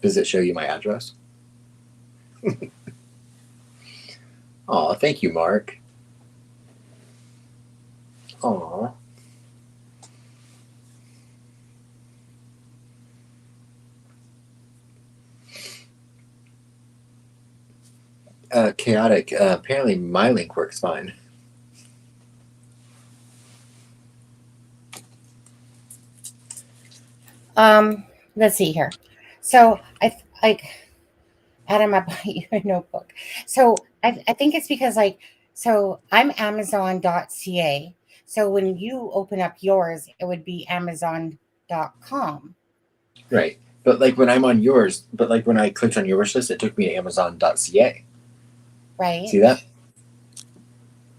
Does it show you my address? Aw, thank you, Mark. Aw. Chaotic. Apparently my link works fine. Let's see here. So Adam, I bought you a notebook. So I think it's because so I'm Amazon.ca. So when you open up yours, it would be Amazon.com. Right. But like when I'm on yours, but like when I clicked on your wish list, it took me to Amazon.ca. Right. See that?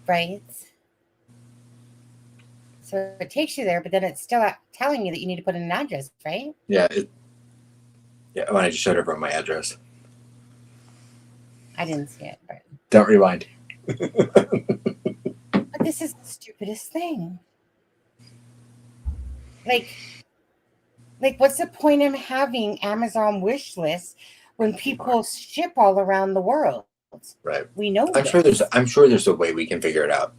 Right. So it takes you there, but then it's still telling you that you need to put in an address, right? Yeah. Yeah. When I just showed everyone my address. I didn't see it. But Don't rewind. But this is the stupidest thing. Like, what's the point of having Amazon wish lists when people ship all around the world? Right. We know I'm sure there's a way we can figure it out.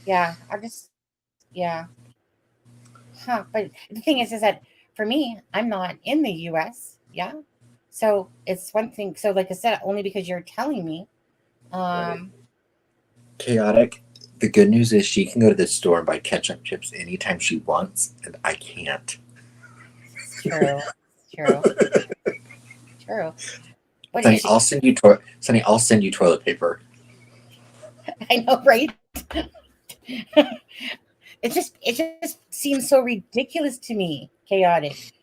Yeah, yeah. But the thing is that for me, I'm not in the US. Yeah. So it's one thing. So like I said, only because you're telling me. Right. Chaotic. The good news is she can go to the store and buy ketchup chips anytime she wants, and I can't. It's true. True. But Sonny, I'll send you toilet paper. I know, right? It just seems so ridiculous to me, chaotic.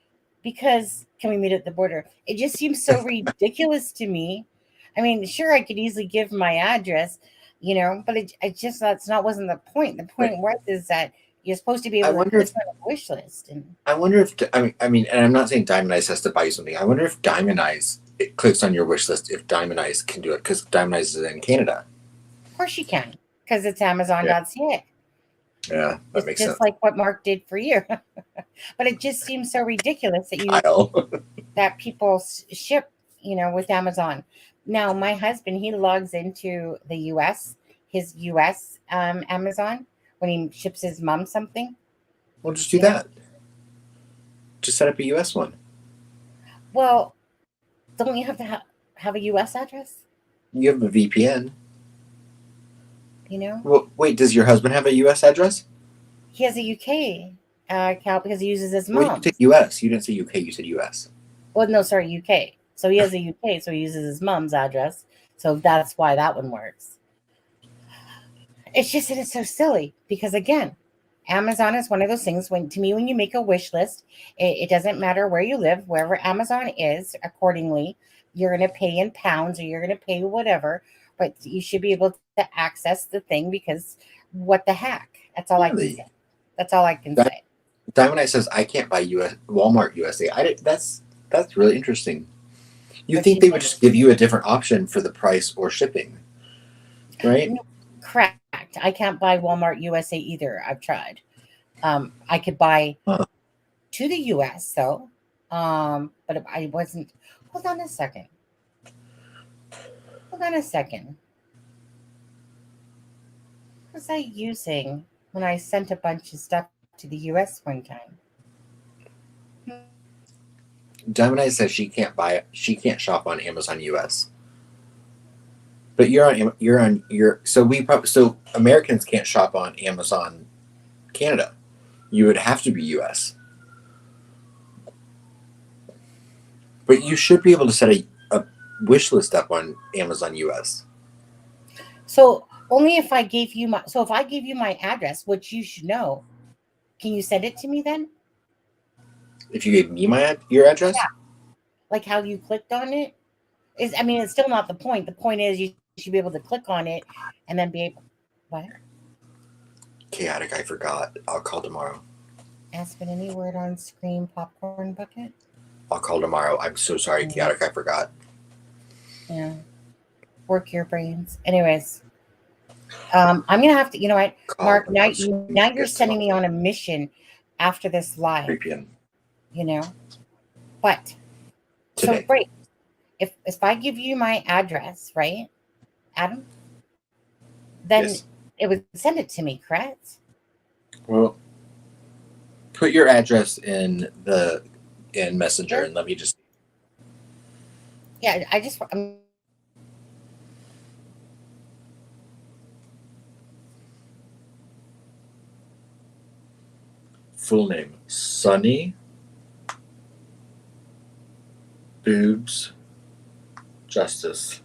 Because can we meet at the border? It just seems so ridiculous to me. I mean, sure, I could easily give my address, but it just wasn't the point. The point was is that you're supposed to be able to click on a wish list. And I wonder if I mean, and I'm not saying Diamond Eyes has to buy you something. I wonder if Diamond Eyes it clicks on your wish list if Diamond Eyes can do it because Diamond Eyes is in Canada. Of course you can because it's Amazon.ca. Yeah, that makes sense. Just like what Mark did for you. But it just seems so ridiculous that that people ship, with Amazon. Now, my husband, he logs into the U.S., his U.S. Amazon when he ships his mom something. Well, just do that. Just set up a U.S. one. Well, don't you have to have a U.S. address? You have a VPN. Well, wait, does your husband have a U.S. address? He has a U.K. account because he uses his Well, mom. you said U.S. You didn't say U.K. You said U.S. Well, no, sorry, U.K. So he has a U.K. So he uses his mom's address. So that's why that one works. It's just that it's so silly because, again, Amazon is one of those things when you make a wish list, it doesn't matter where you live, wherever Amazon is, accordingly, you're going to pay in pounds or you're going to pay whatever, but you should be able to access the thing because what the heck? That's all I can say. That's all I can say. Diamond Eye says, I can't buy Walmart USA. That's really interesting. You think they would just give you a different option for the price or shipping, right? No, correct. I can't buy Walmart USA either. I've tried. I could buy to the US though, but I wasn't. Hold on a second. What was I using when I sent a bunch of stuff to the US one time? Diamond Eye says she can't shop on Amazon US. But so Americans can't shop on Amazon Canada. You would have to be US. But you should be able to set a wish list up on Amazon US. So only if I gave you my address, which you should know, can you send it to me then? If you gave me your address? Yeah. Like how you clicked on it? It's still not the point. The point is you should be able to click on it and then be able. What? Chaotic, I forgot. I'll call tomorrow. Aspen, any word on screen popcorn bucket? I'll call tomorrow. I'm so sorry, Chaotic, I forgot. Yeah. Work your brains. Anyways. I'm gonna have to, you know what, Mark, now you're sending me on a mission after this live. 3 p.m. But today. So great. If I give you my address, right, Adam, then it would send it to me, correct? Well, put your address in Messenger and let me just. Yeah, Full name: Sonny Boobs Justice.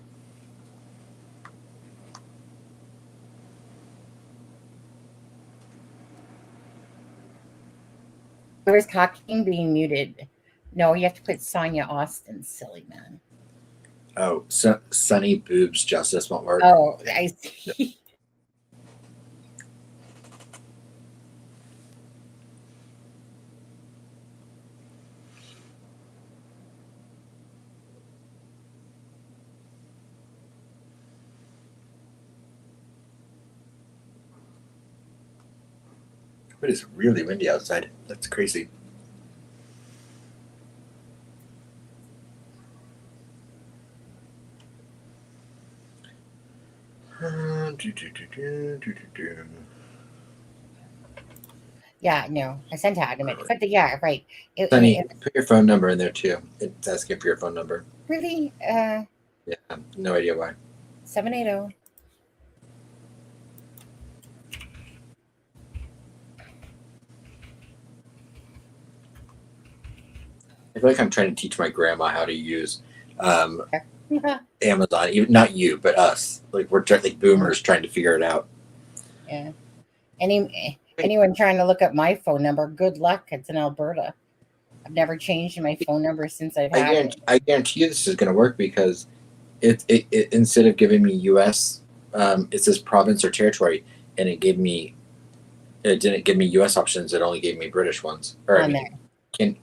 Where's Hawking being muted? No, you have to put Sonia Austin, silly man. Oh, Sunny Boobs Justice won't work. Oh, I see. It is really windy outside. That's crazy. Yeah, no, I sent out a minute. But yeah, right. Sunny, put your phone number in there too. It's asking for your phone number. Really? Yeah, no idea why. 780. I feel like I'm trying to teach my grandma how to use Amazon. Even not you, but us. Like we're like boomers trying to figure it out. Yeah. Anyone trying to look up my phone number? Good luck. It's in Alberta. I've never changed my phone number since I've had it. I guarantee you this is going to work because it instead of giving me U.S., it says province or territory, and it didn't give me U.S. options. It only gave me British ones or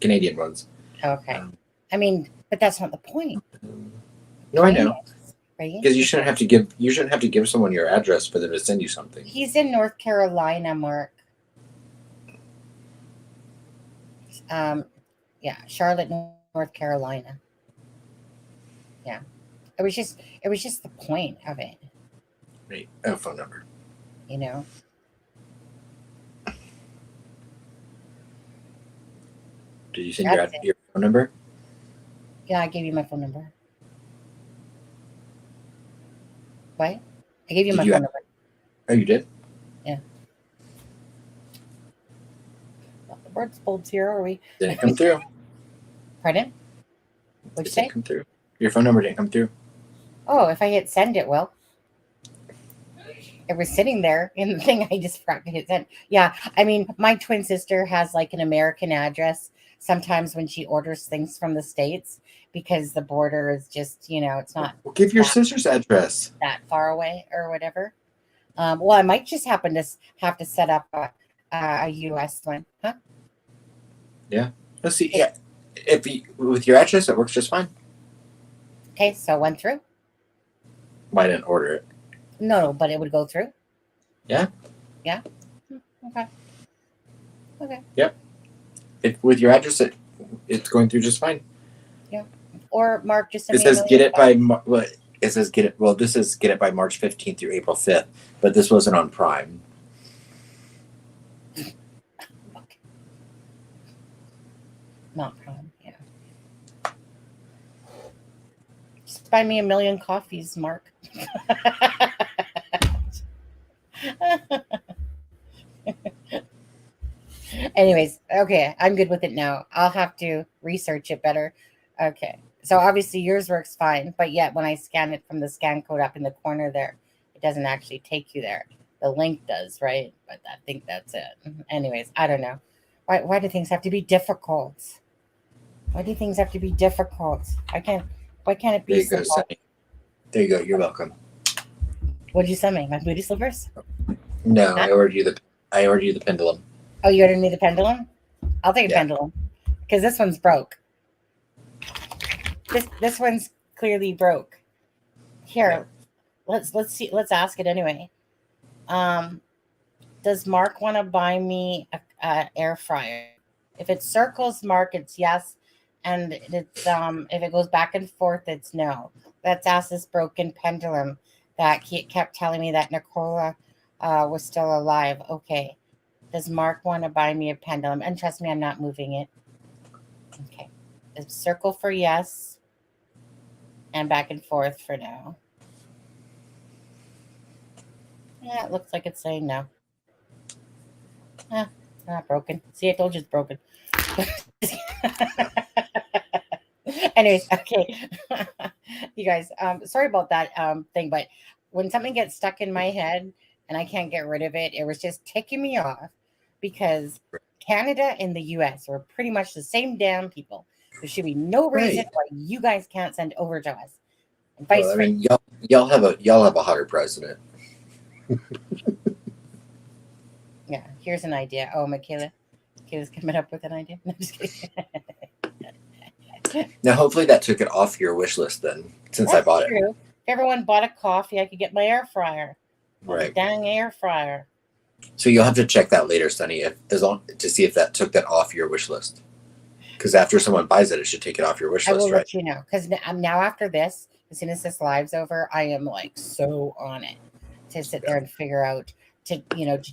Canadian ones. Okay. I mean, but that's not the point. No, I know. Right? Because you shouldn't have to give someone your address for them to send you something. He's in North Carolina, Mark. Yeah, Charlotte, North Carolina. Yeah. It was just the point of it. Right. Oh, phone number. You know. Did you send your phone number? Yeah, I gave you my phone number. What? I gave you my phone number. Oh, you did? Yeah. Not the birds bulbs here, are we? Didn't come through. Pardon? What'd you say? Come through. Your phone number didn't come through. Oh, if I hit send, it will. It was sitting there in the thing. I just forgot to hit send. Yeah, I mean, my twin sister has like an American address sometimes when she orders things from the States because the border is just, it's not. Well, give your sister's address. That far away or whatever. Well, I might just happen to have to set up a U.S. one, huh? Yeah. Let's see. Yeah. With your address, it works just fine. Okay, so went through. Why didn't order it? No, but it would go through. Yeah. Yeah. Okay. Okay. Yep. With your address, it's going through just fine. Yeah. Or Mark just. It says get it by what? It says get it. Well, this is get it by March 15th through April 5th, but this wasn't on Prime. Okay. Not Prime. Yeah. Just buy me 1,000,000 coffees, Mark. Anyways, okay, I'm good with it now. I'll have to research it better. Okay, so obviously yours works fine, but yet when I scan it from the scan code up in the corner there, it doesn't actually take you there. The link does, right? But I think that's it. Anyways, I don't know. Why do things have to be difficult? Why do things have to be difficult? Why can't it be simple? Sunny. There you go. You're welcome. What did you send me? My booty slippers? No, I ordered you the pendulum. Oh, you ordered me the pendulum? I'll take a pendulum because this one's broke. This one's clearly broke. Here, let's see. Let's ask it anyway. Does Mark want to buy me a air fryer? If it circles Mark, it's yes, and it's if it goes back and forth, it's no. Let's ask this broken pendulum that he kept telling me that Nicola was still alive. Okay. Does Mark want to buy me a pendulum? And trust me, I'm not moving it. Okay. Circle for yes. And back and forth for no. Yeah, it looks like it's saying no. Not broken. See, I told you it's broken. Anyways, okay. You guys, sorry about that thing, but when something gets stuck in my head and I can't get rid of it, it was just ticking me off because Canada and the US are pretty much the same damn people. There should be no reason Right. why you guys can't send over to us. And vice Well, I versa. mean, y'all have a hotter president. Yeah, here's an idea. Oh, Michaela's coming up with an idea. No, just kidding. Now, hopefully, that took it off your wish list then, since I That's bought true. it. If everyone bought a coffee, I could get my air fryer. Right. Dang air fryer. So you'll have to check that later, Sunny, to see if that took that off your wish list. Because after someone buys it, it should take it off your wish I list, will right? let you know. Because now after this, as soon as this live's over, I am like so on it to sit there and figure out to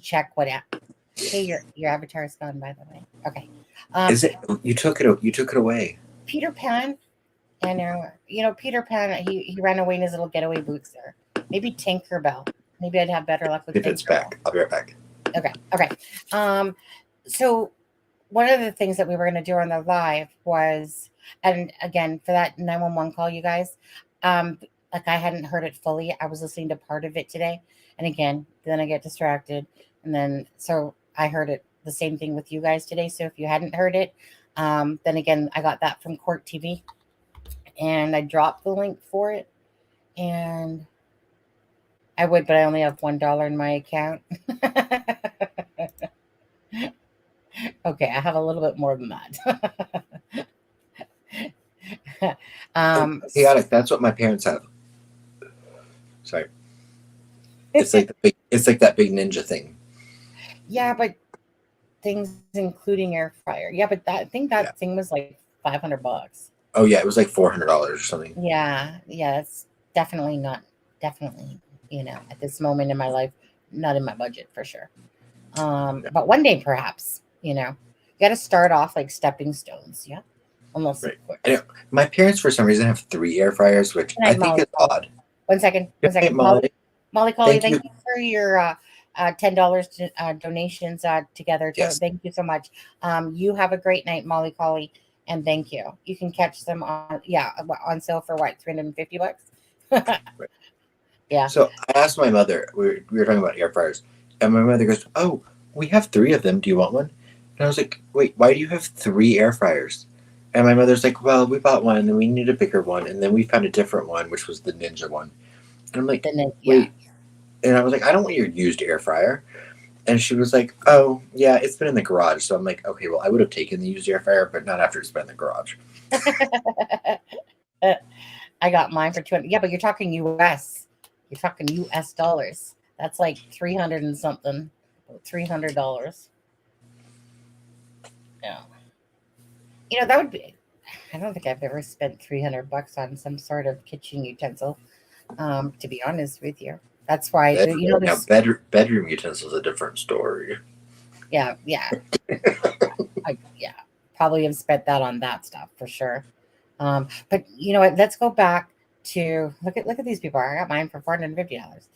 check what app. Hey, your avatar is gone, by the way. Okay. Is it? You took it away. Peter Pan, and Peter Pan, he ran away in his little getaway boots there. Maybe Tinkerbell. Maybe I'd have better luck with If it's back, I'll be right back. Okay. So one of the things that we were going to do on the live was, and again, for that 911 call, you guys, like I hadn't heard it fully. I was listening to part of it today. And again, then I get distracted. And then, so I heard it the same thing with you guys today. So if you hadn't heard it, then again, I got that from Court TV and I dropped the link for it. And I would, but I only have $1 in my account. Okay, I have a little bit more than that. Chaotic. That's what my parents have. Sorry. It's like that big ninja thing. Yeah, but things including air fryer. Yeah, but I think that thing was like $500. Oh yeah, it was like $400 or something. Yeah, it's definitely at this moment in my life, not in my budget for sure. But one day perhaps, you got to start off like stepping stones. Yeah, almost. Right. Anyway, my parents for some reason have 3 air fryers, which I think is odd. One second. Molly. Molly Colley, Thank thank you for your $10 donations together. Yes. Thank you so much. You have a great night, Molly Colley, and thank you. You can catch them on sale for what, $350? Right. Yeah. So I asked my mother, we were talking about air fryers, and my mother goes, "Oh, we have 3 of them. Do you want one?" And I was like, "Wait, why do you have 3 air fryers?" And my mother's like, "Well, we bought one, and we need a bigger one, and then we found a different one, which was the Ninja one." And I'm like, "Wait," and I was like, "I don't want your used air fryer." And she was like, "Oh, yeah, it's been in the garage." So I'm like, "Okay, well, I would have taken the used air fryer, but not after it's been in the garage." I got mine for $200. Yeah, but you're talking US. You're talking US dollars. That's like 300 and something. $300. Yeah. That would be. I don't think I've ever spent $300 on some sort of kitchen utensil. To be honest with you, that's why bedroom utensils a different story. Yeah. Probably have spent that on that stuff for sure. But you know what? Let's go back to look at these people. I got mine for $450.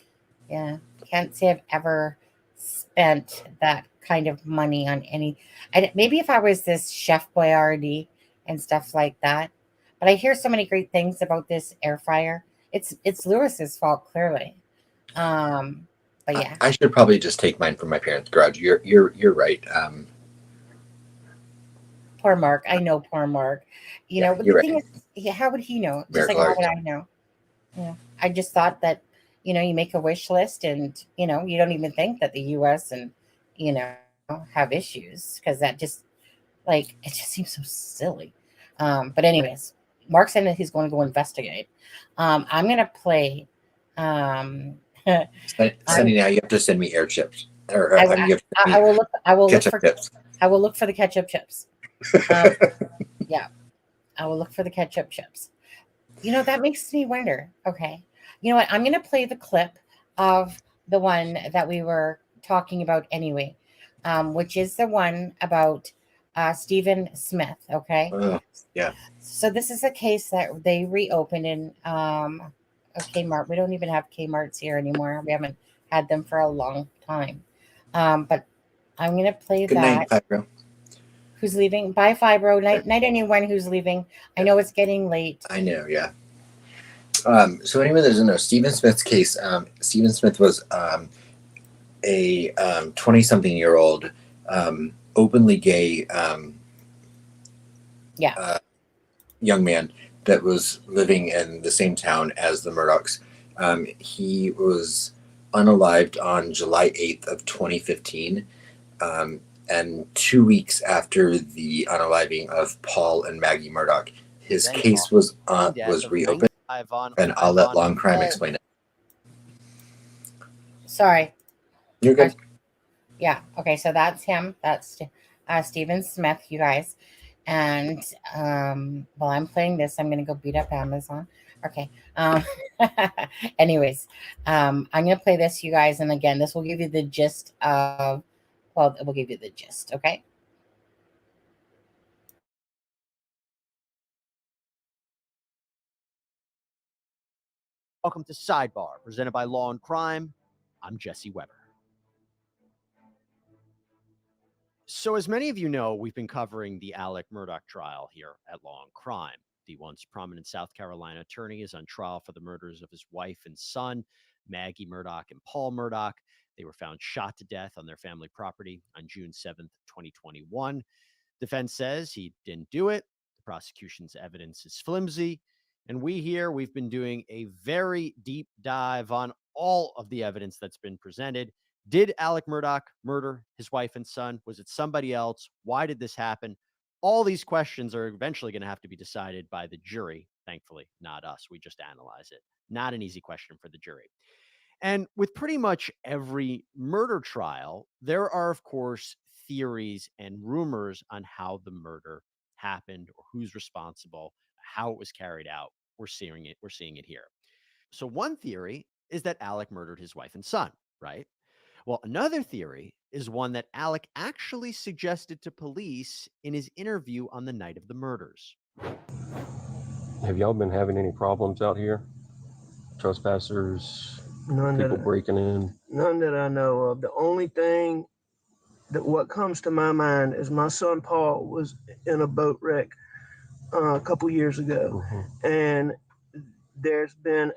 Yeah, can't say I've ever spent that kind of money on any. Maybe if I was this Chef Boyardee and stuff like that. But I hear so many great things about this air fryer. It's Lewis's fault, clearly. But yeah, I should probably just take mine from my parents' garage. You're right. Poor Mark. I know poor Mark. But the thing is, how would he know? Just like how would I know? I just thought that, you make a wish list and, you don't even think that the US and, have issues because that just it just seems so silly. But anyways, Mark said that he's going to go investigate. I'm going to play. Sunny, now you have to send me air chips. I will look. I will look for chips. I will look for the ketchup chips. Yeah, I will look for the ketchup chips. That makes me wonder. Okay, you know what? I'm going to play the clip of the one that we were talking about anyway, which is the one about Stephen Smith. Okay. Yeah. So this is a case that they reopened in Kmart. We don't even have Kmarts here anymore. We haven't had them for a long time. But I'm going to play Good that. night, Fibro. Who's leaving? Bye, Fibro. Night, anyone who's leaving. I know it's getting late. I know, yeah. So anyone that doesn't know, Stephen Smith's case, Stephen Smith was a 20-something-year-old openly gay Yeah. young man that was living in the same town as the Murdaughs. He was unalived on July 8th of 2015. And 2 weeks after the unaliving of Paul and Maggie Murdaugh, his case was reopened, and I'll let Long Crime explain it. Sorry. You're good. Yeah. Okay. So that's him. That's Stephen Smith, you guys. And while I'm playing this, I'm going to go beat up Amazon. Okay. Anyways, I'm going to play this, you guys. And again, this will give you the gist of, well, it will give you the gist. Okay. Welcome to Sidebar, presented by Law and Crime. I'm Jesse Weber. So as many of you know, we've been covering the Alec Murdaugh trial here at Law and Crime. The once prominent South Carolina attorney is on trial for the murders of his wife and son, Maggie Murdaugh and Paul Murdaugh. They were found shot to death on their family property on June 7th, 2021. Defense says he didn't do it. The prosecution's evidence is flimsy. And we've been doing a very deep dive on all of the evidence that's been presented. Did Alec Murdaugh murder his wife and son? Was it somebody else? Why did this happen? All these questions are eventually going to have to be decided by the jury. Thankfully, not us. We just analyze it. Not an easy question for the jury. And with pretty much every murder trial, there are, of course, theories and rumors on how the murder happened or who's responsible, how it was carried out. We're seeing it here. So one theory is that Alec murdered his wife and son, right? Well, another theory is one that Alec actually suggested to police in his interview on the night of the murders. Have y'all been having any problems out here? Trespassers, None people that, breaking in? none that I know of. The only thing that what comes to my mind is my son Paul was in a boat wreck a couple years ago, and there's been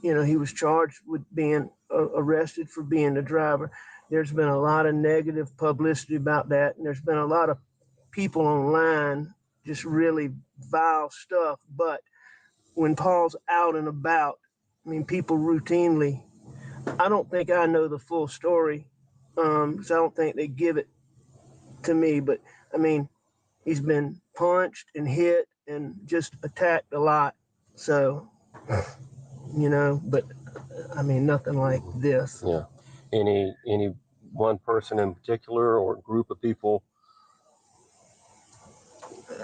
he was charged with being arrested for being the driver. There's been a lot of negative publicity about that, and there's been a lot of people online just really vile stuff. But when Paul's out and about, I mean, people routinely, I don't think I know the full story, so I don't think they give it to me. But I mean, he's been punched and hit and just attacked a lot. So, but I mean, nothing like this. Yeah. Any one person in particular or group of people?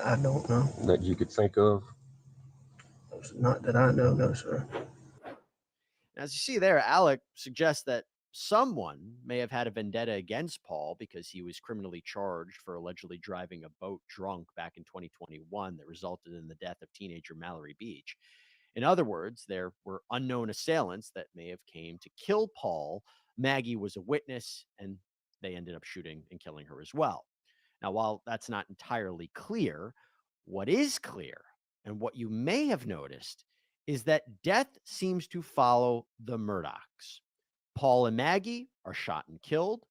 I don't know. That you could think of? Not that I know, no, sir. As you see there, Alec suggests that someone may have had a vendetta against Paul because he was criminally charged for allegedly driving a boat drunk back in 2021 that resulted in the death of teenager Mallory Beach. In other words, there were unknown assailants that may have came to kill Paul. Maggie was a witness, and they ended up shooting and killing her as well. Now, while that's not entirely clear, what is clear, and what you may have noticed, is that death seems to follow the Murdaughs. Paul and Maggie are shot and killed.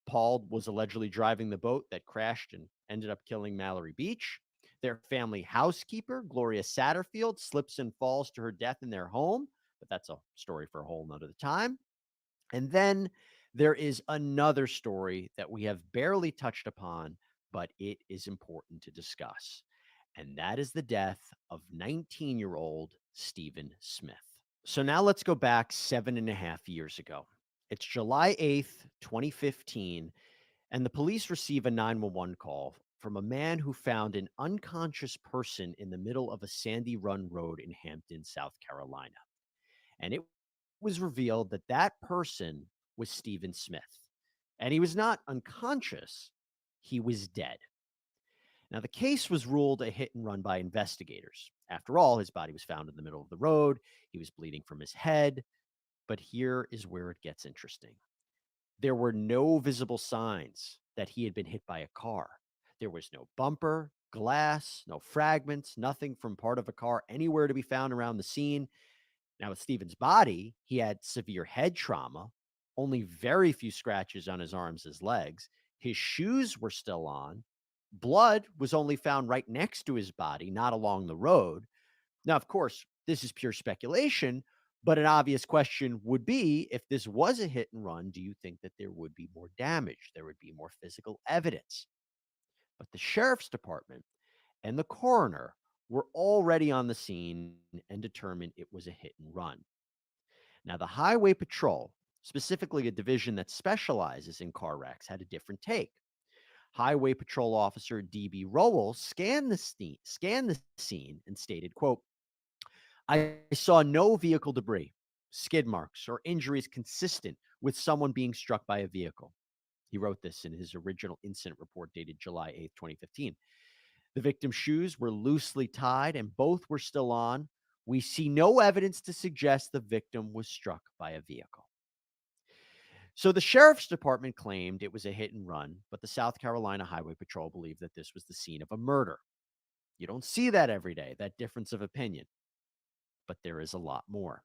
Paul was allegedly driving the boat that crashed and ended up killing Mallory Beach. Their family housekeeper, Gloria Satterfield, slips and falls to her death in their home, but that's a story for a whole nother time. And then there is another story that we have barely touched upon, but it is important to discuss. And that is the death of 19-year-old Stephen Smith. So now let's go back 7.5 years ago. It's July 8th, 2015, and the police receive a 911 call from a man who found an unconscious person in the middle of a Sandy Run Road in Hampton, South Carolina. And it was revealed that that person was Stephen Smith. And he was not unconscious, he was dead. Now, the case was ruled a hit and run by investigators. After all, his body was found in the middle of the road. He was bleeding from his head. But here is where it gets interesting. There were no visible signs that he had been hit by a car. There was no bumper, glass, no fragments, nothing from part of a car anywhere to be found around the scene. Now, with Stephen's body, he had severe head trauma, only very few scratches on his arms, his legs. His shoes were still on. Blood was only found right next to his body, not along the road. Now, of course, this is pure speculation, but an obvious question would be, if this was a hit and run, do you think that there would be more damage? There would be more physical evidence. But the sheriff's department and the coroner were already on the scene and determined it was a hit and run. Now, the Highway Patrol, specifically a division that specializes in car wrecks, had a different take. Highway Patrol Officer D.B. Rowell scanned the scene and stated, quote, "I saw no vehicle debris, skid marks, or injuries consistent with someone being struck by a vehicle." He wrote this in his original incident report dated July 8th, 2015. The victim's shoes were loosely tied and both were still on. We see no evidence to suggest the victim was struck by a vehicle. So the sheriff's department claimed it was a hit and run, but the South Carolina Highway Patrol believed that this was the scene of a murder. You don't see that every day, that difference of opinion. But there is a lot more.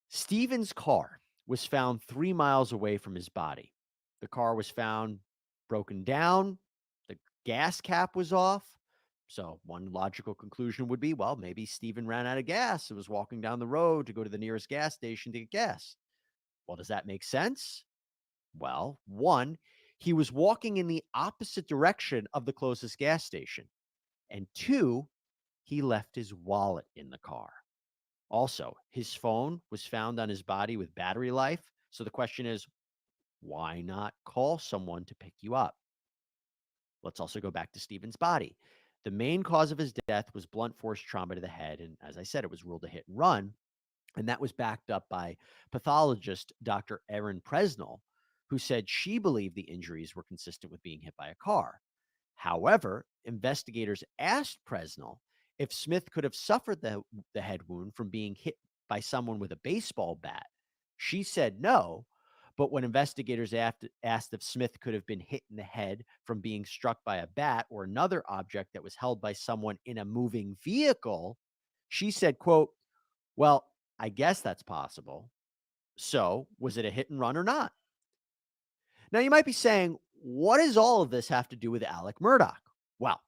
Stephen's car was found 3 miles away from his body. The car was found broken down. The gas cap was off. So one logical conclusion would be, well, maybe Stephen ran out of gas and was walking down the road to go to the nearest gas station to get gas. Well, does that make sense? Well, one, he was walking in the opposite direction of the closest gas station. And two, he left his wallet in the car. Also, his phone was found on his body with battery life. So the question is, why not call someone to pick you up? Let's also go back to Stephen's body. The main cause of his death was blunt force trauma to the head. And as I said, it was ruled a hit and run. And that was backed up by pathologist Dr. Erin Presnell, who said she believed the injuries were consistent with being hit by a car. However, investigators asked Presnell if Smith could have suffered the head wound from being hit by someone with a baseball bat. She said no, but when investigators asked if Smith could have been hit in the head from being struck by a bat or another object that was held by someone in a moving vehicle, she said, quote, "Well, I guess that's possible. So was it a hit and run or not?" Now, you might be saying, what does all of this have to do with Alec Murdaugh? Well,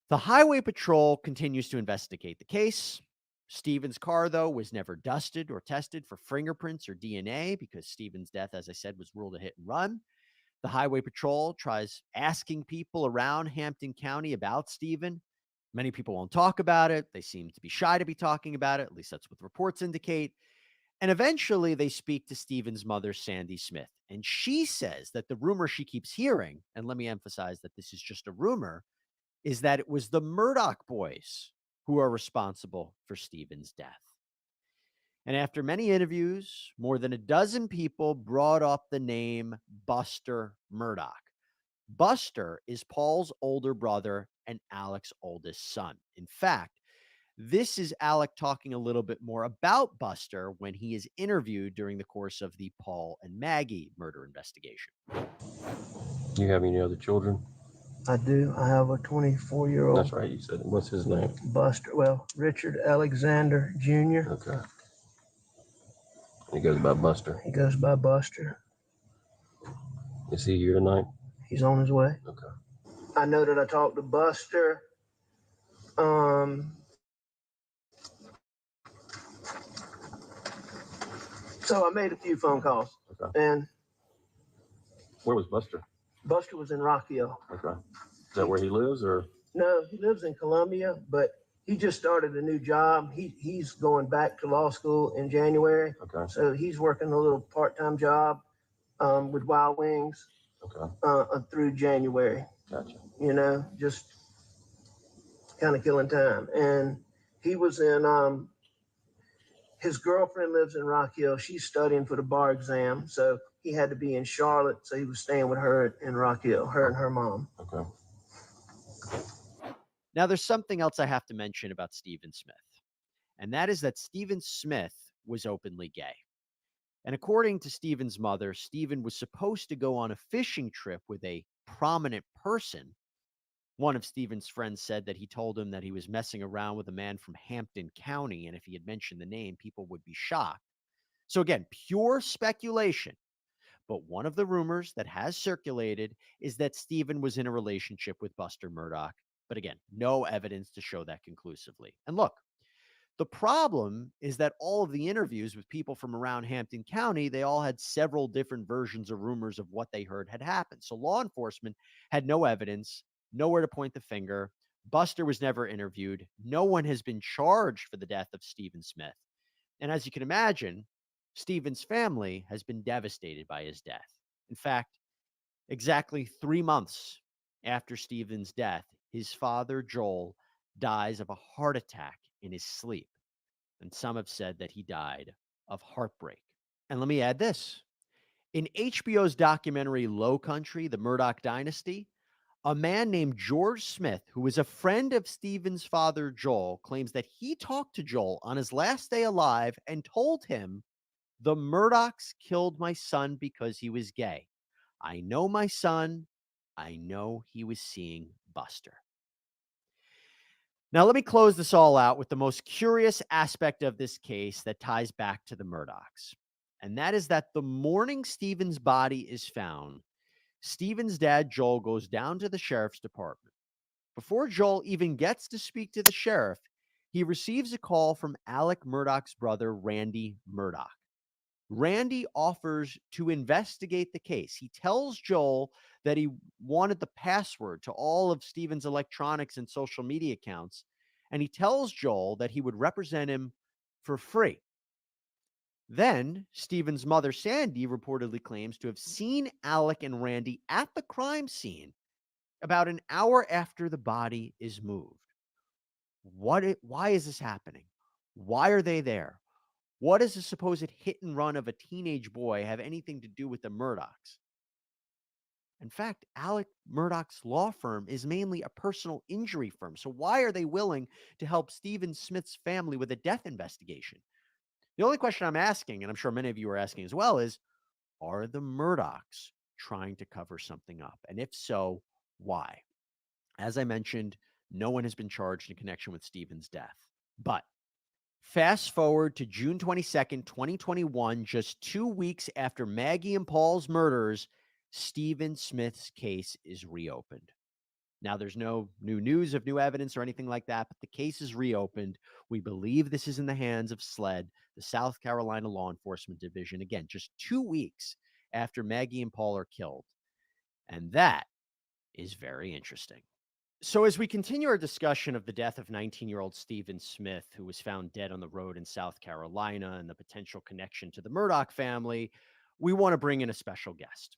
the Highway Patrol continues to investigate the case. Stephen's car, though, was never dusted or tested for fingerprints or DNA because Stephen's death, as I said, was ruled a hit and run. The Highway Patrol tries asking people around Hampton County about Stephen. Many people won't talk about it. They seem to be shy to be talking about it. At least that's what the reports indicate. And eventually they speak to Stephen's mother, Sandy Smith. And she says that the rumor she keeps hearing, and let me emphasize that this is just a rumor, is that it was the Murdaugh boys who are responsible for Stephen's death. And after many interviews, more than a dozen people brought up the name Buster Murdaugh. Buster is Paul's older brother and Alec's oldest son. In fact, this is Alec talking a little bit more about Buster when he is interviewed during the course of the Paul and Maggie murder investigation. Do you have any other children? I do. I have a 24-year-old. That's right, you said. What's his name? Buster. Well, Richard Alexander Jr. Okay. He goes by Buster. He goes by Buster. Is he here tonight? He's on his way. Okay. I know that I talked to Buster. So I made a few phone calls. Okay. And where was Buster? Buster was in Rock Hill. Okay. Is that where he lives, or? No, he lives in Columbia, but he just started a new job. He's going back to law school in January. Okay. So he's working a little part-time job with Wild Wings. Okay. Through January. Gotcha. You know, just kind of killing time. And he was in, his girlfriend lives in Rock Hill. She's studying for the bar exam. So he had to be in Charlotte. So he was staying with her in Rock Hill, her and her mom. Okay. Now, there's something else I have to mention about Stephen Smith, and that is that Stephen Smith was openly gay. And according to Stephen's mother, Stephen was supposed to go on a fishing trip with a prominent person. One of Stephen's friends said that he told him that he was messing around with a man from Hampton County, and if he had mentioned the name, people would be shocked. So again, pure speculation. But one of the rumors that has circulated is that Stephen was in a relationship with Buster Murdaugh. But again, no evidence to show that conclusively. And look, the problem is that all of the interviews with people from around Hampton County, they all had several different versions of rumors of what they heard had happened. So law enforcement had no evidence, nowhere to point the finger. Buster was never interviewed. No one has been charged for the death of Stephen Smith. And as you can imagine, Stephen's family has been devastated by his death. In fact, exactly 3 months after Stephen's death, his father, Joel, dies of a heart attack in his sleep. And some have said that he died of heartbreak. And let me add this. In HBO's documentary Low Country, The Murdaugh Dynasty, a man named George Smith, who was a friend of Stephen's father, Joel, claims that he talked to Joel on his last day alive and told him, "The Murdaughs killed my son because he was gay. I know my son. I know he was seeing Buster." Now, let me close this all out with the most curious aspect of this case that ties back to the Murdaughs. And that is that the morning Stephen's body is found, Stephen's dad, Joel, goes down to the sheriff's department. Before Joel even gets to speak to the sheriff, he receives a call from Alec Murdaugh's brother, Randy Murdaugh. Randy offers to investigate the case. He tells Joel that he wanted the password to all of Stephen's electronics and social media accounts, and he tells Joel that he would represent him for free. Then Stephen's mother, Sandy, reportedly claims to have seen Alec and Randy at the crime scene about an hour after the body is moved. Why is this happening? Why are they there? What does the supposed hit and run of a teenage boy have anything to do with the Murdaughs? In fact, Alec Murdaugh's law firm is mainly a personal injury firm. So why are they willing to help Stephen Smith's family with a death investigation? The only question I'm asking, and I'm sure many of you are asking as well, is, are the Murdaughs trying to cover something up? And if so, why? As I mentioned, no one has been charged in connection with Stephen's death. But fast forward to June 22nd, 2021, just 2 weeks after Maggie and Paul's murders, Stephen Smith's case is reopened. Now, there's no new news of new evidence or anything like that, but the case is reopened. We believe this is in the hands of SLED, the South Carolina Law Enforcement Division, again, just 2 weeks after Maggie and Paul are killed. And that is very interesting. So as we continue our discussion of the death of 19-year-old Stephen Smith, who was found dead on the road in South Carolina, and the potential connection to the Murdaugh family, we want to bring in a special guest.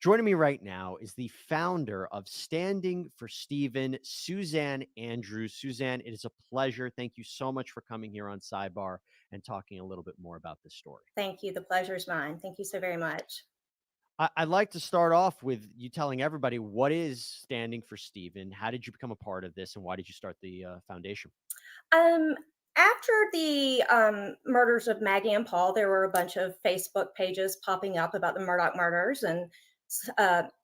Joining me right now is the founder of Standing for Stephen, Suzanne Andrews. Suzanne, it is a pleasure. Thank you so much for coming here on Sidebar and talking a little bit more about this story. Thank you. The pleasure is mine. Thank you so very much. I'd like to start off with you telling everybody, what is Standing for Stephen? How did you become a part of this, and why did you start the foundation? After the murders of Maggie and Paul, there were a bunch of Facebook pages popping up about the Murdaugh murders, and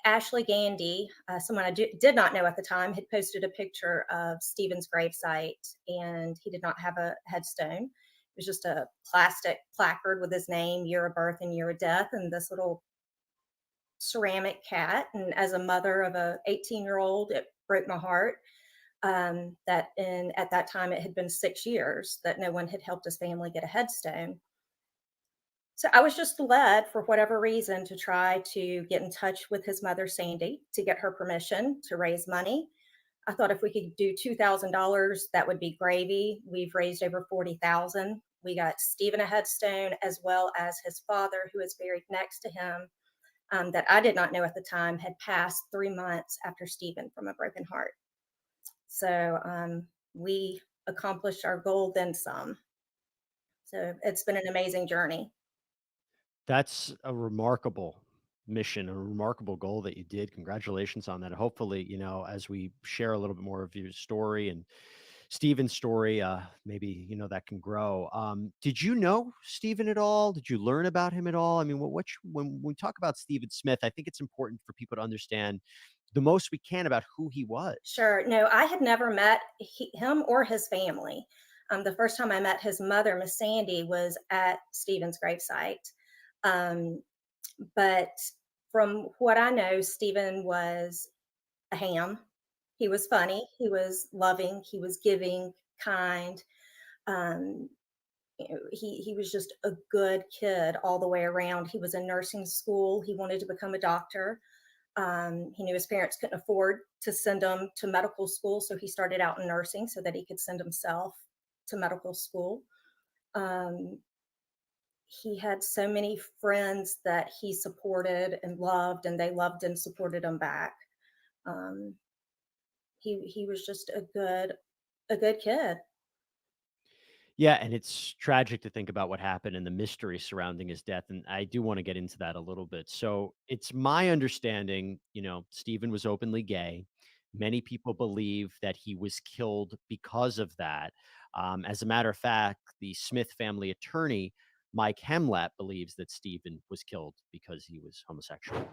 Ashley Gandy, someone I did not know at the time, had posted a picture of Stephen's gravesite, and he did not have a headstone. It was just a plastic placard with his name, year of birth, and year of death, and this little ceramic cat. And as a mother of a 18-year-old, it broke my heart that at that time it had been 6 years that no one had helped his family get a headstone. So I was just led, for whatever reason, to try to get in touch with his mother, Sandy, to get her permission to raise money. I thought if we could do $2,000, that would be gravy. We've raised over $40,000. We got Stephen a headstone, as well as his father, who is buried next to him, that I did not know at the time had passed 3 months after Stephen from a broken heart. So we accomplished our goal, then some. So it's been an amazing journey. That's a remarkable mission, a remarkable goal that you did. Congratulations on that. Hopefully, as we share a little bit more of your story and Stephen's story, maybe, that can grow. Did you know Stephen at all? Did you learn about him at all? I mean, when we talk about Stephen Smith, I think it's important for people to understand the most we can about who he was. Sure. No, I had never met him or his family. The first time I met his mother, Miss Sandy, was at Stephen's gravesite. But from what I know, Stephen was a ham. He was funny. He was loving. He was giving, kind. Um, he was just a good kid all the way around. He was in nursing school. He wanted to become a doctor. He knew his parents couldn't afford to send him to medical school, so he started out in nursing so that he could send himself to medical school. He had so many friends that he supported and loved, and they loved and supported him back. He was just a good kid. Yeah, and it's tragic to think about what happened and the mystery surrounding his death, and I do want to get into that a little bit. So, it's my understanding, Stephen was openly gay. Many people believe that he was killed because of that. As a matter of fact, the Smith family attorney, Mike Hemlap, believes that Stephen was killed because he was homosexual.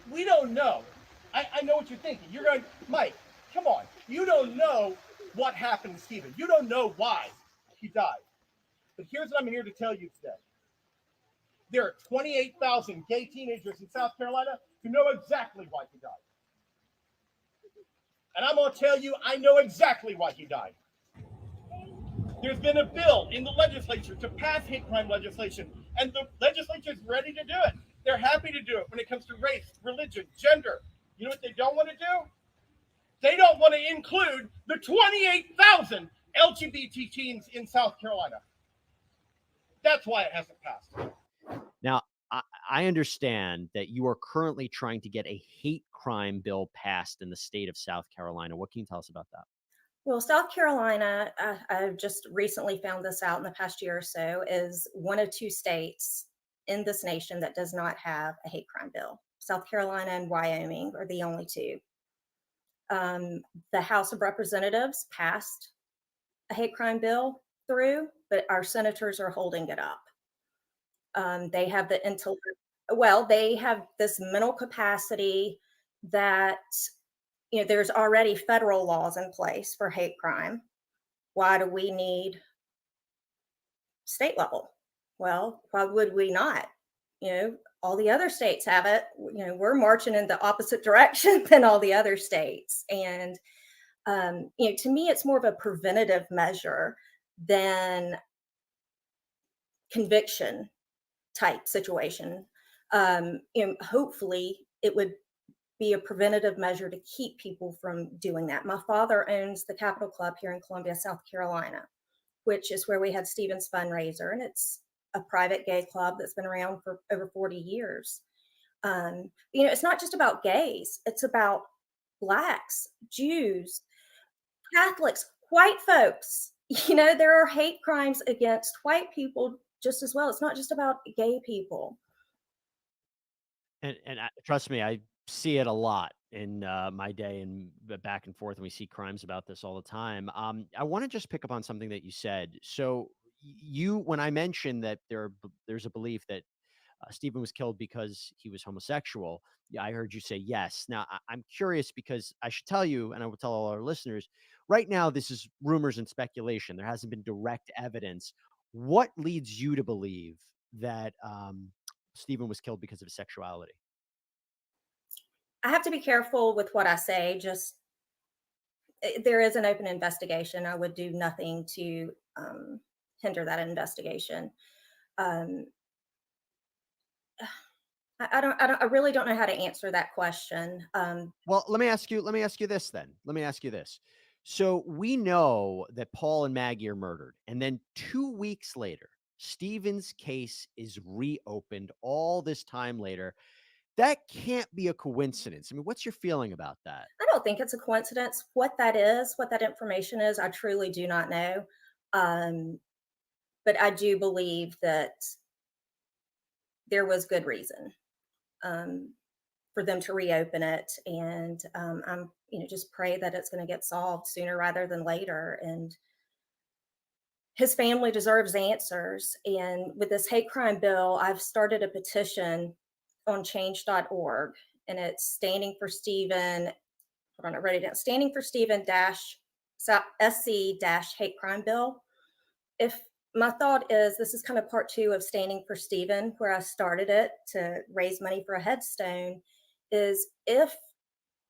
We don't know. I know what you're thinking. You're going, Mike, come on. You don't know what happened to Stephen. You don't know why he died. But here's what I'm here to tell you today. There are 28,000 gay teenagers in South Carolina who know exactly why he died. And I'm going to tell you, I know exactly why he died. There's been a bill in the legislature to pass hate crime legislation, and the legislature is ready to do it. They're happy to do it when it comes to race, religion, gender. You know what they don't want to do? They don't want to include the 28,000 LGBT teens in South Carolina. That's why it hasn't passed. Now, I understand that you are currently trying to get a hate crime bill passed in the state of South Carolina. What can you tell us about that? Well, South Carolina, I've just recently found this out in the past year or so, is one of two states in this nation that does not have a hate crime bill. South Carolina and Wyoming are the only two. The House of Representatives passed a hate crime bill through, but our senators are holding it up. They have they have this mental capacity that there's already federal laws in place for hate crime. Why do we need state level? Well, why would we not? All the other states have it. We're marching in the opposite direction than all the other states. And, to me, it's more of a preventative measure than conviction type situation. Hopefully it would be a preventative measure to keep people from doing that. My father owns the Capitol Club here in Columbia, South Carolina, which is where we had Stephen's fundraiser, and it's a private gay club that's been around for over 40 years. It's not just about gays, it's about Blacks, Jews, Catholics, white folks. There are hate crimes against white people just as well. It's not just about gay people. And trust me, I see it a lot in my day and back and forth, and we see crimes about this all the time. I want to just pick up on something that you said. So when I mentioned that there's a belief that Stephen was killed because he was homosexual, yeah, I heard you say yes. Now, I'm curious because I should tell you, and I will tell all our listeners, right now, this is rumors and speculation. There hasn't been direct evidence. What leads you to believe that Stephen was killed because of his sexuality? I have to be careful with what I say. Just there is an open investigation. I would do nothing to hinder that investigation. I really don't know how to answer that question. Well, let me ask you this then. Let me ask you this. So we know that Paul and Maggie are murdered, and then 2 weeks later, Stephen's case is reopened all this time later. That can't be a coincidence. I mean, what's your feeling about that? I don't think it's a coincidence. What that is, what that information is, I truly do not know. But I do believe that there was good reason for them to reopen it. And I'm, just pray that it's going to get solved sooner rather than later. And his family deserves answers. And with this hate crime bill, I've started a petition on change.org, and it's standing for Stephen. Hold on, I wrote it down. Standing for Stephen SC hate crime bill. If my thought is this is kind of part 2 of Standing for Stephen, where I started it to raise money for a headstone, is if,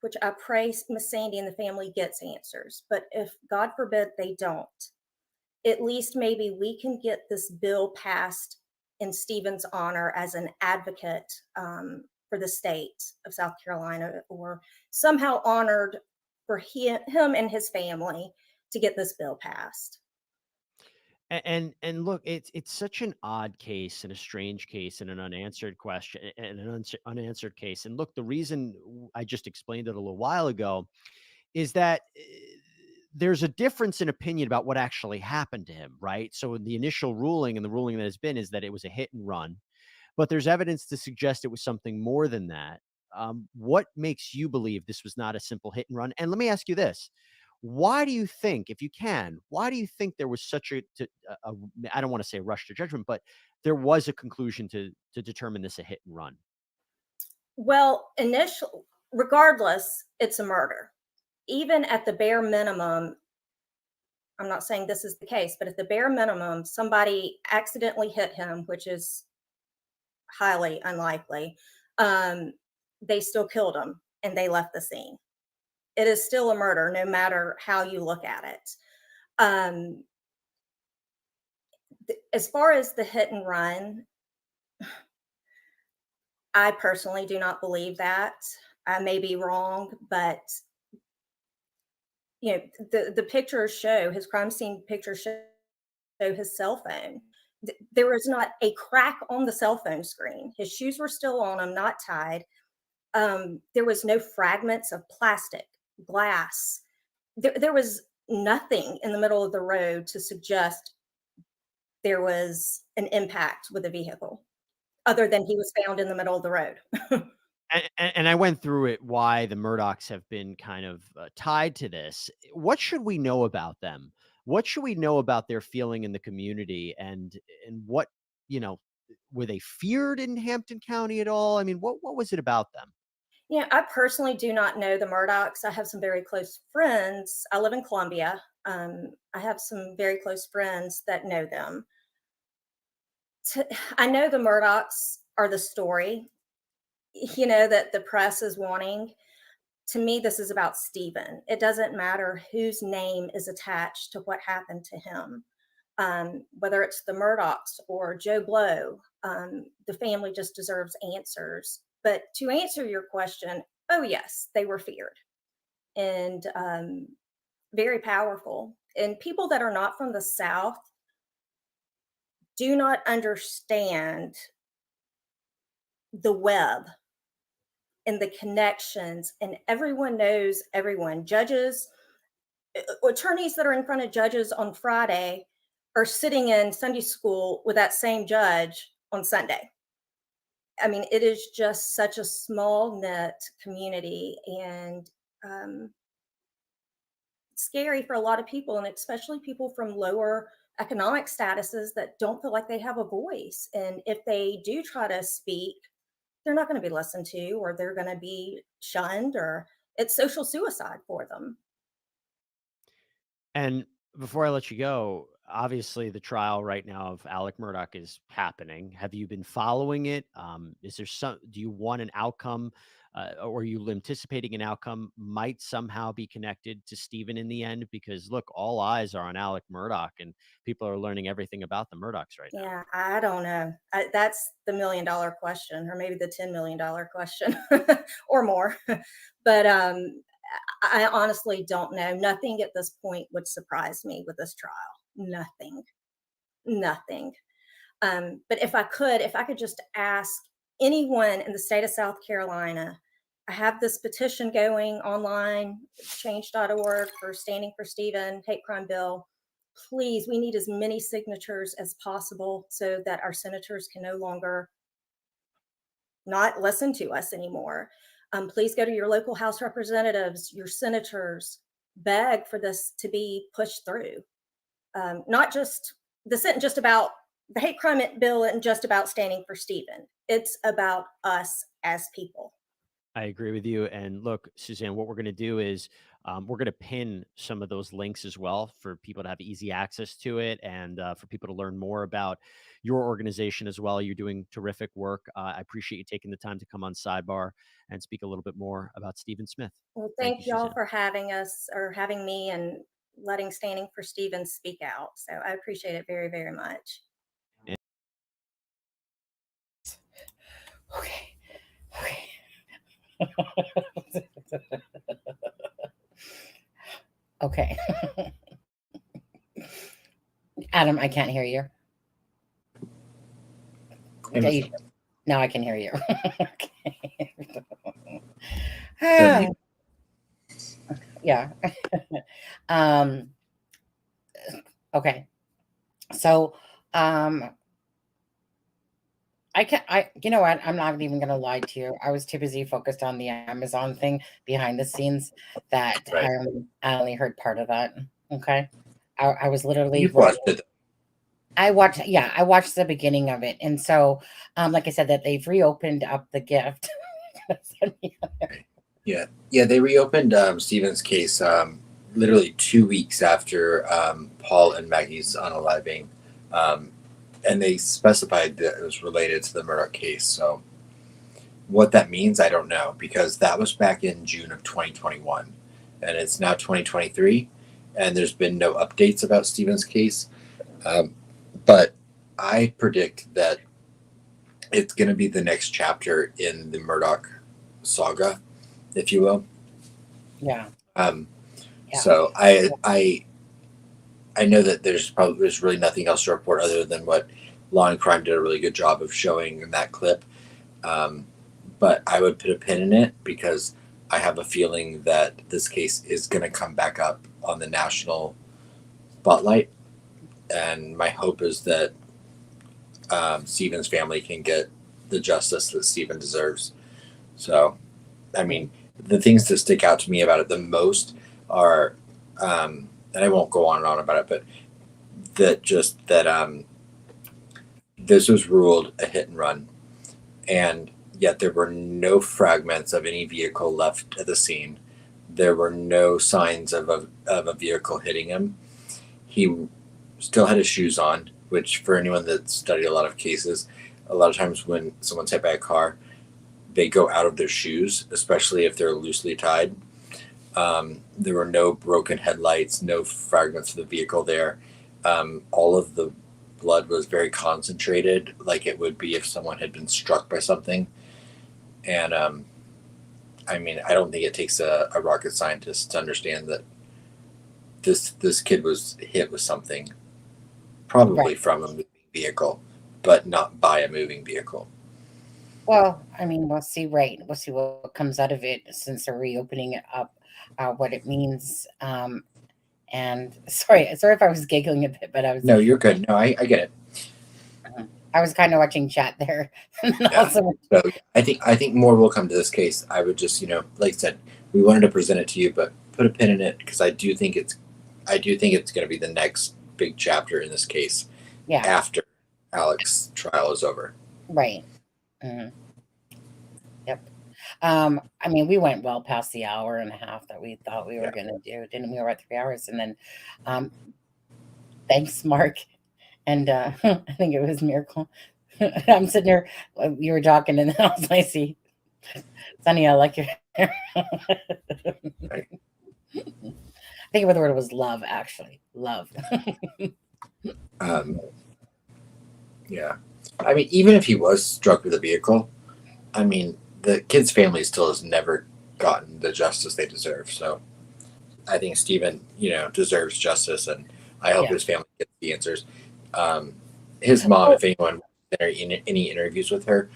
which I pray Miss Sandy and the family gets answers, but if God forbid they don't, at least maybe we can get this bill passed in Stephen's honor as an advocate for the state of South Carolina, or somehow honored for him and his family to get this bill passed. And look, it's such an odd case and a strange case and an unanswered question and an unanswered case. And look, the reason I just explained it a little while ago is that there's a difference in opinion about what actually happened to him, right? So the initial ruling and the ruling that has been is that it was a hit and run, but there's evidence to suggest it was something more than that. What makes you believe this was not a simple hit and run? And let me ask you this. Why do you think, if you can, why do you think there was such I don't want to say rush to judgment, but there was a conclusion to determine this a hit and run? Well, regardless, it's a murder. Even at the bare minimum, I'm not saying this is the case, but at the bare minimum, somebody accidentally hit him, which is highly unlikely. They still killed him and they left the scene. It is still a murder, no matter how you look at it. As far as the hit and run, I personally do not believe that. I may be wrong, but the pictures show, his crime scene pictures show his cell phone. There was not a crack on the cell phone screen. His shoes were still on him, not tied. There was no fragments of plastic, glass. There was nothing in the middle of the road to suggest there was an impact with a vehicle, other than he was found in the middle of the road. And I went through it, why the Murdaughs have been kind of tied to this. What should we know about them? What should we know about their feeling in the community, and what, were they feared in Hampton County at all? I mean, what was it about them? I personally do not know the Murdaughs. I have some very close friends. I live in Columbia. I have some very close friends that know them. I know the Murdaughs are the story, that the press is wanting. To me, this is about Stephen. It doesn't matter whose name is attached to what happened to him, whether it's the Murdaughs or Joe Blow. The family just deserves answers. But to answer your question, oh yes, they were feared and very powerful. And people that are not from the South do not understand the web and the connections, and everyone knows everyone. Judges, attorneys that are in front of judges on Friday are sitting in Sunday school with that same judge on Sunday. I mean, it is just such a small knit community, and it's scary for a lot of people, and especially people from lower economic statuses that don't feel like they have a voice. And if they do try to speak, they're not going to be listened to, or they're going to be shunned, or it's social suicide for them. And before I let you go, obviously the trial right now of Alec Murdaugh is happening. Have you been following it? Do you want an outcome, or are you anticipating an outcome might somehow be connected to Stephen in the end? Because look, all eyes are on Alec Murdaugh, and people are learning everything about the Murdaughs right now. Yeah, I don't know. That's the $1 million question, or maybe the $10 million question or more. But I honestly don't know. Nothing at this point would surprise me with this trial. Nothing. But if I could just ask anyone in the state of South Carolina, I have this petition going online, change.org, for Standing for Stephen, hate crime bill. Please, we need as many signatures as possible so that our senators can no longer not listen to us anymore. Please go to your local House representatives, your senators, beg for this to be pushed through. Not just, this isn't just about the hate crime bill and just about Standing for Stephen. It's about us as people. I agree with you. And look, Suzanne, what we're going to do is We're going to pin some of those links as well for people to have easy access to it, and for people to learn more about your organization as well. You're doing terrific work. I appreciate you taking the time to come on Sidebar and speak a little bit more about Stephen Smith. Well, Thank thank you, y'all Suzanne. for having us or having me and letting Standing for Stephen speak out. So I appreciate it very, very much. Okay. Adam, I can't hear you. Now I can hear you. Okay. Yeah. Okay. So, you know what? I'm not even going to lie to you. I was too busy focused on the Amazon thing behind the scenes that I only heard part of that. Okay. I was literally. You've watched it. I watched the beginning of it. And so, like I said, that they've reopened up the gift. Yeah. They reopened Stephen's case literally 2 weeks after Paul and Maggie's unaliving. And they specified that it was related to the Murdaugh case. So what that means, I don't know, because that was back in June of 2021. And it's now 2023. And there's been no updates about Stephen's case. But I predict that it's going to be the next chapter in the Murdaugh saga, if you will. Yeah. So I know that there's really nothing else to report other than what Law and Crime did a really good job of showing in that clip. But I would put a pin in it because I have a feeling that this case is going to come back up on the national spotlight. And my hope is that Stephen's family can get the justice that Stephen deserves. So, I mean, the things that stick out to me about it the most are, and I won't go on and on about it, but that this was ruled a hit and run, and yet there were no fragments of any vehicle left at the scene. There were no signs of a vehicle hitting him. He still had his shoes on, which for anyone that's studied a lot of cases, a lot of times when someone's hit by a car, they go out of their shoes, especially if they're loosely tied. There were no broken headlights, no fragments of the vehicle there. All of the blood was very concentrated, like it would be if someone had been struck by something. And I mean, I don't think it takes a rocket scientist to understand that this kid was hit with something, probably from a moving vehicle, but not by a moving vehicle. Well, I mean, we'll see. Right, we'll see what comes out of it since they're reopening it up, what it means. And sorry if I was giggling a bit, but I was. No, you're good. No, I get it. I was kind of watching chat there. So I think more will come to this case. I would just, like I said, we wanted to present it to you, but put a pin in it because I do think it's going to be the next big chapter in this case. Yeah. After Alex's trial is over. Right. Mm-hmm. Yep. I mean, we went well past the hour and a half that we thought we were going to do, didn't we? We were at 3 hours, and then thanks, Mark. And I think it was Miracle. I'm sitting there, you were talking, and then I was like, see, Sunny, I like your hair. I think the word was love, actually. Love. Yeah. I mean, even if he was struck with a vehicle, I mean, the kid's family still has never gotten the justice they deserve. So I think Stephen, deserves justice, and I hope his family gets the answers. His mom, if anyone in any interviews with her,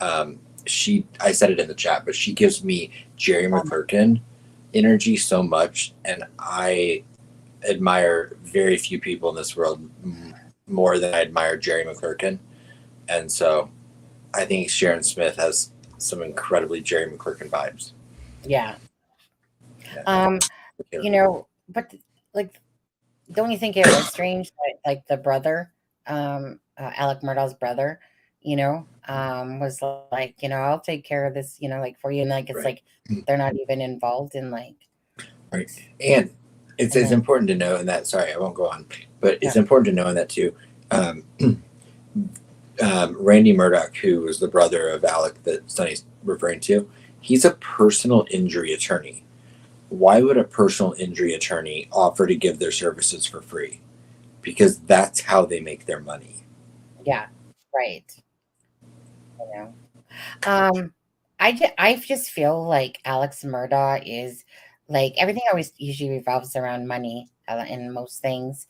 I said it in the chat, but she gives me Jerry McClurkin energy so much, and I admire very few people in this world more than I admire Jerry McClurkin. And so I think Sharon Smith has some incredibly Jerry McClurkin vibes. Yeah. But like, don't you think it was strange that like the brother, Alec Murdaugh's brother, was like, I'll take care of this, like for you. And like, it's like, they're not even involved in like. Right. And it's important to know in that, sorry, I won't go on, but it's important to know in that too. Randy Murdaugh, who was the brother of Alec that Sonny's referring to, he's a personal injury attorney. Why would a personal injury attorney offer to give their services for free? Because that's how they make their money. Yeah, right. You know, I just feel like Alex Murdaugh is like everything always usually revolves around money in most things,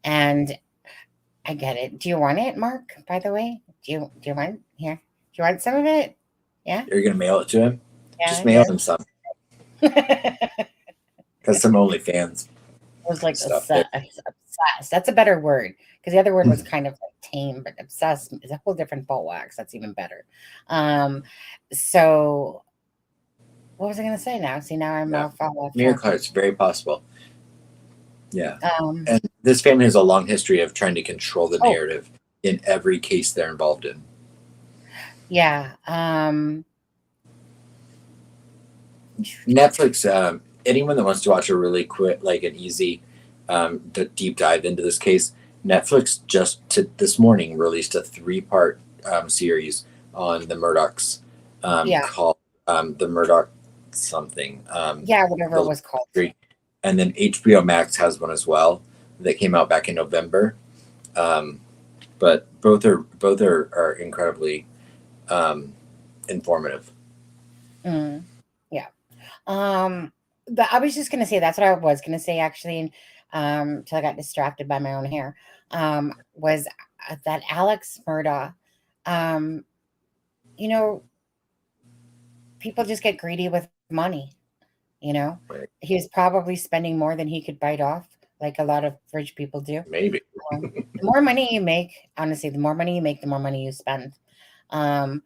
and I get it. Do you want it, Mark? By the way, do you want here? Do you want some of it? Yeah. You're gonna mail it to him? Yeah. Just mail him some. Because some OnlyFans. I was like stuff obsessed. That's a better word because the other word was kind of like tame, but obsessed is a whole different ball wax. That's even better. So what was I going to say now? See, now I'm off. Miracle, it's very possible. Yeah. And this family has a long history of trying to control the narrative in every case they're involved in. Yeah. Netflix, anyone that wants to watch a really quick, like an easy deep dive into this case, Netflix just this morning released a 3-part series on the Murdaughs called The Murdaugh something. Whatever it was called. And then HBO Max has one as well that came out back in November. But both are incredibly informative. Yeah. But I was just gonna say that's what I was gonna say actually, till I got distracted by my own hair. Was that Alex Murdaugh? You know, people just get greedy with money. You know, he was probably spending more than he could bite off, like a lot of rich people do. Maybe. The more money you make, honestly, the more money you make, the more money you spend. I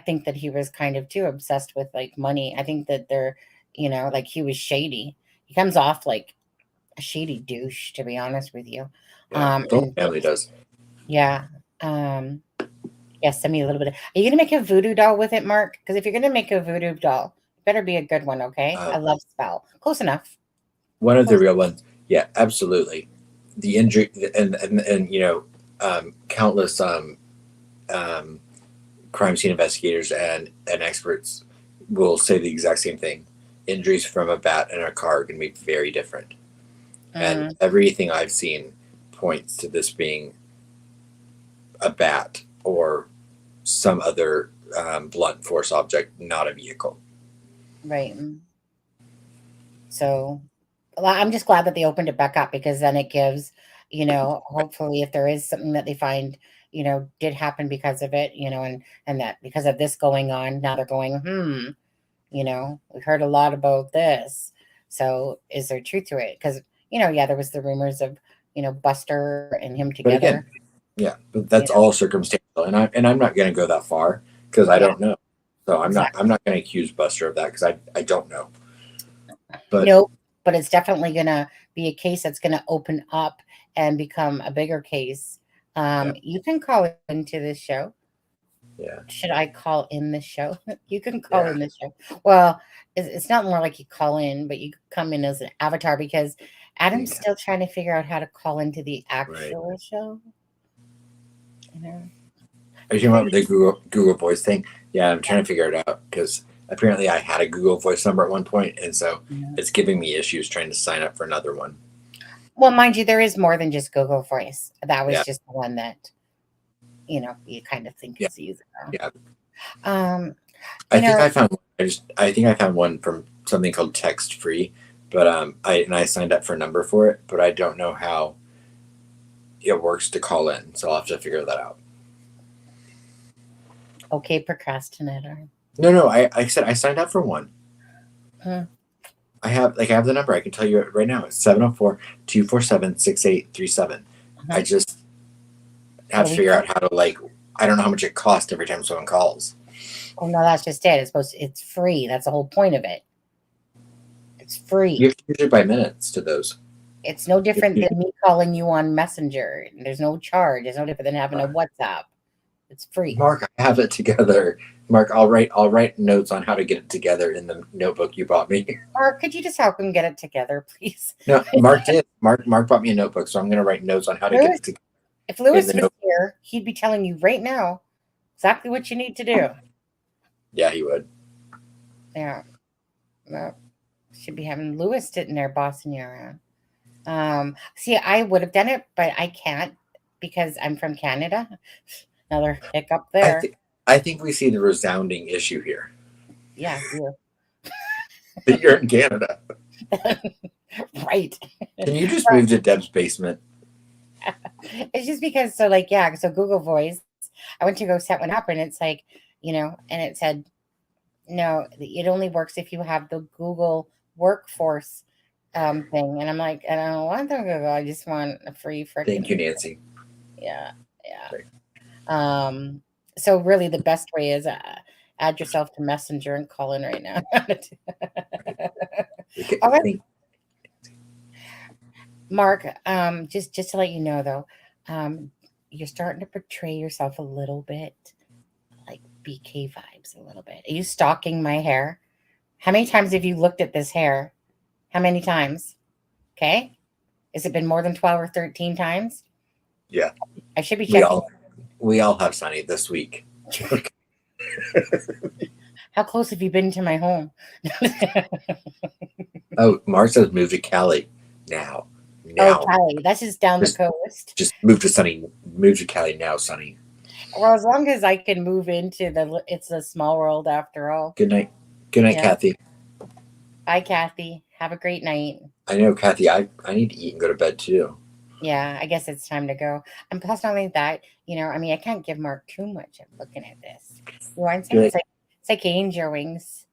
think that he was kind of too obsessed with like money. I think that they're, you know, like he was shady. He comes off like a shady douche, to be honest with you. Yeah, the whole family does. Yeah. Yeah, send me a little bit. Are you going to make a voodoo doll with it, Mark? Because if you're going to make a voodoo doll, it better be a good one, okay? I love spell. Close enough. One of the real ones. Yeah, absolutely. The injury and you know, countless crime scene investigators and experts will say the exact same thing. Injuries from a bat and a car can be very different. And everything I've seen points to this being a bat or some other blunt force object, not a vehicle. Right. So I'm just glad that they opened it back up because then it gives, you know, hopefully if there is something that they find, you know, did happen because of it, you know, and that because of this going on, now they're going, you know, we've heard a lot about this. So is there truth to it? Because, you know, there was the rumors of, you know, Buster and him together. But again, but that's all circumstantial. And I'm not going to go that far because I don't know. So I'm not going to accuse Buster of that because I don't know. But nope. But it's definitely going to be a case that's going to open up and become a bigger case. You can call into this show. Yeah. Should I call in this show? You can call in this show. Well, it's not more like you call in, but you come in as an avatar because Adam's still trying to figure out how to call into the actual show. You know? Are you talking about the Google Voice thing? Yeah, I'm trying to figure it out because apparently I had a Google Voice number at one point, and so it's giving me issues trying to sign up for another one. Well, mind you, there is more than just Google Voice. That was just the one that, you know, you kind of think is easier. Yeah. I think I found one from something called Text Free, but I signed up for a number for it, but I don't know how it works to call in, so I'll have to figure that out. Okay, procrastinator. No, I said I signed up for one. I have the number. I can tell you it right now. It's 704-247-6837. I just have to figure out how to I don't know how much it costs every time someone calls. Oh no, that's just it. It's free. That's the whole point of it. It's free. You have to usually buy minutes to those. It's no different than me calling you on Messenger. There's no charge. It's no different than having a WhatsApp. It's free. Mark, I have it together. Mark, I'll write notes on how to get it together in the notebook you bought me. Or could you just help him get it together, please? No, Mark did. Mark bought me a notebook, so I'm going to write notes on how to get it together. If Lewis in the was notebook. here, he'd be telling you right now exactly what you need to do. Yeah, he would. Yeah. Well, should be having Lewis sitting there bossing you around. See, I would have done it, but I can't because I'm from Canada. Another hiccup there. I think we see the resounding issue here. Yeah, you. That you're in Canada. Right. Can you just move to Deb's basement? It's just because, so Google Voice, I went to go set one up and it's like, and it said, no, it only works if you have the Google Workforce thing. And I'm like, I don't want the Google. I just want a free freaking. Thank you, Nancy. Yeah. So really the best way is add yourself to Messenger and call in right now. All right. Mark, just to let you know though, you're starting to portray yourself a little bit like BK vibes a little bit. Are you stalking my hair? How many times have you looked at this hair? How many times? Okay. Has it been more than 12 or 13 times? Yeah. I should be checking. We all have Sunny this week. How close have you been to my home? Oh, Mark says move to Cali now. Oh, Cali. That's just down the coast. Just move to Sunny. Move to Cali now, Sunny. Well, as long as I can move into it's a small world after all. Good night. Good night, Kathy. Bye, Kathy. Have a great night. I know, Kathy. I need to eat and go to bed too. Yeah, I guess it's time to go. And plus, not only that, I can't give Mark too much. I'm looking at this. You want something? It's like angel wings.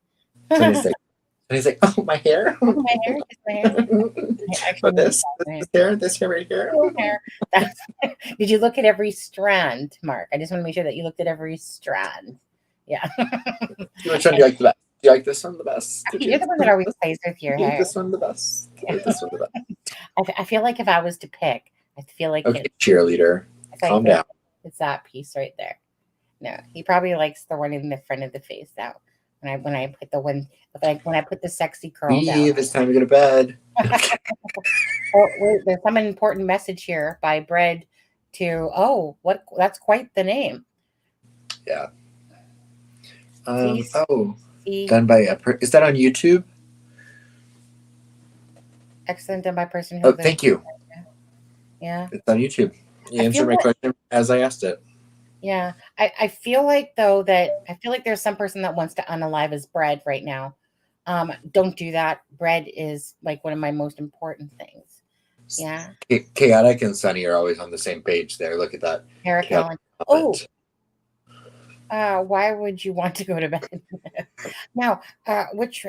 And he's like, oh, my hair. Oh, my hair. My hair. This hair right here. Hair. Did you look at every strand, Mark? I just want to make sure that you looked at every strand. Yeah. Which one do you like the best? Do you like this one the best? You're the one that always plays with your hair. This one the best. This one the best. I feel like if I was to pick, I feel like okay, cheerleader. Calm down. It's that piece right there. No, he probably likes the one in the front of the face now. When I put the one, like when I put the sexy curl down. It's time to go to bed. Oh, wait, there's some important message here by Bread to that's quite the name. Yeah. See? Done by is that on YouTube? Excellent, done by person who. Oh, thank you. Yeah. It's on YouTube. You answered my question as I asked it. Yeah. I feel like there's some person that wants to unalive his Bread right now. Don't do that. Bread is like one of my most important things. Yeah. Chaotic and Sunny are always on the same page there. Look at that. Eric Allen. Oh. Why would you want to go to bed? Now, I guess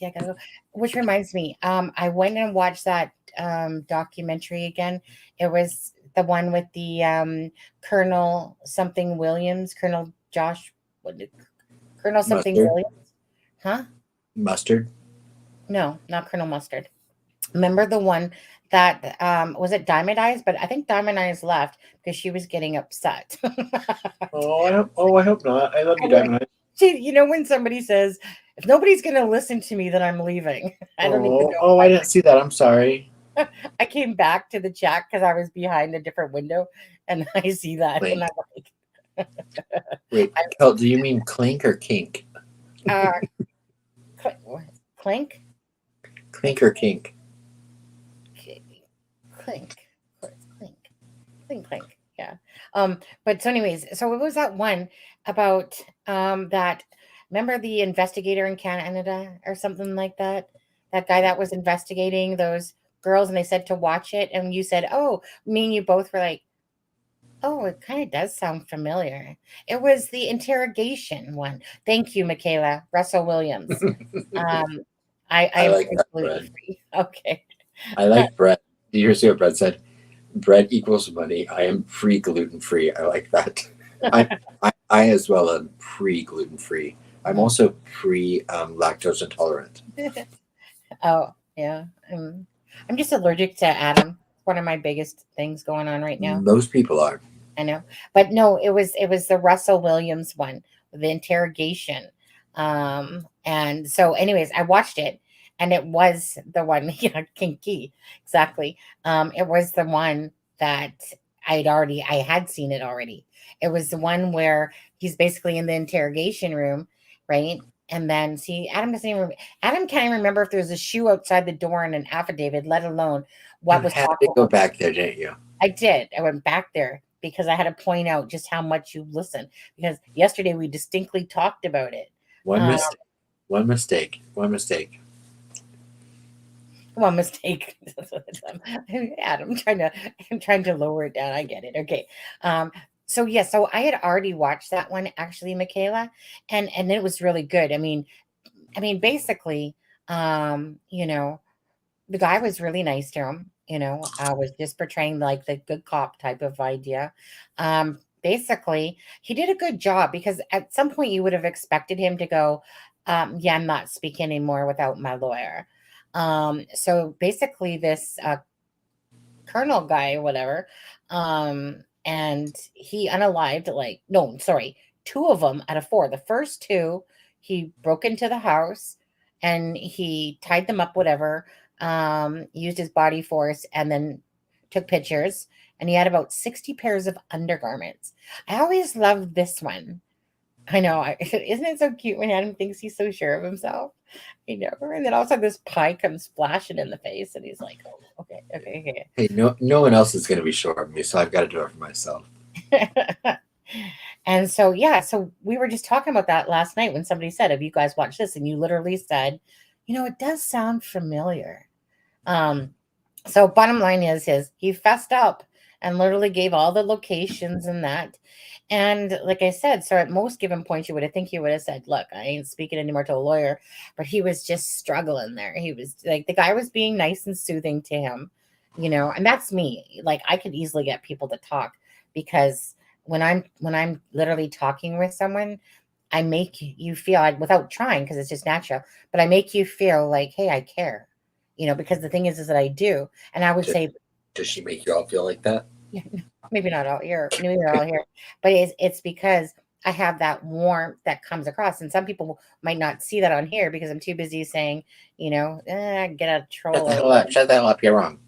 I gotta go. Which reminds me, I went and watched that documentary again. It was the one with the Colonel something Williams, Colonel something Williams. Huh? Mustard? No, not Colonel Mustard. Remember the one that was it Diamond Eyes? But I think Diamond Eyes left because she was getting upset. I hope not. I love you, Diamond Eyes. See, when somebody says, if nobody's gonna listen to me, then I'm leaving. I don't even know. Oh, I didn't see that. I'm sorry. I came back to the chat because I was behind a different window and I see that. Clink. And I'm like wait, Kel, do you mean clink or kink? Clink? Clink or kink? Clink. Yeah. But so anyways, so what was that one about that? Remember the investigator in Canada or something like that? That guy that was investigating those girls and they said to watch it and you said, oh, me and you both were like, oh, it kind of does sound familiar. It was the interrogation one. Thank you, Michaela. Russell Williams. I like am that, gluten free. Okay. I like bread. Did you hear see what Bread said? Bread equals money. I am free gluten free. I like that. I as well am pre-gluten free. I'm also pre-lactose intolerant. Oh, yeah. I'm just allergic to Adam. One of my biggest things going on right now. Most people are. I know, but no, it was the Russell Williams one, the interrogation. And so, anyways, I watched it, and it was the one, yeah, kinky, exactly. It was the one that I had seen it already. It was the one where he's basically in the interrogation room, right? And then see, Adam can't even remember if there was a shoe outside the door and an affidavit, let alone You what was had talked to go about. back there, didn't you? I did. I went back there because I had to point out just how much you listen. Because yesterday we distinctly talked about it. One mistake. One mistake. One mistake. One mistake. Adam, I'm trying to lower it down. I get it. Okay. So yeah, so I had already watched that one actually, Michaela, and it was really good. Basically, you know, the guy was really nice to him. I was just portraying like the good cop type of idea. Basically, he did a good job because at some point you would have expected him to go, yeah, I'm not speaking anymore without my lawyer. So basically, this colonel guy or whatever, and he unalived, like, no, sorry, two of them out of four. The first two, he broke into the house and he tied them up, whatever, used his body force, and then took pictures. And he had about 60 pairs of undergarments. I always loved this one. I know. Isn't it so cute when Adam thinks he's so sure of himself? And then all of a sudden this pie comes splashing in the face, and he's like, "Oh, okay." Hey, no one else is going to be sure of me, so I've got to do it for myself. And so, yeah, so we were just talking about that last night when somebody said, "Have you guys watched this?" And you literally said, "It does sound familiar." So bottom line is he fessed up and literally gave all the locations and that. And like I said, so at most given points, you would have think he would have said, "Look, I ain't speaking anymore to a lawyer," but he was just struggling there. He was like, the guy was being nice and soothing to him, and that's me. Like, I could easily get people to talk because when I'm literally talking with someone, I make you feel without trying because it's just natural, but I make you feel like, hey, I care, because the thing is that I do. And I would say, Does she make you all feel like that? yeah, maybe not all here, but it's because I have that warmth that comes across. And some people might not see that on here because I'm too busy saying, get a troll. Shut the hell up. You're wrong.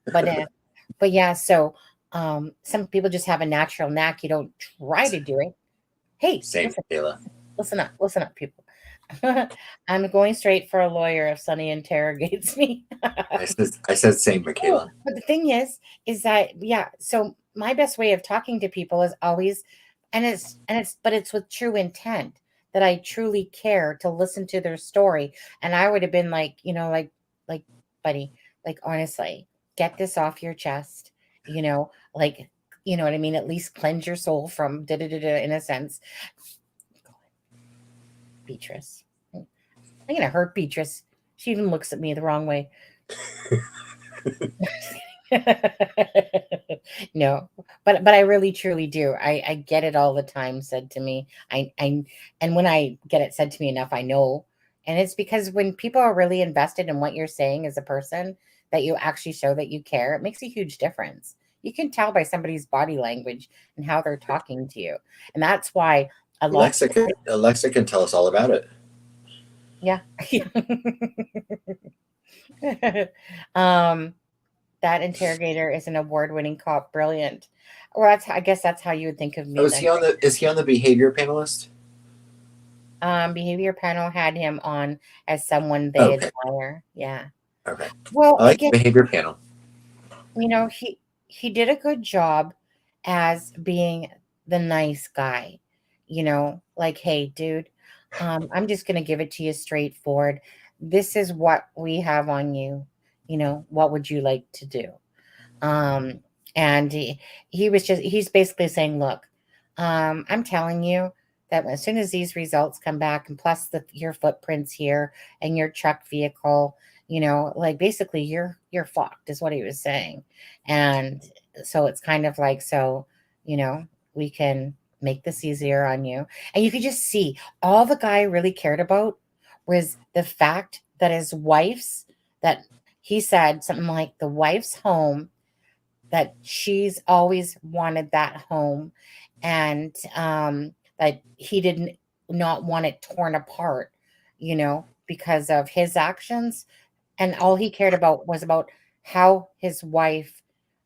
But yeah, so some people just have a natural knack. You don't try to do it. Hey, Same, Kayla. Listen up, people. I'm going straight for a lawyer if Sonny interrogates me. I said same, Michaela. But the thing is that, yeah, so my best way of talking to people is always, but it's with true intent that I truly care to listen to their story. And I would have been like, like, buddy, like, honestly, get this off your chest, like, you know what I mean? At least cleanse your soul from in a sense. Beatrice. I'm gonna hurt Beatrice. She even looks at me the wrong way. No, but I really truly do. I get it all the time said to me. And when I get it said to me enough, I know. And it's because when people are really invested in what you're saying as a person, that you actually show that you care, it makes a huge difference. You can tell by somebody's body language and how they're talking to you. And that's why Alexa can tell us all about it. Yeah. That interrogator is an award-winning cop. Brilliant. Well, I guess that's how you would think of me. Oh, is he on the behavior panelist? Behavior panel had him on as someone they admire. Yeah. Okay. Well, I like again, the behavior panel. He did a good job as being the nice guy. Like, hey, dude, I'm just gonna give it to you straightforward. This is what we have on you. What would you like to do? And he's basically saying, look, I'm telling you that as soon as these results come back, and plus your footprints here and your truck vehicle, like, basically you're fucked is what he was saying. And so it's kind of like, so, we can make this easier on you. And you could just see all the guy really cared about was the fact that his wife's, that he said something like, the wife's home that she's always wanted that home, and that he didn't not want it torn apart, because of his actions. And all he cared about was about how his wife,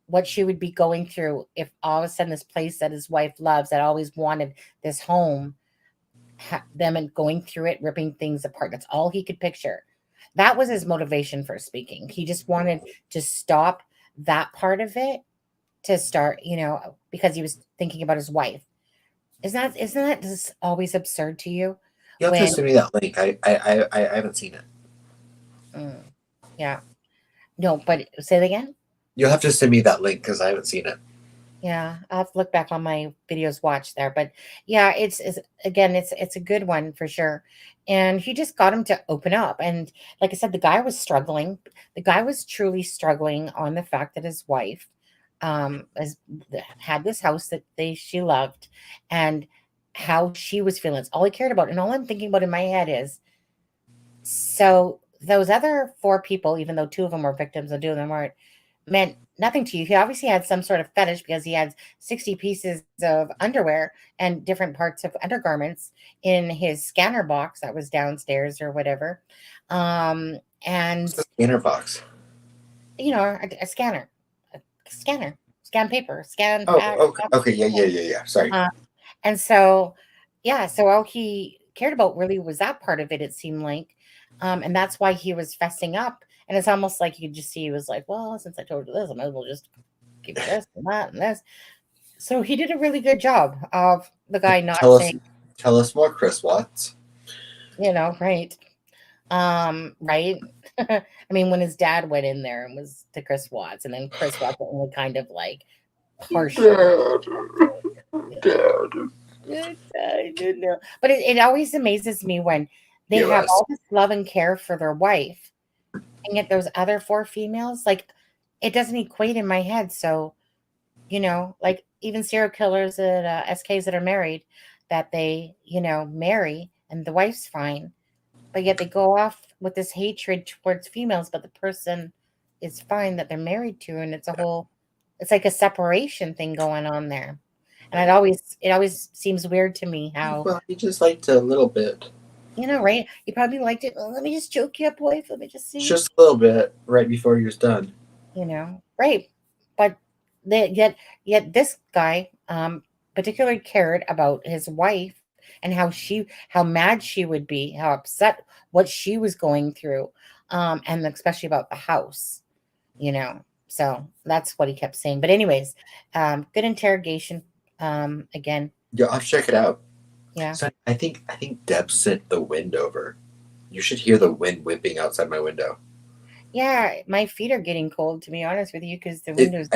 what she would be going through if all of a sudden this place that his wife loves, that always wanted this home, them and going through it, ripping things apart. That's all he could picture. That was his motivation for speaking. He just wanted to stop that part of it, to start, because he was thinking about his wife. Isn't that just always absurd to you? You have to When send me that link. I haven't seen it. Yeah. No, but say it again. You'll have to send me that link because I haven't seen it. Yeah, I'll have to look back on my videos watched there. But yeah, it's a good one for sure. And he just got him to open up. And like I said, the guy was struggling. The guy was truly struggling on the fact that his wife had this house that she loved, and how she was feeling. It's all he cared about. And all I'm thinking about in my head is, so those other 4 people, even though 2 of them were victims and 2 of them weren't, meant nothing to you. He obviously had some sort of fetish because he had 60 pieces of underwear and different parts of undergarments in his scanner box that was downstairs or whatever. And Scanner box. a scanner, scan paper, scan. Oh, okay. Yeah. Sorry. And so, yeah, so all he cared about really was that part of it, it seemed like. And that's why he was fessing up. And it's almost like you could just see he was like, well, since I told you this, I might as well just give you this and that and this. So he did a really good job of the guy not saying. Tell us more, Chris Watts. Right. Right. I mean, when his dad went in there and was to Chris Watts, and then Chris Watts only kind of like partial. Dad. I don't know. But it always amazes me when they have all this love and care for their wife, and yet those other 4 females, like, it doesn't equate in my head. So, like even serial killers at SKs that are married, that they, marry, and the wife's fine, but yet they go off with this hatred towards females, but the person is fine that they're married to, and it's like a separation thing going on there. And it always seems weird to me how. Well, he just liked a little bit. Right? You probably liked it. Well, let me just choke you up, wife. Let me just see. Just a little bit right before you're done. Right? But yet this guy particularly cared about his wife and how mad she would be, how upset, what she was going through, and especially about the house. So that's what he kept saying. But anyways, good interrogation. Again. Yeah, I'll check it out. Yeah. So I think Deb sent the wind over. You should hear the wind whipping outside my window. Yeah, my feet are getting cold, to be honest with you, because the windows.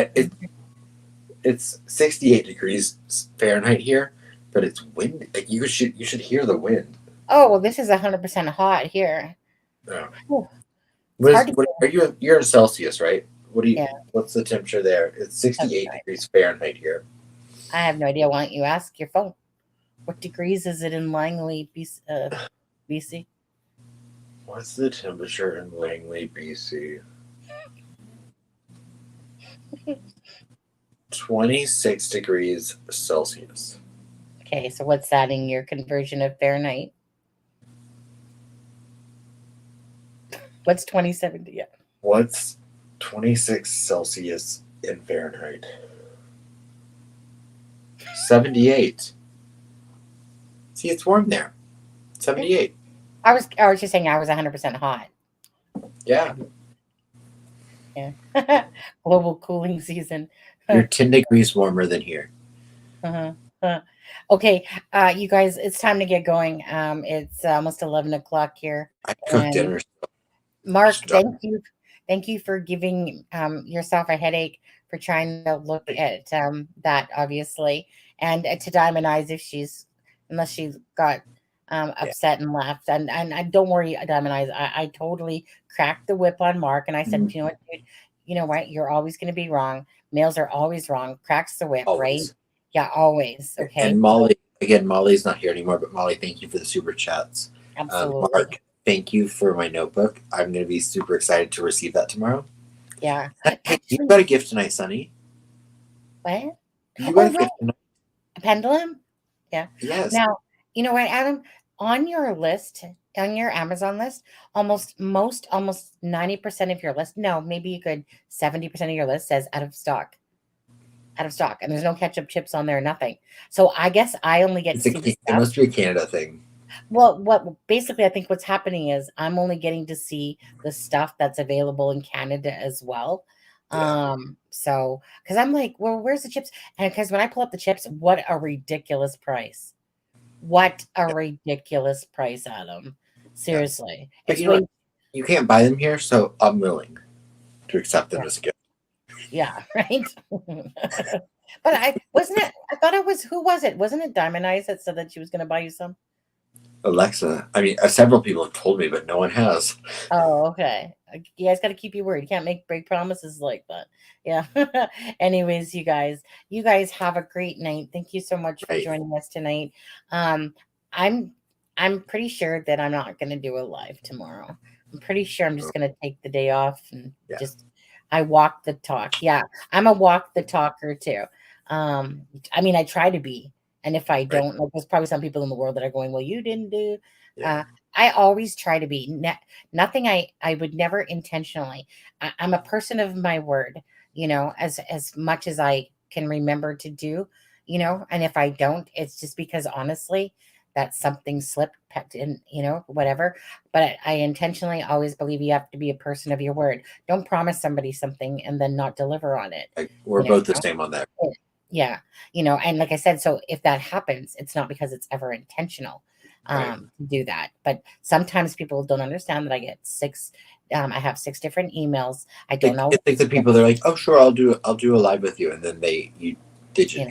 It's 68 degrees Fahrenheit here, but it's wind. Like you should hear the wind. Oh well, this is 100% hot here. Oh. You're in Celsius, right? What's the temperature there? It's 68 degrees Fahrenheit here. I have no idea. Why don't you ask your phone? What degrees is it in Langley, BC? What's the temperature in Langley, BC? 26 degrees Celsius. Okay, so what's that in your conversion of Fahrenheit? What's 27? Yeah. What's 26 Celsius in Fahrenheit? 78. See, it's warm there. 78. I was just saying I was 100% hot. Yeah. Yeah. Global cooling season. You're 10 degrees warmer than here. Okay, you guys, it's time to get going. It's almost 11 o'clock here. I cooked dinner. Mark, thank you for giving yourself a headache for trying to look at that, obviously, and to Diamond Eyes unless she's got upset and left. And don't worry, Diamond Eyes, I totally cracked the whip on Mark, and I said, you know what, dude, you know what, you're always going to be wrong. Males are always wrong. Cracks the whip, always. Right? Yeah, always. Okay. And Molly, again, Molly's not here anymore, but Molly, thank you for the super chats. Absolutely. Mark, thank you for my notebook. I'm going to be super excited to receive that tomorrow. Yeah. You got a gift tonight, Sonny. What? You Oh, got right. a A pendulum? Yeah. yes. Now, you know what, Adam? On your list, on your Amazon list, almost 90% of your list, no, maybe you could 70% of your list says out of stock. Out of stock. And there's no ketchup chips on there, nothing. So I guess I only get to see the It stuff. must be a Canada thing. Well, what basically I think what's happening is I'm only getting to see the stuff that's available in Canada as well. So because I'm like, well, where's the chips? And because when I pull up the chips, what a ridiculous price. What a ridiculous price, Adam. Seriously. But It's you know way what? You can't buy them here, so I'm willing to accept them yeah, as a gift. yeah, right. But I thought it was who was it? Wasn't it Diamond Eyes that said that she was gonna buy you some? Alexa, I mean, several people have told me, but no one has. Oh, okay. You guys got to keep your word. You can't make break promises like that. Yeah. Anyways, you guys have a great night. Thank you so much for Right. joining us tonight. Um, I'm I'm pretty sure that I'm not going to do a live tomorrow. I'm pretty sure I'm just going to take the day off and Yeah. just I walk the talk. Yeah, I'm a walk the talker too. I mean, I try to be, and if I don't, like, there's probably some people in the world that are going, "Well, you didn't do." Yeah. I always try to be. Nothing. I would never intentionally. I'm a person of my word. You know, as much as I can remember to do. You know, and if I don't, it's just because honestly, that something slipped in. You know, whatever. But I intentionally always believe you have to be a person of your word. Don't promise somebody something and then not deliver on it. We're You know? both the same on that. Yeah, you know, and like I said, so if that happens, it's not because it's ever intentional to do that. But sometimes people don't understand that I get I have 6 different emails. I don't know. It's like the people they're like, oh sure, I'll do a live with you, and then you digit,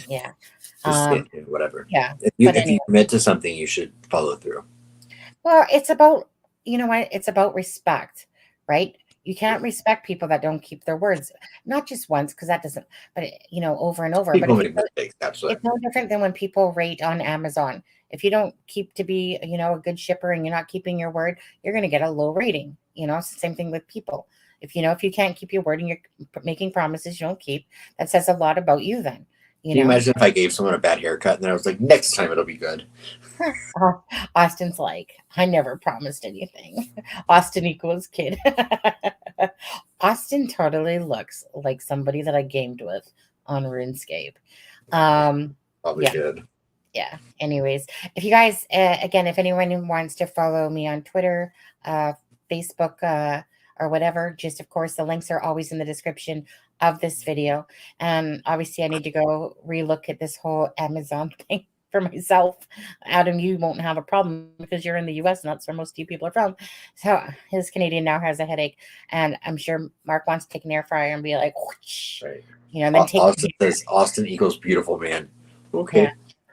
Yeah. just whatever. Yeah. If But you anyway. commit to something, you should follow through. Well, it's about, you know what? It's about respect, right? You can't respect people that don't keep their words, not just once, because that doesn't, but you know, over and over. People But make mistakes, absolutely. it's no different than when people rate on Amazon. If you don't keep to be, you know, a good shipper and you're not keeping your word, you're going to get a low rating. You know, it's the same thing with people. If you can't keep your word and you're making promises you don't keep, that says a lot about you. Then, Can you imagine if I gave someone a bad haircut and then I was like, next time it'll be good? Austin's like, I never promised anything. Austin equals kid. Austin totally looks like somebody that I gamed with on RuneScape. Probably good. Yeah. Anyways, if you guys, again, if anyone wants to follow me on Twitter, Facebook, or whatever, just of course, the links are always in the description of this video. And obviously, I need to go relook at this whole Amazon thing for myself. Adam, you won't have a problem because you're in the US and that's where most of you people are from. So his Canadian now has a headache. And I'm sure Mark wants to take an air fryer and be like, whoosh, you know, and then take Austin says Austin equals beautiful man. Okay. Yeah.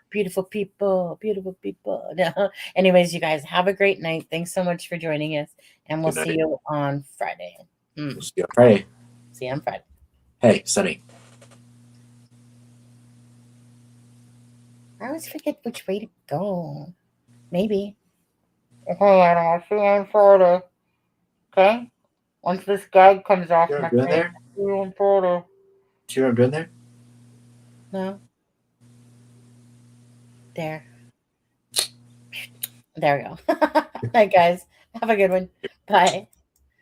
Beautiful people, beautiful people. No. Anyways, you guys have a great night. Thanks so much for joining us. And we'll Good see night. you on Friday. We'll see you on Friday. See you on Friday. Hey, Sunny. I always forget which way to go. Maybe. Okay, Adam, I'll see you on Friday. Okay? Once this gag comes off You know my what I'm doing face, there? I'll see you on Friday. Do you know what I'm doing there? No. There. There we go. All right, guys. Have a good one. Bye.